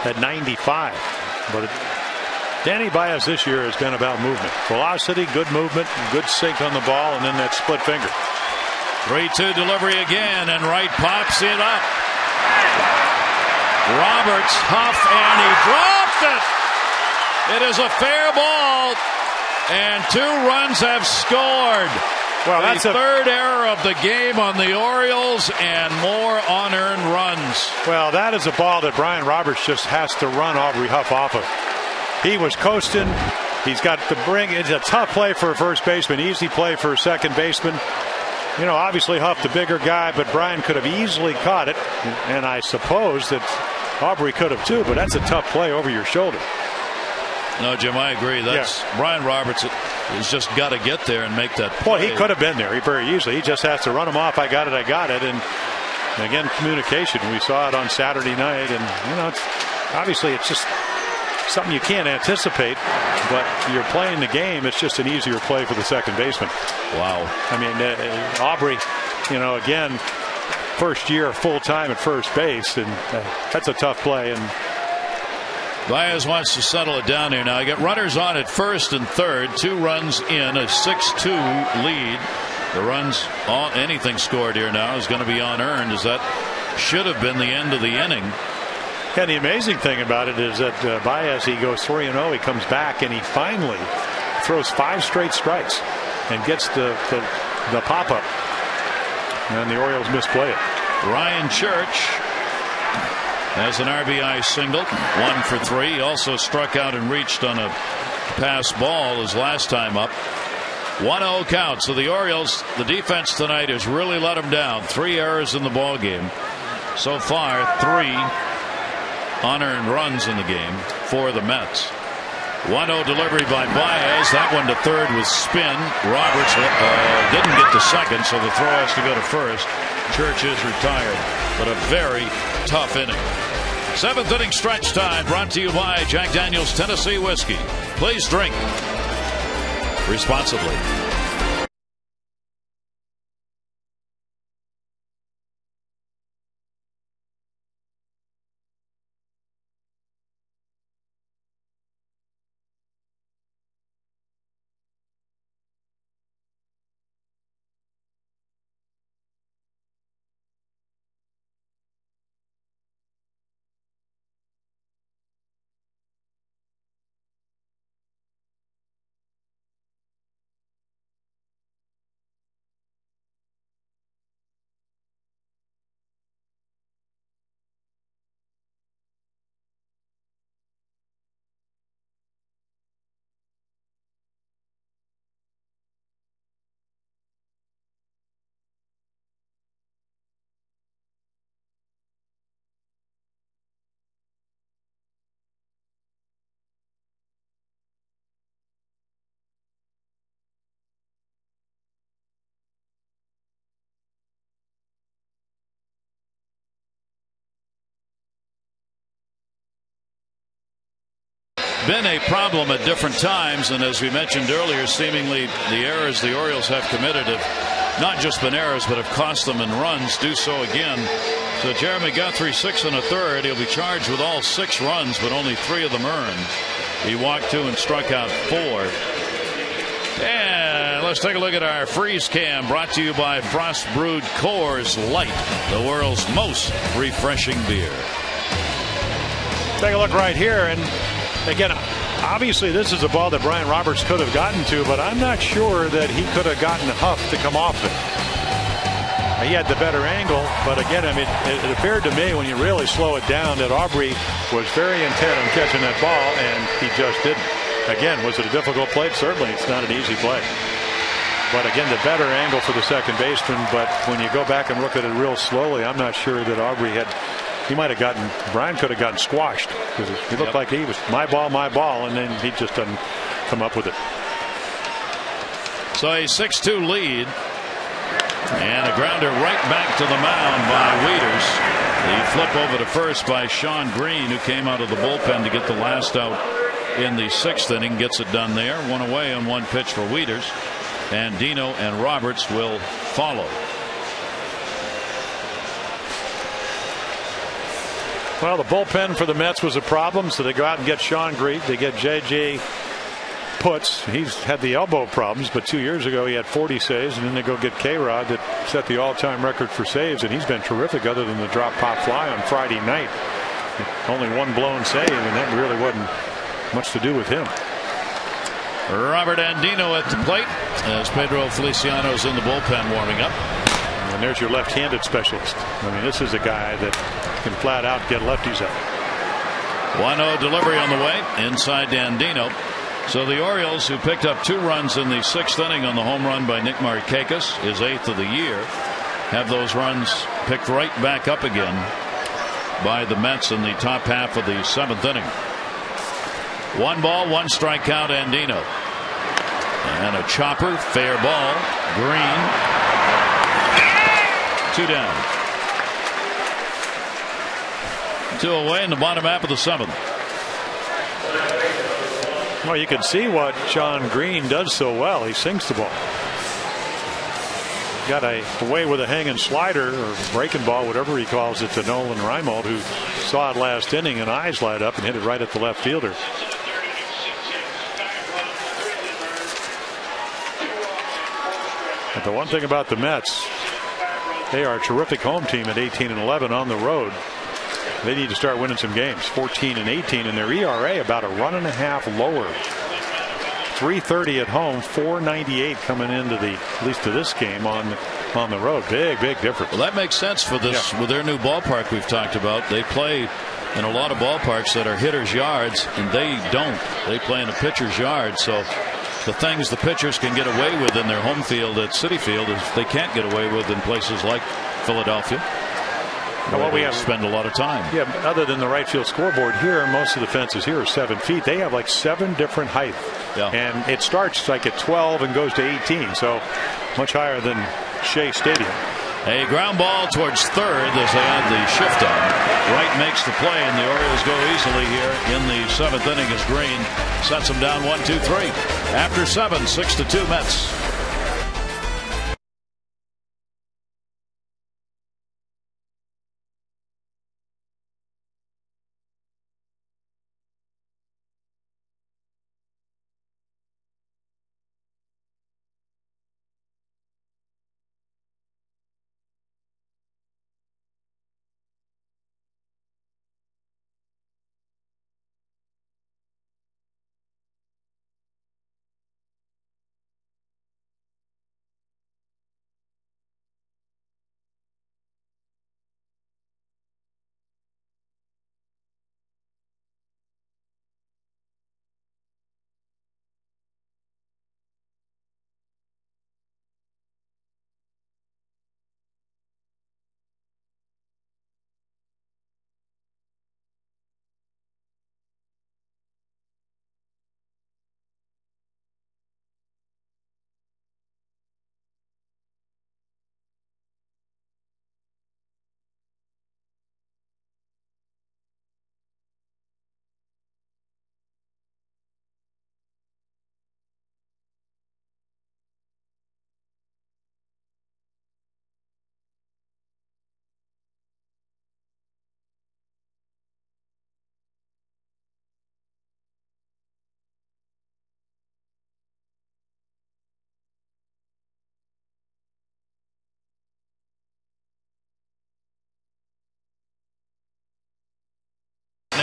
at 95. But Danny Baez this year has been about movement. Velocity, good movement, good sink on the ball, and then that split finger. 3-2 delivery again, and Wright pops it up. Roberts, Huff, and he dropped it. It is a fair ball, and 2 runs have scored. Well, that's the third error of the game on the Orioles, and more unearned runs. Well, that is a ball that Brian Roberts just has to run Aubrey Huff off of. He was coasting. He's got the bring. It's a tough play for a first baseman, easy play for a second baseman. You know, obviously Huff the bigger guy, but Brian could have easily caught it, and I suppose that Aubrey could have too, but that's a tough play over your shoulder. No, Jim, I agree. That's Brian Roberts has just got to get there and make that play. Well, he could have been there very easily. He just has to run him off. I got it. And again, communication. We saw it on Saturday night, and you know, obviously it's just something you can't anticipate, but you're playing the game. It's just an easier play for the second baseman. Wow. I mean, Aubrey, you know, again, first year full time at first base, and that's a tough play. And Baez wants to settle it down here now. I got runners on at first and third, 2 runs in, a 6-2 lead. The runs, anything scored here now is going to be unearned, as that should have been the end of the inning. And the amazing thing about it is that Baez, he goes 3-0. He comes back and he finally throws 5 straight strikes and gets the pop-up. And the Orioles misplay it. Ryan Church has an RBI single, 1 for 3. He also struck out and reached on a pass ball his last time up. 1-0 count. So the Orioles, the defense tonight has really let them down. 3 errors in the ball game so far. 3 unearned runs in the game for the Mets. 1-0 delivery by Baez. That one to third with spin. Roberts didn't get to second, so the throw has to go to first. Church is retired, but a very tough inning. 7th inning stretch time, brought to you by Jack Daniel's Tennessee Whiskey. Please drink responsibly. Been a problem at different times, and as we mentioned earlier, seemingly the errors the Orioles have committed have not just been errors but have cost them in runs. Do so again. So Jeremy Guthrie, 6 1/3. He'll be charged with all 6 runs, but only 3 of them earned. He walked 2 and struck out 4. And let's take a look at our freeze cam, brought to you by Frost Brewed Coors Light, the world's most refreshing beer. Take a look right here, and again, obviously this is a ball that Brian Roberts could have gotten to, but I'm not sure that he could have gotten Huff to come off it. He had the better angle, but again, I mean, it appeared to me when you really slow it down that Aubrey was very intent on catching that ball, and he just didn't. Again, was it a difficult play? Certainly, it's not an easy play. But again, the better angle for the second baseman, but when you go back and look at it real slowly, I'm not sure that Aubrey had. He might have gotten, Brian could have gotten squashed because he looked like he was my ball, and then he just doesn't come up with it. So a 6-2 lead, and a grounder right back to the mound by Wieters. The flip over to first by Sean Green, who came out of the bullpen to get the last out in the 6th inning. Gets it done there. 1 away on 1 pitch for Wieters, and Dino and Roberts will follow. Well, the bullpen for the Mets was a problem, so they go out and get Sean Green. They get J.J. Putz. He's had the elbow problems, but 2 years ago he had 40 saves, and then they go get K-Rod that set the all-time record for saves, and he's been terrific other than the drop pop fly on Friday night. Only 1 blown save, and that really wasn't much to do with him. Robert Andino at the plate as Pedro Feliciano's in the bullpen warming up. And there's your left-handed specialist. I mean, this is a guy that can flat out get lefties out. 1-0 delivery on the way inside Andino. So the Orioles, who picked up 2 runs in the 6th inning on the home run by Nick Markakis, his 8th of the year, have those runs picked right back up again by the Mets in the top half of the 7th inning. 1 ball, 1 strike count, Andino. And a chopper, fair ball. Green. 2 down. 2 away in the bottom half of the 7th. Well, you can see what Sean Green does so well. He sinks the ball. Got away with a hanging slider or breaking ball, whatever he calls it, to Nolan Reimold, who saw it last inning and eyes light up and hit it right at the left fielder. But the one thing about the Mets, they are a terrific home team at 18-11 on the road. They need to start winning some games. 14-18, and their ERA about a 1.5 lower. 3.30 at home, 4.98 coming into at least to this game on the road. Big difference. Well, that makes sense for this with their new ballpark we've talked about. They play in a lot of ballparks that are hitters' yards, and they don't. They play in a pitcher's yard. So the things the pitchers can get away with in their home field at Citi Field is they can't get away with in places like Philadelphia. Well, we spend a lot of time. Yeah, other than the right field scoreboard here, most of the fences here are 7 feet. They have like 7 different heights. Yeah. And it starts like at 12 and goes to 18, so much higher than Shea Stadium. A ground ball towards third as they add the shift on. Wright makes the play, and the Orioles go easily here in the 7th inning as Green sets them down 1-2-3. After 7, 6-2 Mets.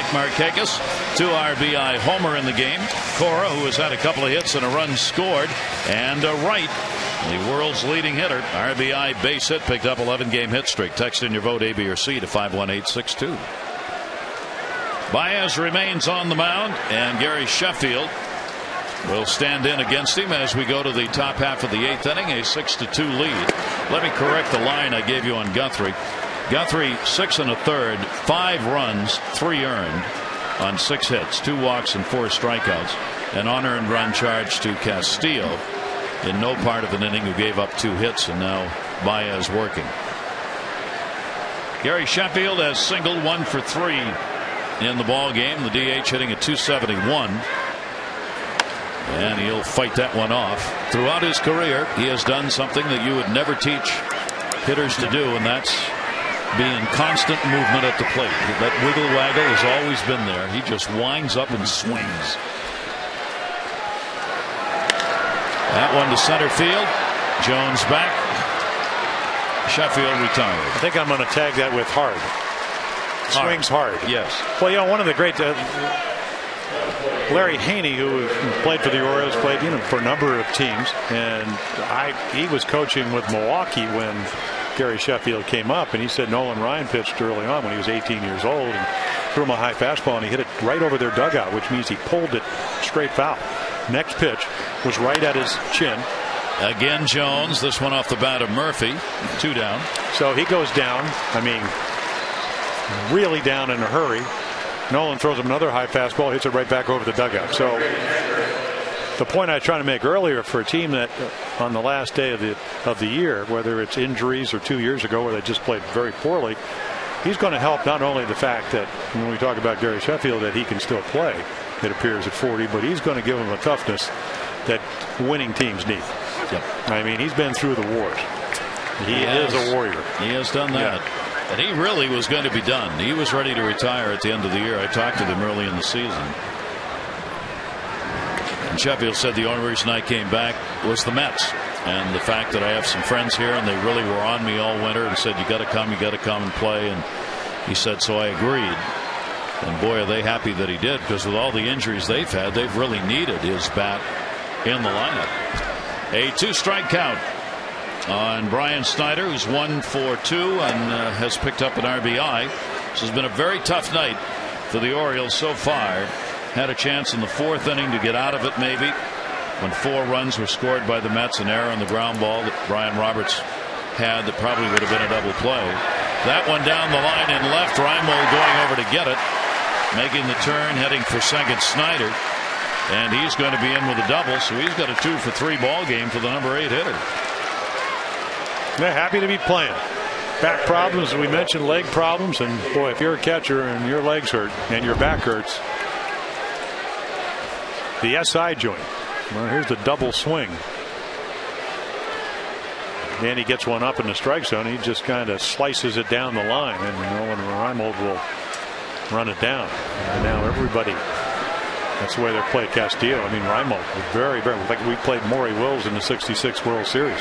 Markakis, 2 RBI homer in the game. Cora, who has had a couple of hits and a run scored, and Wright, the world's leading hitter, RBI base hit, picked up 11-game hit streak. Text in your vote A, B, or C to 51862. Baez remains on the mound, and Gary Sheffield will stand in against him as we go to the top half of the 8th inning, a 6-2 lead. Let me correct the line I gave you on Guthrie. Guthrie 6 1/3, 5 runs, 3 earned on 6 hits, 2 walks and 4 strikeouts. An unearned run charge to Castillo in no part of an inning, who gave up 2 hits, and now Baez working. Gary Sheffield has singled 1 for 3 in the ball game. The DH hitting at .271, and he'll fight that one off. Throughout his career, he has done something that you would never teach hitters to do, and that's be in constant movement at the plate. That wiggle waggle has always been there. He just winds up and swings. That one to center field. Jones back. Sheffield retired. I think I'm going to tag that with hard. Swings hard. Yes. Well, you know, one of the great Larry Haney, who played for the Orioles, played for a number of teams, and he was coaching with Milwaukee when Gary Sheffield came up, and he said Nolan Ryan pitched early on when he was 18 years old and threw him a high fastball, and he hit it right over their dugout, which means he pulled it straight foul. Next pitch was right at his chin. Again Jones, this one off the bat of Murphy. 2 down. So he goes down, I mean really down in a hurry. Nolan throws him another high fastball, hits it right back over the dugout. So the point I was trying to make earlier, for a team that on the last day of the year, whether it's injuries or 2 years ago where they just played very poorly, he's going to help not only the fact that when we talk about Gary Sheffield that he can still play, it appears at 40, but he's going to give him a toughness that winning teams need. Yep. I mean, he's been through the wars. He is a warrior. He has done that. Yeah. And he really was going to be done. He was ready to retire at the end of the year. I talked to him early in the season. And Sheffield said the only reason I came back was the Mets. And the fact that I have some friends here, and they really were on me all winter and said, you got to come and play. And he said, so I agreed. And boy, are they happy that he did, because with all the injuries they've had, they've really needed his bat in the lineup. A 2-strike count on Brian Snyder, who's 1 for 2 and has picked up an RBI. This has been a very tough night for the Orioles so far. Had a chance in the 4th inning to get out of it maybe, when 4 runs were scored by the Mets, an error on the ground ball that Brian Roberts had that probably would have been a double play. That one down the line in left. Reimold going over to get it, making the turn, heading for second. Snyder, and he's going to be in with a double, so he's got a 2-for-3 ball game for the number 8 hitter. They're happy to be playing. Back problems, we mentioned leg problems, and boy, if you're a catcher and your legs hurt and your back hurts, the SI joint. Well, here's the double swing. And he gets one up in the strike zone. He just kind of slices it down the line, and Nolan Reimold will run it down. And now everybody, that's the way they're playing Castillo. I mean, Reimold was very, very, like we played Maury Wills in the '66 World Series.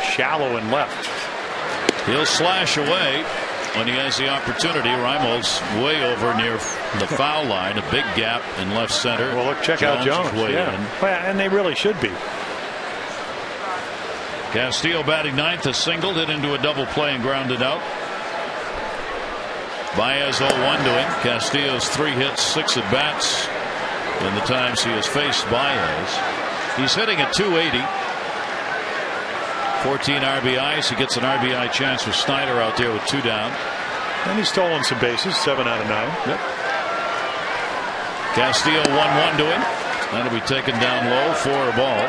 Shallow and left. He'll slash away when he has the opportunity. Reimold's way over near the foul line, a big gap in left center. Well, look, check out Jones. Yeah, and they really should be. Castillo batting ninth, a single, hit into a double play and grounded out. Baez 0-1 to him. Castillo's 3 hits, 6 at bats in the times he has faced Baez. He's hitting at .280. 14 RBIs. He gets an RBI chance with Snyder out there with 2 down. And he's stolen some bases, 7 out of 9. Yep. Castillo 1-1 to him. That'll be taken down low for a ball.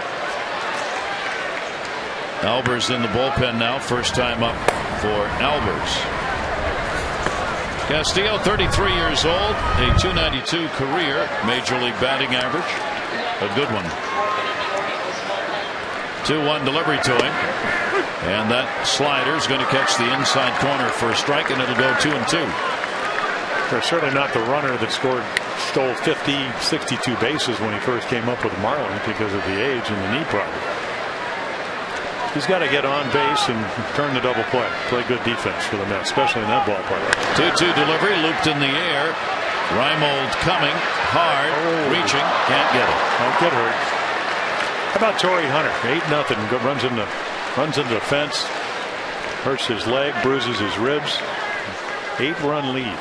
Albers in the bullpen now. First time up for Albers. Castillo, 33 years old, a .292 career Major League batting average. A good one. 2-1 delivery to him. And that slider is going to catch the inside corner for a strike, and it'll go 2-2. They're certainly not the runner that stole 50, 62 bases when he first came up with the Marlins because of the age and the knee problem. He's got to get on base and turn the double play. Play good defense for the Mets, especially in that ballpark. 2-2 delivery, looped in the air. Reimold coming hard, reaching, can't get it. Don't get hurt. How about Torrey Hunter? 8-0. Runs into the fence, hurts his leg, bruises his ribs. 8-run lead.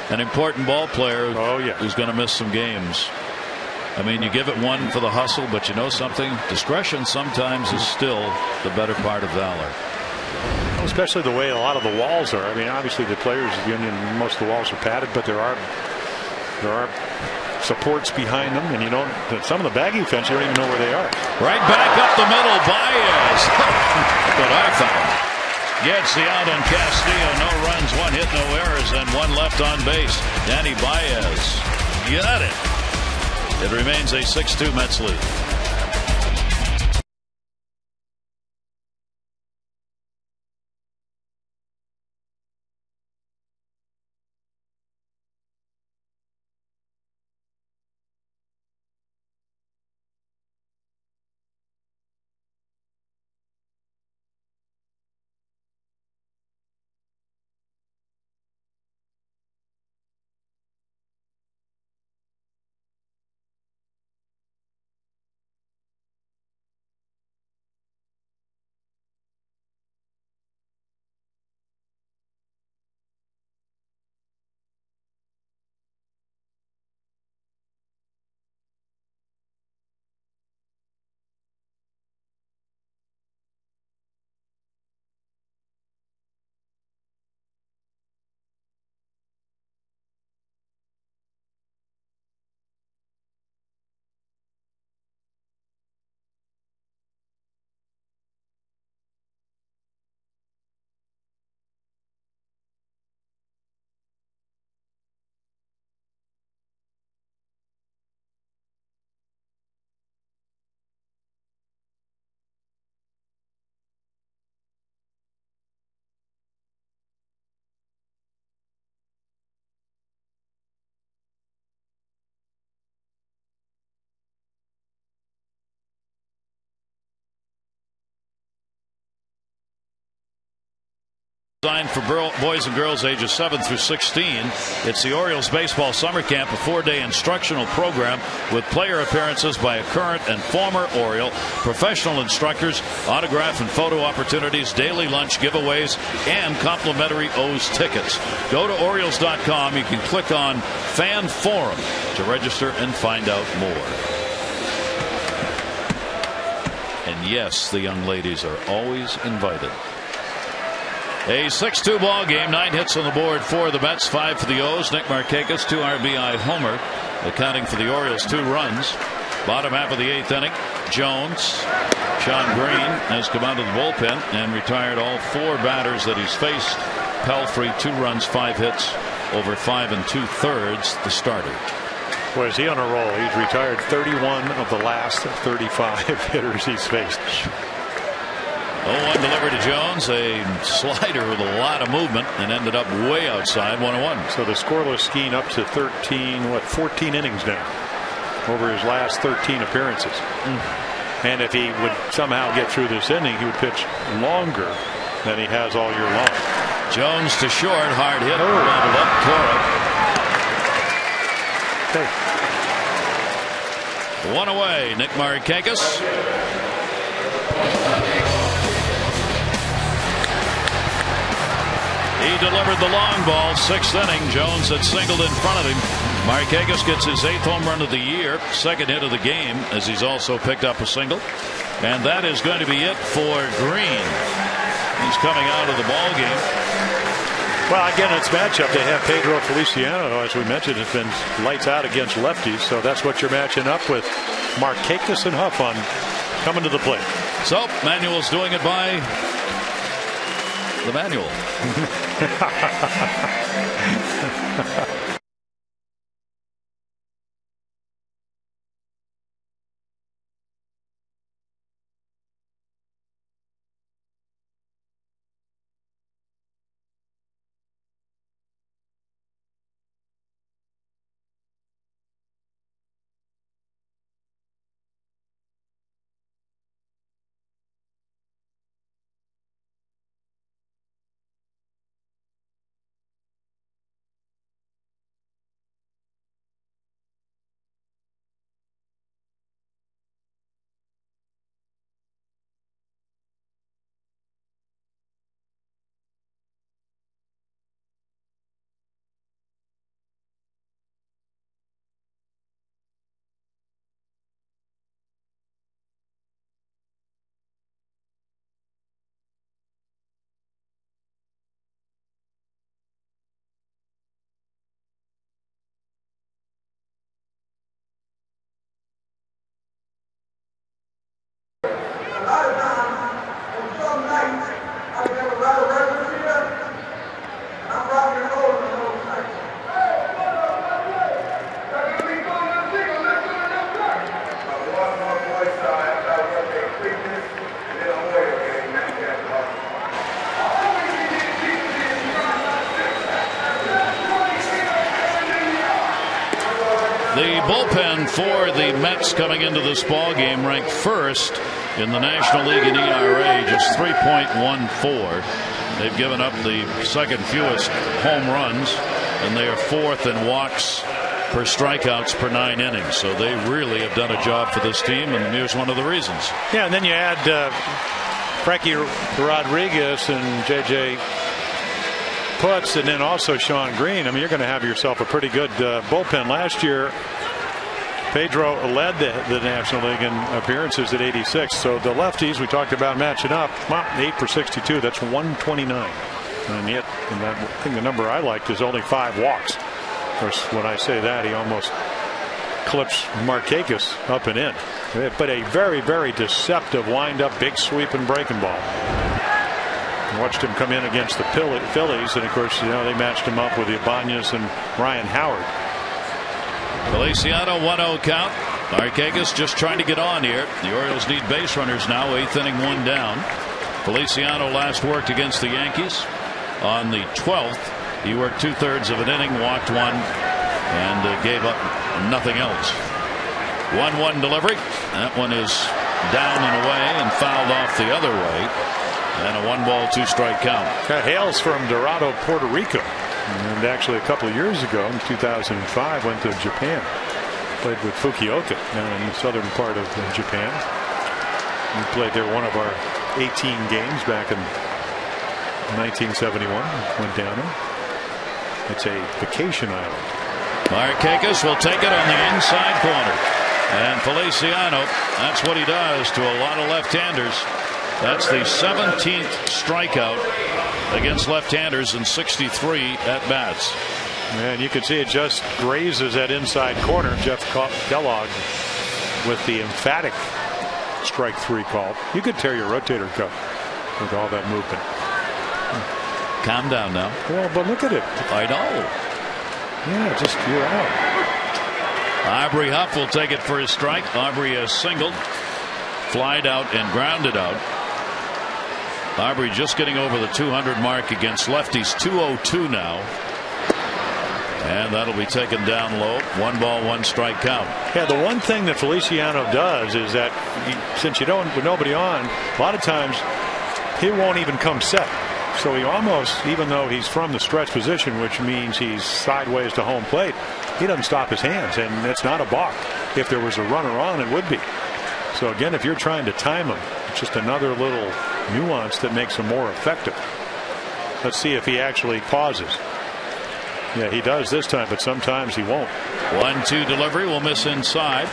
An important ball player. Oh yeah, who's going to miss some games. I mean, you give it one for the hustle, but you know something? Discretion sometimes is still the better part of valor. Especially the way a lot of the walls are. I mean, obviously the players' union, most of the walls are padded, but there are supports behind them, and you don't. Some of the bagging fence, you don't even know where they are. Right back up the middle, Baez. But I found gets the out on Castillo. No runs, 1 hit, no errors, and 1 left on base. Danny Baez got it. It remains a 6-2 Mets lead. Designed for boys and girls ages 7 through 16. It's the Orioles Baseball Summer Camp, a 4-day instructional program with player appearances by a current and former Oriole, professional instructors, autograph and photo opportunities, daily lunch giveaways, and complimentary O's tickets. Go to Orioles.com. You can click on Fan Forum to register and find out more. Yes, the young ladies are always invited. A 6-2 ball game. 9 hits on the board for the Mets, 5 for the O's. Nick Markakis, 2 RBI homer, accounting for the Orioles 2 runs. Bottom half of the 8th inning. Jones, Sean Green has come out of the bullpen and retired all 4 batters that he's faced. Pelfrey 2 runs, 5 hits over 5 2/3. The starter. Boy, is he on a roll. He's retired 31 of the last 35 hitters he's faced. 0-1 delivered to Jones, a slider with a lot of movement, and ended up way outside. 1-1. So the scoreless Skeen up to 14 innings now over his last 13 appearances. And if he would somehow get through this inning, he would pitch longer than he has all year long. Jones to short, hard hit, bobbled up, tore it. Okay. 1 away. Nick Markakis. He delivered the long ball, 6th inning. Jones had singled in front of him. Markakis gets his 8th home run of the year, 2nd hit of the game, as he's also picked up a single. And that is going to be it for Green. He's coming out of the ball game. Well, again, it's matchup. They have Pedro Feliciano, as we mentioned, has been lights out against lefties. So that's what you're matching up with. Markakis and Huff on coming to the plate. So Manuel's doing it by the manual. The bullpen for the Mets coming into this ball game ranked 1st in the National League in ERA, just 3.14. They've given up the 2nd fewest home runs, and they are 4th in walks per strikeouts per 9 innings. So they really have done a job for this team, and here's one of the reasons. Yeah, and then you add Frankie Rodriguez and J.J. Putz, and then also Sean Green. I mean, you're going to have yourself a pretty good bullpen. Last year, Pedro led the National League in appearances at 86. So the lefties we talked about matching up, 8 for 62. That's 129. And yet, I think the number I liked is only 5 walks. Of course, when I say that, he almost clips Markakis up and in. But a very, very deceptive wind-up, big sweep and breaking ball. Watched him come in against the Phillies, and of course, they matched him up with the Ibanez and Ryan Howard. Feliciano 1-0 count. Markakis just trying to get on here. The Orioles need base runners now. 8th inning, 1 down. Feliciano last worked against the Yankees on the 12th. He worked 2/3 of an inning, walked 1, and gave up nothing else. 1-1 delivery. That one is down and away and fouled off the other way. And a 1-ball, 2-strike count. That hails from Dorado, Puerto Rico. And actually a couple of years ago in 2005 went to Japan. Played with Fukuoka in the southern part of Japan. We played there one of our 18 games back in 1971. Went down there. It's a vacation island. Markakis will take it on the inside corner. And Feliciano, that's what he does to a lot of left-handers. That's the 17th strikeout against left-handers in 63 at-bats. And you can see it just grazes that inside corner. Jeff Kellogg with the emphatic strike 3 call. You could tear your rotator cuff with all that movement. Calm down now. Well, but look at it. I know. Yeah, just you're out. Aubrey Huff will take it for his strike. Aubrey has singled, flied out, and grounded out. Aubrey just getting over the 200 mark against lefties. 202 now. And that'll be taken down low. 1 ball, 1 strike count. Yeah, the one thing that Feliciano does is that since you don't with nobody on, a lot of times he won't even come set. So he almost, even though he's from the stretch position, which means he's sideways to home plate, he doesn't stop his hands, and it's not a balk. If there was a runner on, it would be. So again, if you're trying to time him, it's just another little nuance that makes him more effective. Let's see if he actually pauses. Yeah, he does this time, but sometimes he won't. 1-2 delivery will miss inside.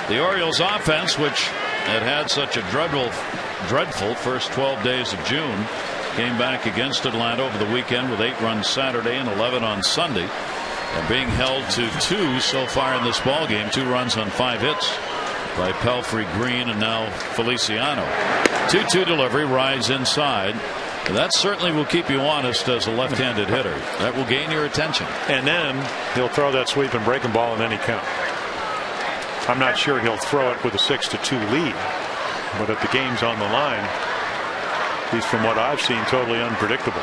The Orioles offense, which had such a dreadful first 12 days of June, came back against Atlanta over the weekend with 8 runs Saturday and 11 on Sunday. And being held to 2 so far in this ball game, 2 runs on 5 hits by Pelfrey, Green, and now Feliciano. 2-2 delivery, rides inside. That certainly will keep you honest as a left-handed hitter. That will gain your attention. And then he'll throw that sweep and breaking ball in any count. I'm not sure he'll throw it with a 6-2 lead, but if the game's on the line, at least from what I've seen, totally unpredictable.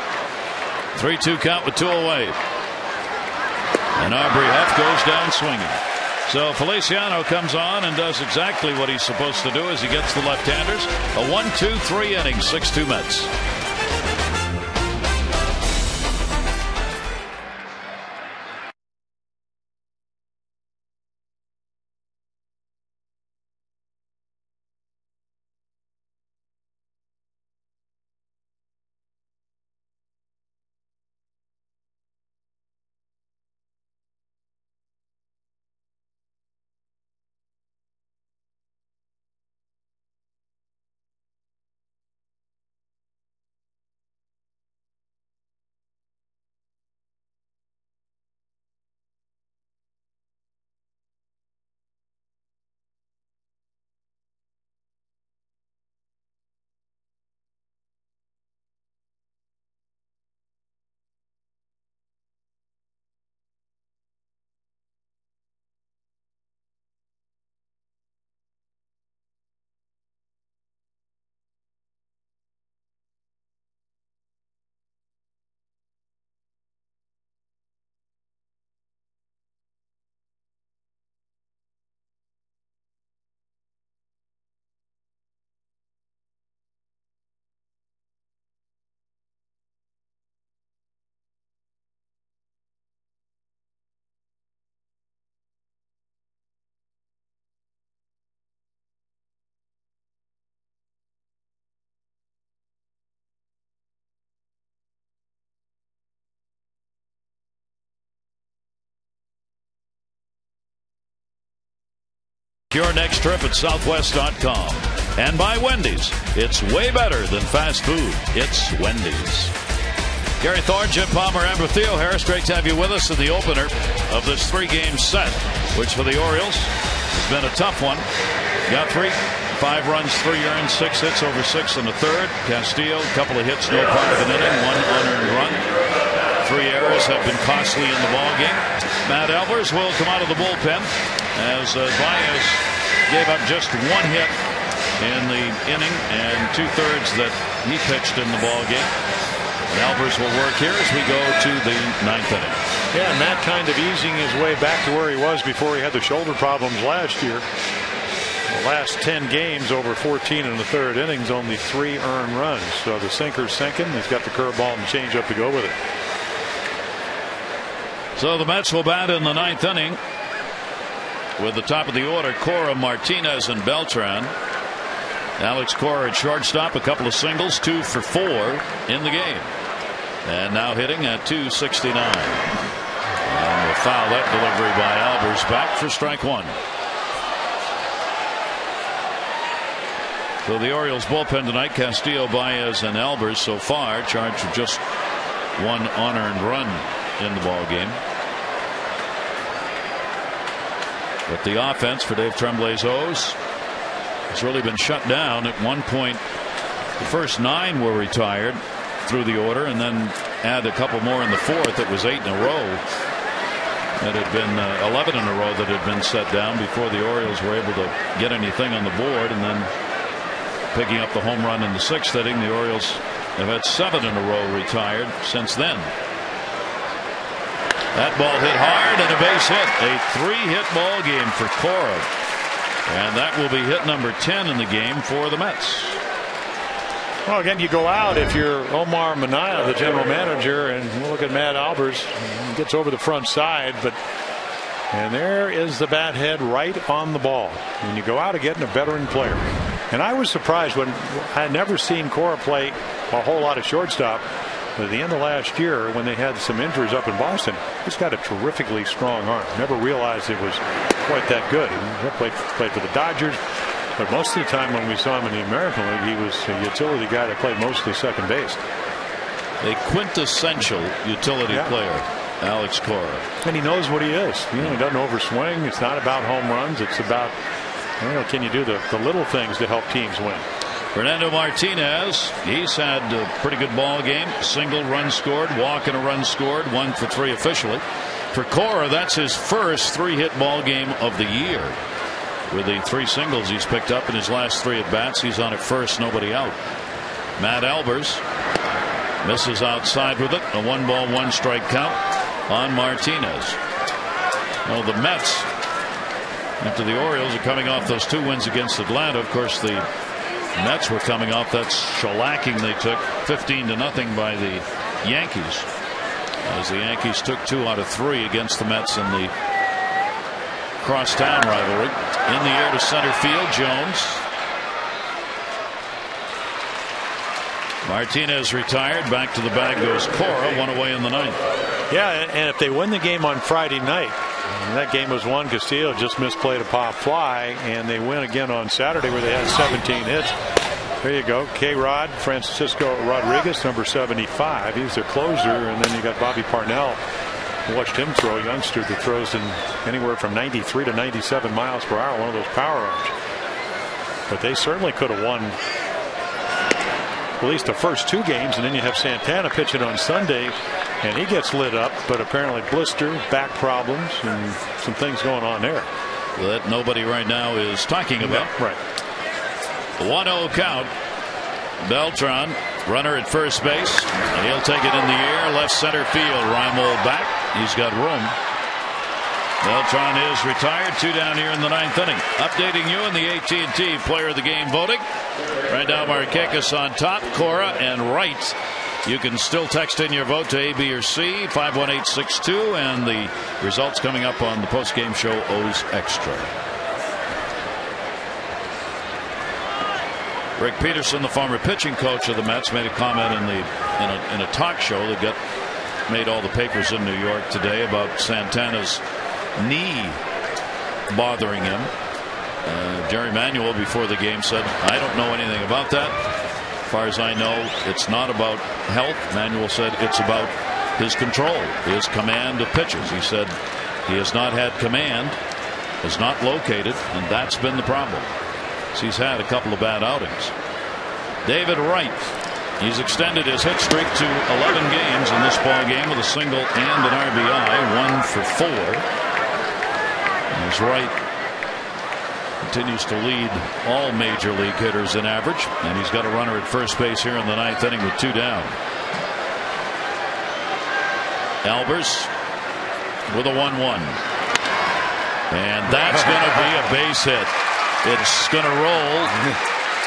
3-2 count with 2 away. And Aubrey Huff goes down swinging. So Feliciano comes on and does exactly what he's supposed to do as he gets the left-handers. A 1-2-3 inning, 6-2 Mets. Your next trip at Southwest.com. And by Wendy's. It's way better than fast food. It's Wendy's. Gary Thorne, Jim Palmer, and Theo Harris. Great to have you with us in the opener of this 3-game set, which for the Orioles has been a tough one. Guthrie, 5 runs, 3 earned, 6 hits over 6 in the third. Castillo, a couple of hits, no part of an inning, 1 unearned run. 3 errors have been costly in the ball game. Matt Albers will come out of the bullpen as Baez gave up just 1 hit in the inning and 2/3 that he pitched in the ball game. And Albers will work here as we go to the 9th inning. Yeah, and Matt kind of easing his way back to where he was before he had the shoulder problems last year. The last 10 games over 14 in the 3rd innings, only 3 earned runs. So the sinker's sinking. He's got the curveball and changeup to go with it. So the Mets will bat in the 9th inning with the top of the order, Cora, Martinez, and Beltran. Alex Cora at shortstop, a couple of singles, 2 for 4 in the game. And now hitting at .269. And we'll foul that delivery by Albers back for strike 1. So the Orioles bullpen tonight, Castillo, Baez, and Albers so far charged with just one unearned run in the ball game. But the offense for Dave Tremblay's O's has really been shut down. At one point, the first 9 were retired through the order, and then add a couple more in the fourth. It was 8 in a row. It had been 11 in a row that had been set down before the Orioles were able to get anything on the board. And then picking up the home run in the 6th inning, the Orioles have had 7 in a row retired since then. That ball hit hard and a base hit. A 3-hit ball game for Cora. And that will be hit number 10 in the game for the Mets. Well, again, you go out if you're Omar Minaya, the general manager, and we'll look at Matt Albers. He gets over the front side, and there is the bat head right on the ball. When you go out again, a veteran player. And I was surprised when I had never seen Cora play a whole lot of shortstop. But at the end of last year, when they had some injuries up in Boston, he's got a terrifically strong arm. Never realized it was quite that good. He played for the Dodgers. But most of the time when we saw him in the American League, he was a utility guy that played mostly second base. A quintessential utility player, Alex Cora. And he knows what he is. He doesn't overswing. It's not about home runs. It's about, can you do the little things to help teams win. Fernando Martinez, he's had a pretty good ball game. Single, run scored, walk and a run scored, 1 for 3 officially. For Cora, that's his first 3-hit ball game of the year. With the 3 singles he's picked up in his last 3 at bats, he's on at first, nobody out. Matt Albers misses outside with it. A 1-ball, 1-strike count on Martinez. Well, the Mets, after the Orioles, are coming off those 2 wins against Atlanta. Of course, the Mets were coming off that shellacking they took 15-0 by the Yankees, as the Yankees took 2 out of 3 against the Mets in the crosstown rivalry. In the air to center field, Jones. Martinez retired. Back to the bag goes Cora. 1 away in the 9th. Yeah, and if they win the game on Friday night, and that game was won. Castillo just misplayed a pop fly, and they win again on Saturday where they had 17 hits. There you go. K-Rod, Francisco Rodriguez, number 75. He's their closer, and then you got Bobby Parnell. Watched him throw, a youngster that throws in anywhere from 93 to 97 miles per hour, one of those power arms. But they certainly could have won at least the first 2 games, and then you have Santana pitching on Sunday, and he gets lit up, but apparently blister, back problems, and some things going on there that nobody right now is talking about. Yeah, right. 1-0 count. Beltran, runner at first base, and he'll take it in the air, left center field. Reimold back. He's got room. Beltran is retired. 2 down here in the 9th inning. Updating you in the AT&T Player of the Game voting. Right now, Markakis on top, Cora and Wright. You can still text in your vote to A, B, or C, 51862, and the results coming up on the post-game show O's Extra. Rick Peterson, the former pitching coach of the Mets, made a comment in a talk show that made all the papers in New York today about Santana's knee bothering him. Jerry Manuel before the game said, I don't know anything about that. As far as I know, it's not about health. Manuel said it's about his control, his command of pitches. He said he has not had command, has not located, and that's been the problem. He's had a couple of bad outings. David Wright, he's extended his hit streak to 11 games in this ball game with a single and an RBI, 1 for 4. As Wright continues to lead all major league hitters in average, and he's got a runner at first base here in the 9th inning with 2 down. Albers with a 1-1, and that's going to be a base hit. It's going to roll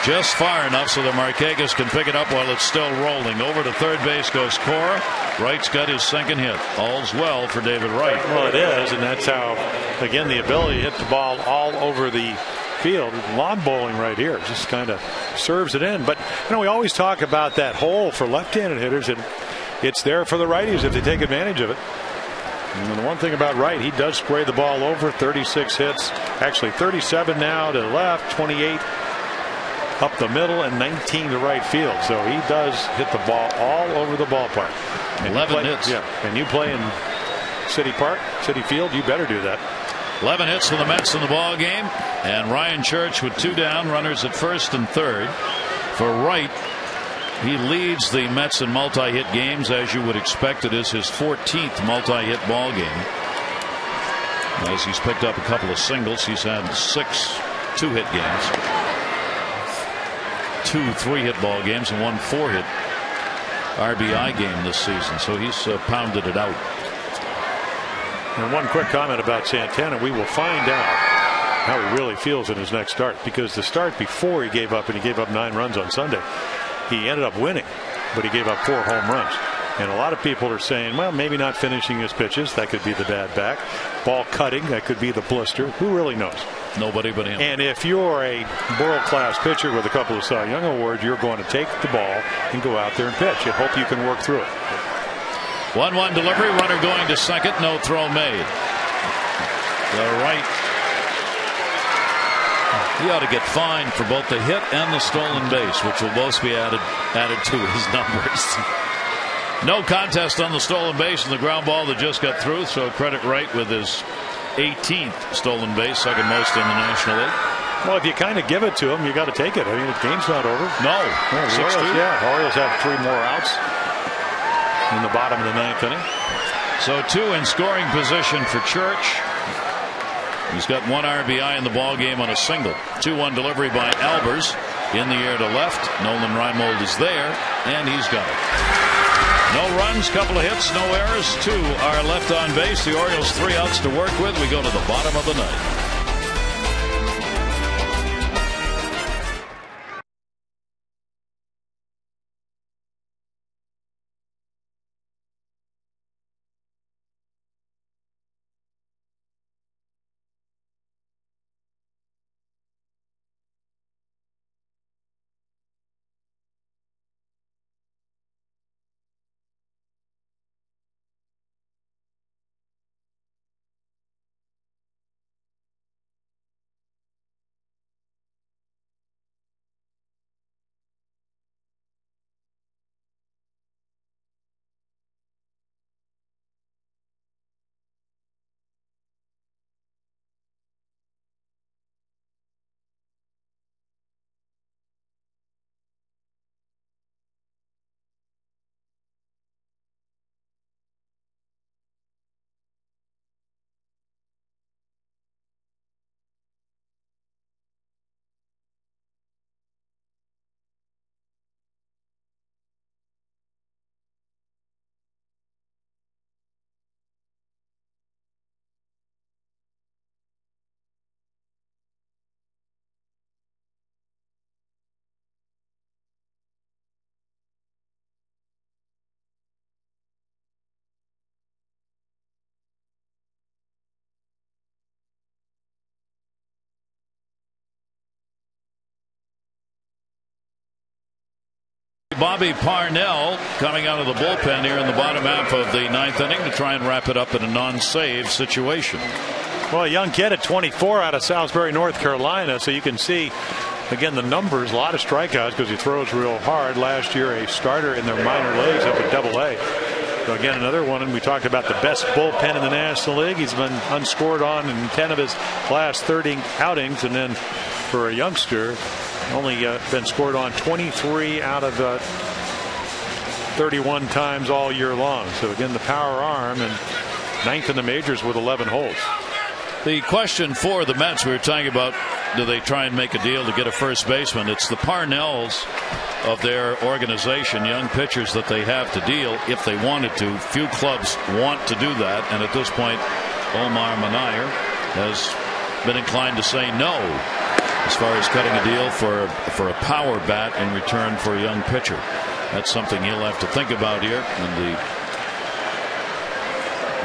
just far enough so that Markakis can pick it up while it's still rolling. Over to third base goes Cora. Wright's got his 2nd hit. All's well for David Wright. Well, it is, and that's how, again, the ability to hit the ball all over the field. Lawn bowling right here just kind of serves it in. But, we always talk about that hole for left-handed hitters, and it's there for the righties if they take advantage of it. And the one thing about Wright, he does spray the ball over. 36 hits, actually 37 now to left, 28 up the middle and 19 to right field. So he does hit the ball all over the ballpark. And 11 hits. Yeah, and you play in City Park, City Field, you better do that. 11 hits for the Mets in the ball game, and Ryan Church with 2 down, runners at first and third. For Wright, he leads the Mets in multi-hit games, as you would expect. It is his 14th multi-hit ball game. As he's picked up a couple of singles, he's had 6 2-hit games, 2 3-hit ball games, and 1 4-hit RBI game this season. So he's pounded it out. And one quick comment about Santana. We will find out how he really feels in his next start, because the start before he gave up, and he gave up 9 runs on Sunday, he ended up winning, but he gave up 4 home runs. And a lot of people are saying, well, maybe not finishing his pitches. That could be the bad back. Ball cutting. That could be the blister. Who really knows? Nobody but him. And if you're a world-class pitcher with a couple of Cy Young awards, you're going to take the ball and go out there and pitch. You hope you can work through it. 1-1 delivery. Runner going to second. No throw made. The right. He ought to get fined for both the hit and the stolen base, which will both be added to his numbers. No contest on the stolen base and the ground ball that just got through. So credit Wright with his 18th stolen base, second most in the National League. Well, if you kind of give it to him, you got to take it. I mean, the game's not over. No. The Orioles have 3 more outs in the bottom of the 9th inning. So 2 in scoring position for Church. He's got 1 RBI in the ball game on a single. 2-1 delivery by Albers in the air to left. Nolan Reimold is there, and he's got it. No runs, couple of hits, no errors. 2 are left on base. The Orioles 3 outs to work with. We go to the bottom of the 9th. Bobby Parnell coming out of the bullpen here in the bottom half of the 9th inning to try and wrap it up in a non-save situation. Well, a young kid at 24 out of Salisbury, North Carolina. So you can see, again, the numbers, a lot of strikeouts because he throws real hard. Last year, a starter in their minor leagues up at Double-A. So again, another one, and we talked about the best bullpen in the National League. He's been unscored on in 10 of his last 30 outings. And then for a youngster, only been scored on 23 out of 31 times all year long. So again, the power arm, and 9th in the majors with 11 holds. The question for the Mets, we were talking about, do they try and make a deal to get a first baseman? It's the Parnells of their organization, young pitchers that they have to deal if they wanted to. Few clubs want to do that, and at this point, Omar Minaya has been inclined to say no as far as cutting a deal for a power bat in return for a young pitcher. That's something he'll have to think about here in the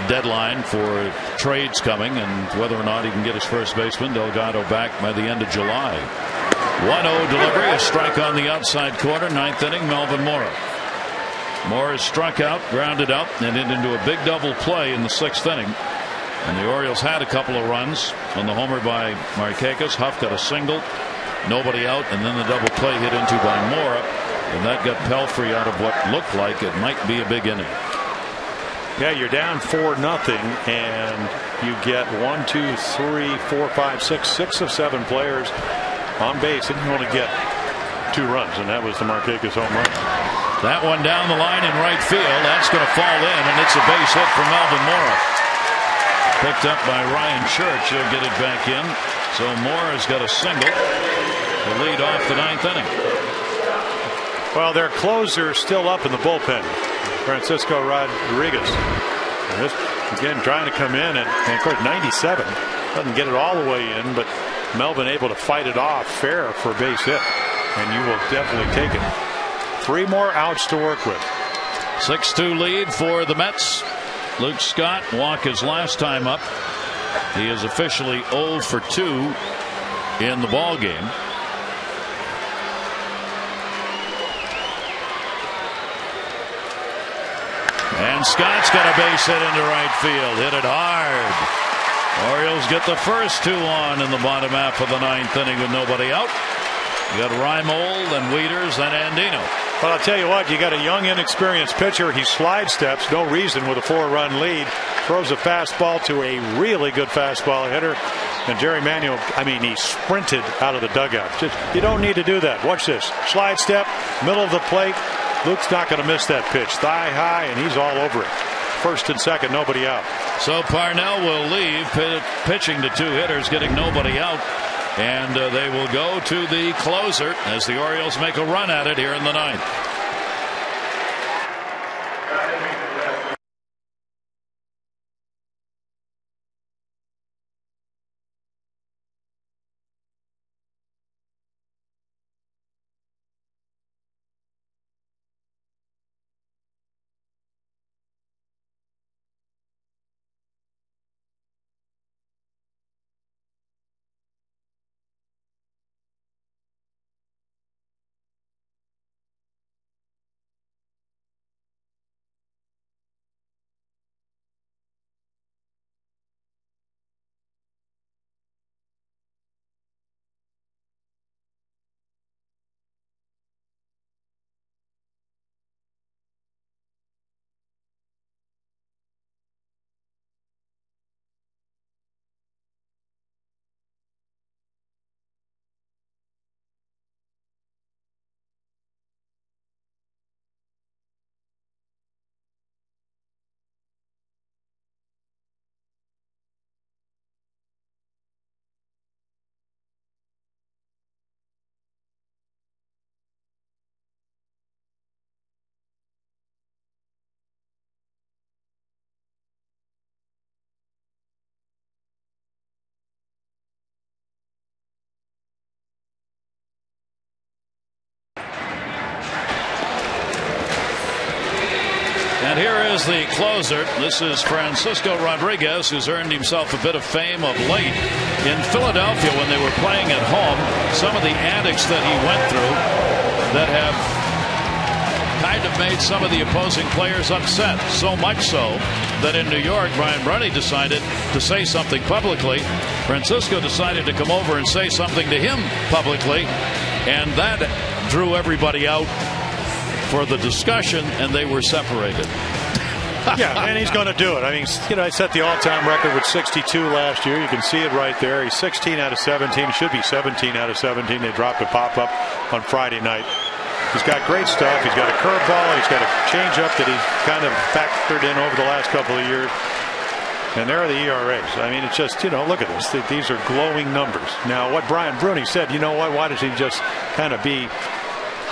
deadline for trades coming, and whether or not he can get his first baseman Delgado back by the end of July. 1-0 delivery, a strike on the outside corner, 9th inning, Melvin Mora. Mora struck out, grounded out, and into a big double play in the 6th inning. And the Orioles had a couple of runs on the homer by Markakis. Huff got a single, nobody out, and then the double play hit into by Mora, and that got Pelfrey out of what looked like it might be a big inning. Yeah, you're down 4-0, and you get 1, 2, 3, 4, 5, 6 of 7 players on base, and you only get 2 runs, and that was the Markakis home run. That one down the line in right field. That's going to fall in, and it's a base hit for Melvin Mora. Picked up by Ryan Church. He'll get it back in. So Mora's got a single to lead off the 9th inning. Well, their closer is still up in the bullpen, Francisco Rodriguez. And this, again, trying to come in, and of course 97 doesn't get it all the way in, but Melvin able to fight it off fair for a base hit, and you will definitely take it. 3 more outs to work with. 6-2 lead for the Mets. Luke Scott walked his last time up. He is officially 0 for 2 in the ball game. And Scott's got a base hit into right field. Hit it hard. Orioles get the first 2 on in the bottom half of the 9th inning with nobody out. You got Reimold and Wieters and Andino. Well, I'll tell you what, you got a young, inexperienced pitcher. He slide steps, no reason, with a 4-run lead. Throws a fastball to a really good fastball hitter. And Jerry Manuel, I mean, he sprinted out of the dugout. You don't need to do that. Watch this. Slide step, middle of the plate. Luke's not going to miss that pitch. Thigh high, and he's all over it. First and second, nobody out. So Parnell will leave, pitching to 2 hitters, getting nobody out. And they will go to the closer as the Orioles make a run at it here in the 9th. And here is the closer. This is Francisco Rodriguez, who's earned himself a bit of fame of late. In Philadelphia, when they were playing at home, some of the antics that he went through that have kind of made some of the opposing players upset. So much so that in New York, Brian Brunny decided to say something publicly. Francisco decided to come over and say something to him publicly, and that drew everybody out for the discussion, and they were separated. Yeah, and he's going to do it. I mean, you know, I set the all-time record with 62 last year. You can see it right there. He's 16 out of 17. Should be 17 out of 17. They dropped a pop-up on Friday night. He's got great stuff. He's got a curveball. He's got a changeup that he's kind of factored in over the last couple of years. And there are the ERAs. I mean, it's just, you know, look at this. These are glowing numbers. Now, what Brian Brunny said, you know what? Why does he just kind of be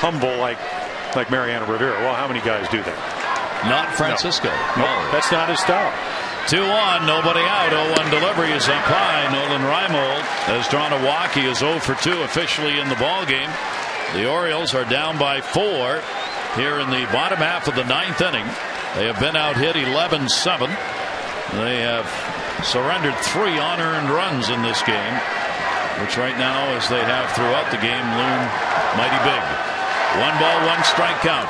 humble like Mariano Rivera? Well, how many guys do that? Not Francisco. No, that's not his style. 2 on, nobody out. 0-1 delivery is up high. Nolan Reimold has drawn a walk. He is 0 for 2 officially in the ball game. The Orioles are down by 4 here in the bottom half of the 9th inning. They have been out hit 11-7. They have surrendered 3 unearned runs in this game, which right now, as they have throughout the game, loom mighty big. 1 ball, 1 strike count.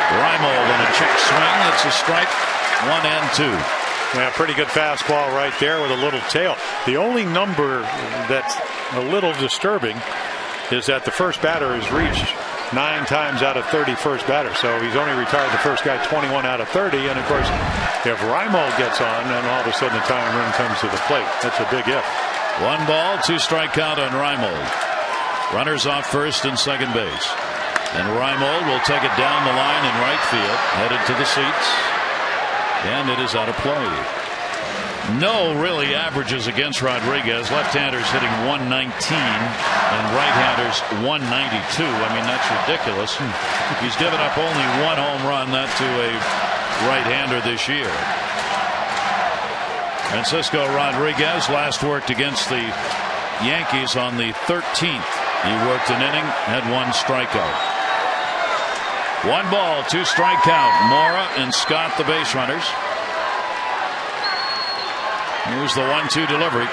Reimold on a check swing. It's a strike. 1 and 2. Yeah, pretty good fastball right there with a little tail. The only number that's a little disturbing is that the first batter has reached 9 times out of 30 first batter. So he's only retired the first guy 21 out of 30. And of course, if Reimold gets on, then all of a sudden the tying run comes to the plate. That's a big if. 1 ball, 2 strike count on Reimold. Runners off first and second base. And Reimold will take it down the line in right field, headed to the seats. And it is out of play. No really averages against Rodriguez. Left-handers hitting 119 and right-handers 192. I mean, that's ridiculous. He's given up only 1 home run, that to a right-hander this year. Francisco Rodriguez last worked against the Yankees on the 13th. He worked an inning, had 1 strikeout. 1 ball, 2 strike count. Mora and Scott, the base runners. Here's the 1-2 delivery.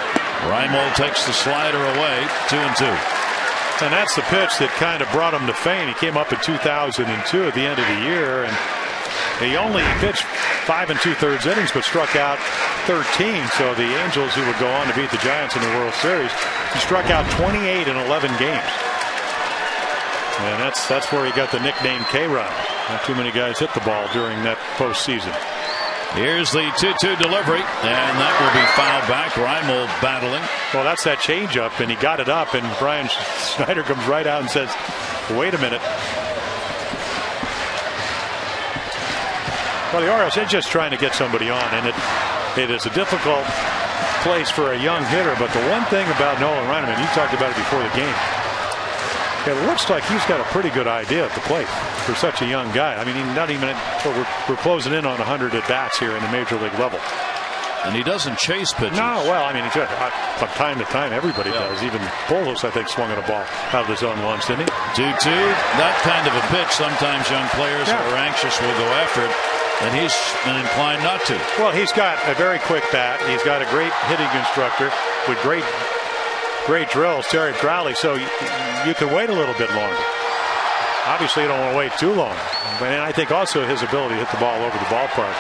Reimold takes the slider away. 2-2. And that's the pitch that kind of brought him to fame. He came up in 2002 at the end of the year, and he only pitched 5 2/3 innings, but struck out 13. So the Angels, who would go on to beat the Giants in the World Series, he struck out 28 in 11 games. And that's where he got the nickname K-Rod. Not too many guys hit the ball during that postseason. Here's the 2-2 delivery, and that will be fouled back. Reimold battling. Well, that's that changeup, and he got it up, and Brian Snyder comes right out and says, wait a minute. Well, the Orioles, they're just trying to get somebody on, and it is a difficult place for a young hitter. But the one thing about Nolan Ryan, you talked about it before the game, it looks like he's got a pretty good idea at the plate for such a young guy. I mean, not even we're closing in on 100 at bats here in the major league level. And he doesn't chase pitches. No, well, I mean, from time to time, everybody does. Even Pujols, I think, swung at a ball out of the zone once, didn't he? 2-2. That kind of a pitch, sometimes young players who are anxious will go after it, and he's been inclined not to. Well, he's got a very quick bat. He's got a great hitting instructor with great drills, Terry Crowley, so you can wait a little bit longer. Obviously, you don't want to wait too long. And I think also his ability to hit the ball over the ballpark.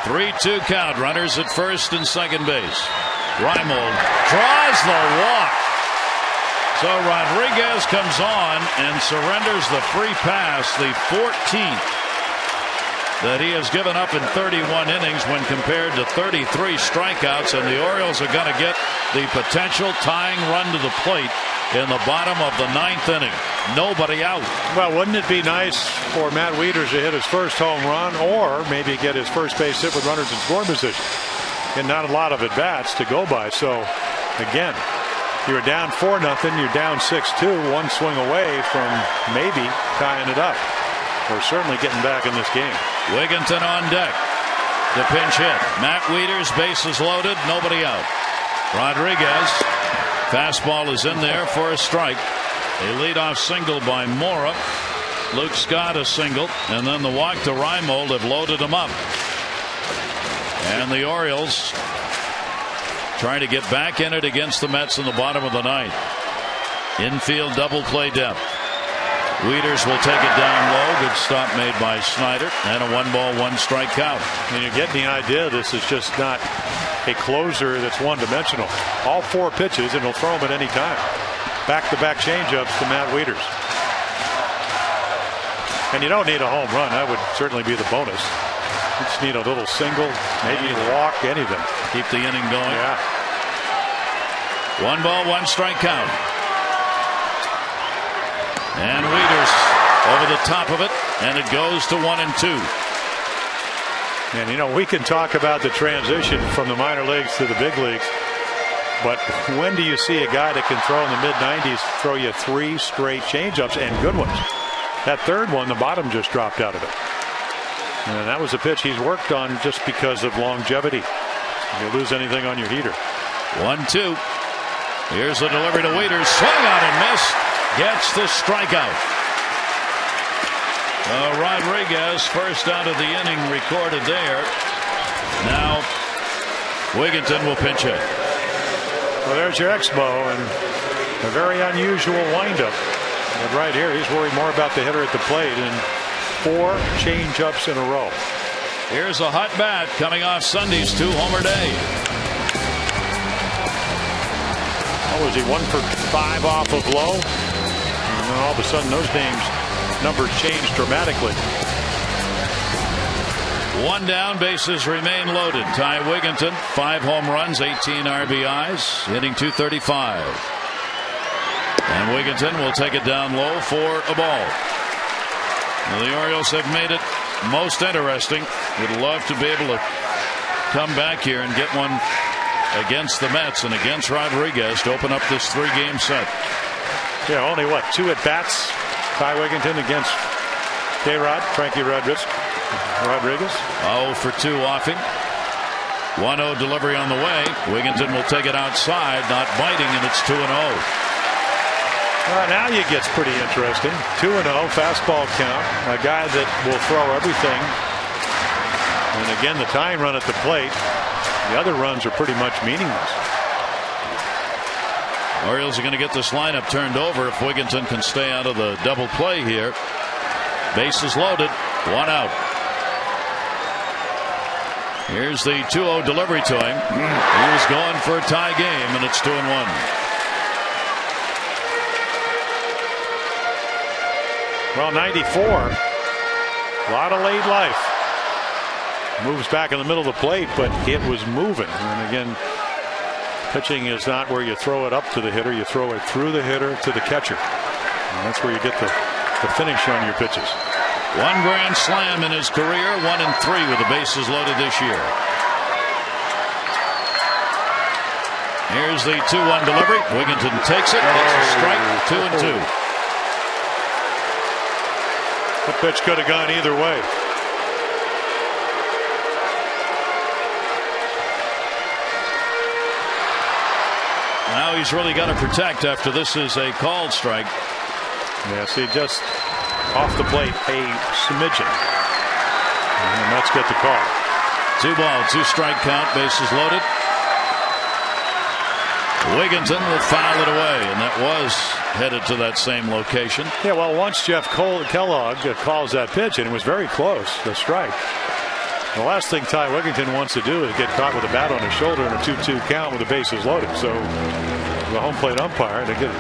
3-2 count. Runners at first and second base. Reimold draws the walk. So Rodriguez comes on and surrenders the free pass, the 14th that he has given up in 31 innings when compared to 33 strikeouts, and the Orioles are going to get the potential tying run to the plate in the bottom of the 9th inning. Nobody out. Well, wouldn't it be nice for Matt Wieters to hit his first home run, or maybe get his first base hit with runners in scoring position? And not a lot of at-bats to go by. So, again, you were down 4-0. You're down 6-2. 1 swing away from maybe tying it up. Or certainly getting back in this game. Wigginton on deck. The pinch hit. Matt Wieters, bases loaded, nobody out. Rodriguez, fastball is in there for a strike. A leadoff single by Mora. Luke Scott a single, and then the walk to Reimold have loaded him up. And the Orioles trying to get back in it against the Mets in the bottom of the 9th. Infield double play depth. Wieters will take it down low. Good stop made by Snyder, and a 1-ball, 1-strike count. And you're getting the idea this is just not a closer that's one-dimensional. All 4 pitches, and he'll throw them at any time. Back-to-back changeups to Matt Wieters. And you don't need a home run. That would certainly be the bonus. You just need a little single, maybe a walk, anything. Keep the inning going. Yeah. 1-ball, 1-strike count. And Wieters over the top of it, and it goes to 1-2. And we can talk about the transition from the minor leagues to the big leagues, but when do you see a guy that can throw in the mid-90s throw you 3 straight changeups and good ones? That third one, the bottom just dropped out of it. And that was a pitch he's worked on just because of longevity. You lose anything on your heater. 1-2. Here's the delivery to Wieters. Swing out and miss. Gets the strikeout. Rodriguez, first out of the inning, recorded there. Now Wigginton will pinch hit. Well, there's your Expo, and a very unusual windup. But right here, he's worried more about the hitter at the plate, and 4 change-ups in a row. Here's a hot bat coming off Sunday's 2-homer day. What was he, 1 for 5 off of Lowe? And then all of a sudden those numbers changed dramatically. 1 down, bases remain loaded. Ty Wigginton, 5 home runs, 18 RBIs, hitting .235. And Wigginton will take it down low for a ball. Well, the Orioles have made it most interesting. Would love to be able to come back here and get one against the Mets and against Rodriguez to open up this 3-game set. Yeah, only what, 2 at bats. Ty Wigginton against K-Rod, Frankie Rodriguez. 0 for 2 off him. 1-0 delivery on the way. Wigginton will take it outside, not biting, and it's 2-0. Now you gets pretty interesting. 2-0 fastball count. A guy that will throw everything. And again, the tying run at the plate. The other runs are pretty much meaningless. Orioles are going to get this lineup turned over if Wigginton can stay out of the double play here. Bases loaded, 1 out. Here's the 2-0 delivery to him. He was going for a tie game, and it's 2-1. Well, 94. A lot of late life. Moves back in the middle of the plate, but it was moving. And again, pitching is not where you throw it up to the hitter. You throw it through the hitter to the catcher. And that's where you get the finish on your pitches. 1 grand slam in his career, 1-3 with the bases loaded this year. Here's the 2-1 delivery. Wigginton takes it. It's a strike. 2-2. The pitch could have gone either way. Now he's really got to protect after this is a called strike. Yeah, see, just off the plate a smidgen. And let's get the call. 2 ball, 2 strike count, bases loaded. Wigginton will foul it away, and that was headed to that same location. Yeah, well, once Jeff Kellogg calls that pitch, and it was very close, the strike. The last thing Ty Wigginton wants to do is get caught with a bat on his shoulder in a 2-2 count with the bases loaded. So the home plate umpire, to get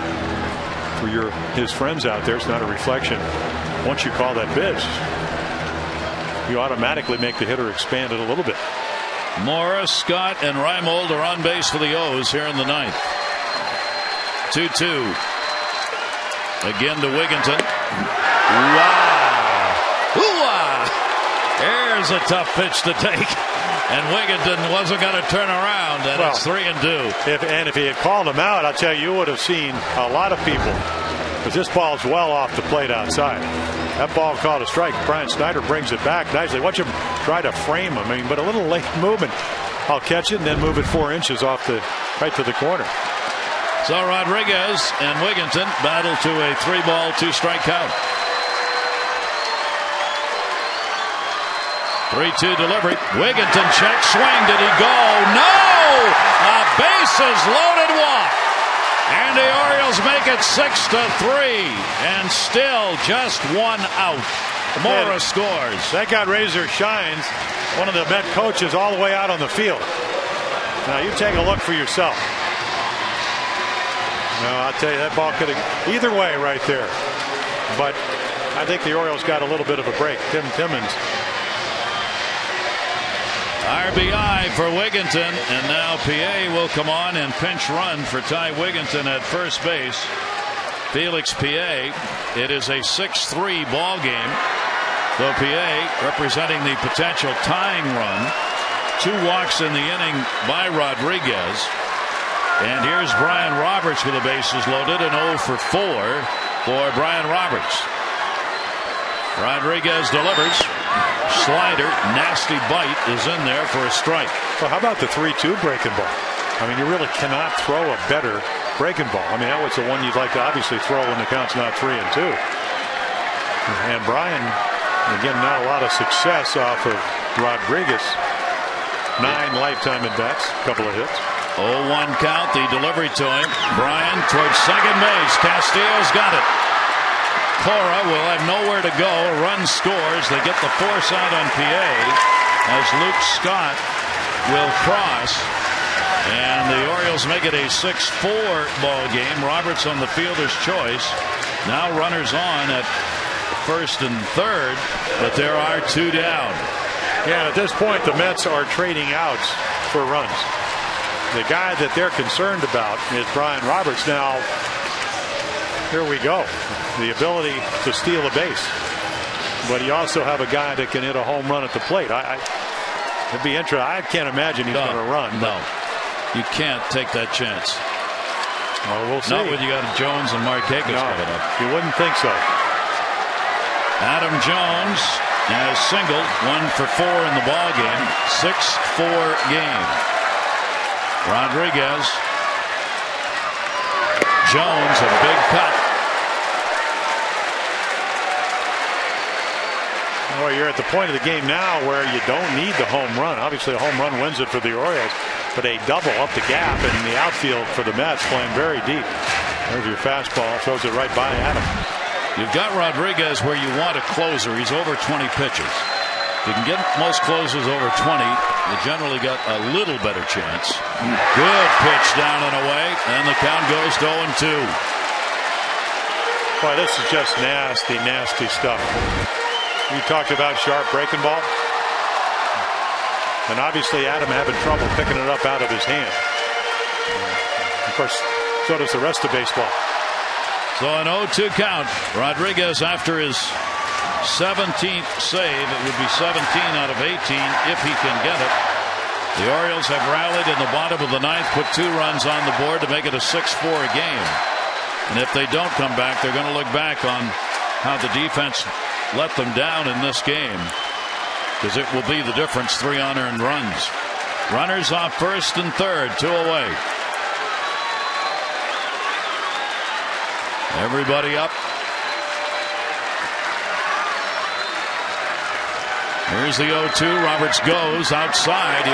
for his friends out there, it's not a reflection. Once you call that pitch, you automatically make the hitter expand it a little bit. Morris, Scott, and Reimold are on base for the O's here in the 9th. 2-2. Again to Wigginton. Wow. Hoo-ah! There's a tough pitch to take. And Wigginton wasn't going to turn around, and it's 3-2. If he had called him out, I'll tell you would have seen a lot of people. Because this ball's well off the plate outside. That ball called a strike. Brian Snyder brings it back nicely. Watch him try to frame him. I mean, but a little late movement. I'll catch it and then move it 4 inches off right to the corner. So Rodriguez and Wigginton battle to a 3-ball, 2-strike count. 3-2 delivery. Wigginton check swing. Did he go? No! A bases loaded walk. And the Orioles make it 6-3, and still just 1 out. Morris scores. That got razor shines. One of the Met coaches all the way out on the field. Now you take a look for yourself. No, I'll tell you, that ball could have either way right there. But I think the Orioles got a little bit of a break. Tim Timmons. RBI for Wigginton, and now PA will come on and pinch run for Ty Wigginton at first base. Felix PA. It is a 6-3 ball game. Though PA representing the potential tying run. 2 walks in the inning by Rodriguez. And here's Brian Roberts with the bases loaded, and 0 for 4 for Brian Roberts. Rodriguez delivers. Slider, nasty bite, is in there for a strike. Well, how about the 3-2 breaking ball? I mean, you really cannot throw a better breaking ball. I mean, that was the one you'd like to obviously throw when the count's not 3-2. And Brian, again, not a lot of success off of Rodriguez. 9 lifetime at bats, a couple of hits. 0-1 count, the delivery to him. Brian towards second base. Castillo's got it. Cora will have nowhere to go. A run scores. They get the force out on PA. as Luke Scott will cross. And the Orioles make it a 6-4 ball game. Roberts on the fielder's choice. Now runners on at first and third, but there are two down. Yeah, at this point the Mets are trading outs for runs. The guy that they're concerned about is Brian Roberts. Now, here we go. The ability to steal a base. But you also have a guy that can hit a home run at the plate. It'd be interesting. I can't imagine he's going to run. No, you can't take that chance. Well, we'll see. Not when you got Jones and Markakis coming up. You wouldn't think so. Adam Jones has singled, 1 for 4 in the ball game. 6-4 game. Rodriguez. Jones, a big cut. Well, you're at the point of the game now where you don't need the home run. Obviously, a home run wins it for the Orioles, but a double up the gap in the outfield for the Mets, playing very deep. There's your fastball, throws it right by Adam. You've got Rodriguez where you want a closer. He's over 20 pitches. If you can get most closers over 20, you generally got a little better chance. Good pitch down and away, and the count goes to 0-2. Boy, this is just nasty, nasty stuff. You talked about sharp breaking ball. And obviously Adam having trouble picking it up out of his hand. Of course, so does the rest of baseball. So an 0-2 count. Rodriguez after his 17th save. It would be 17 out of 18 if he can get it. The Orioles have rallied in the bottom of the ninth, put 2 runs on the board to make it a 6-4 game. And if they don't come back, they're going to look back on how the defense let them down in this game, because it will be the difference. 3 unearned runs. Runners off first and third, 2 away. Everybody up. Here's the 0-2. Roberts goes outside.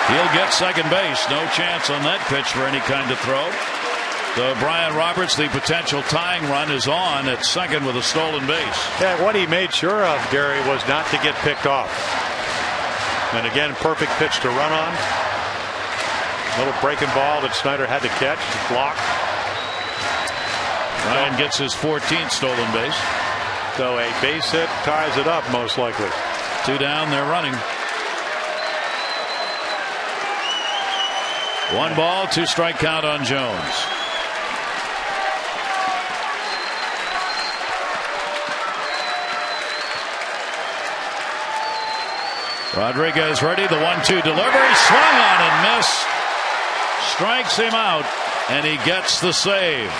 He'll get second base. No chance on that pitch for any kind of throw. So Brian Roberts, the potential tying run, is on at second with a stolen base. Yeah, what he made sure of, Gary, was not to get picked off. And again, perfect pitch to run on. Little breaking ball that Snyder had to catch, block. Ryan gets his 14th stolen base. So a base hit ties it up, most likely. 2 down, they're running. 1 ball, 2 strike count on Jones. Rodriguez ready. The 1-2 delivery. Swung on and missed. Strikes him out, and he gets the save.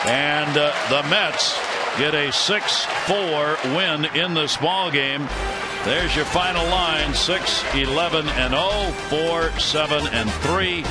And the Mets get a 6-4 win in this ball game. There's your final line: 6-11-0, 4-7-3.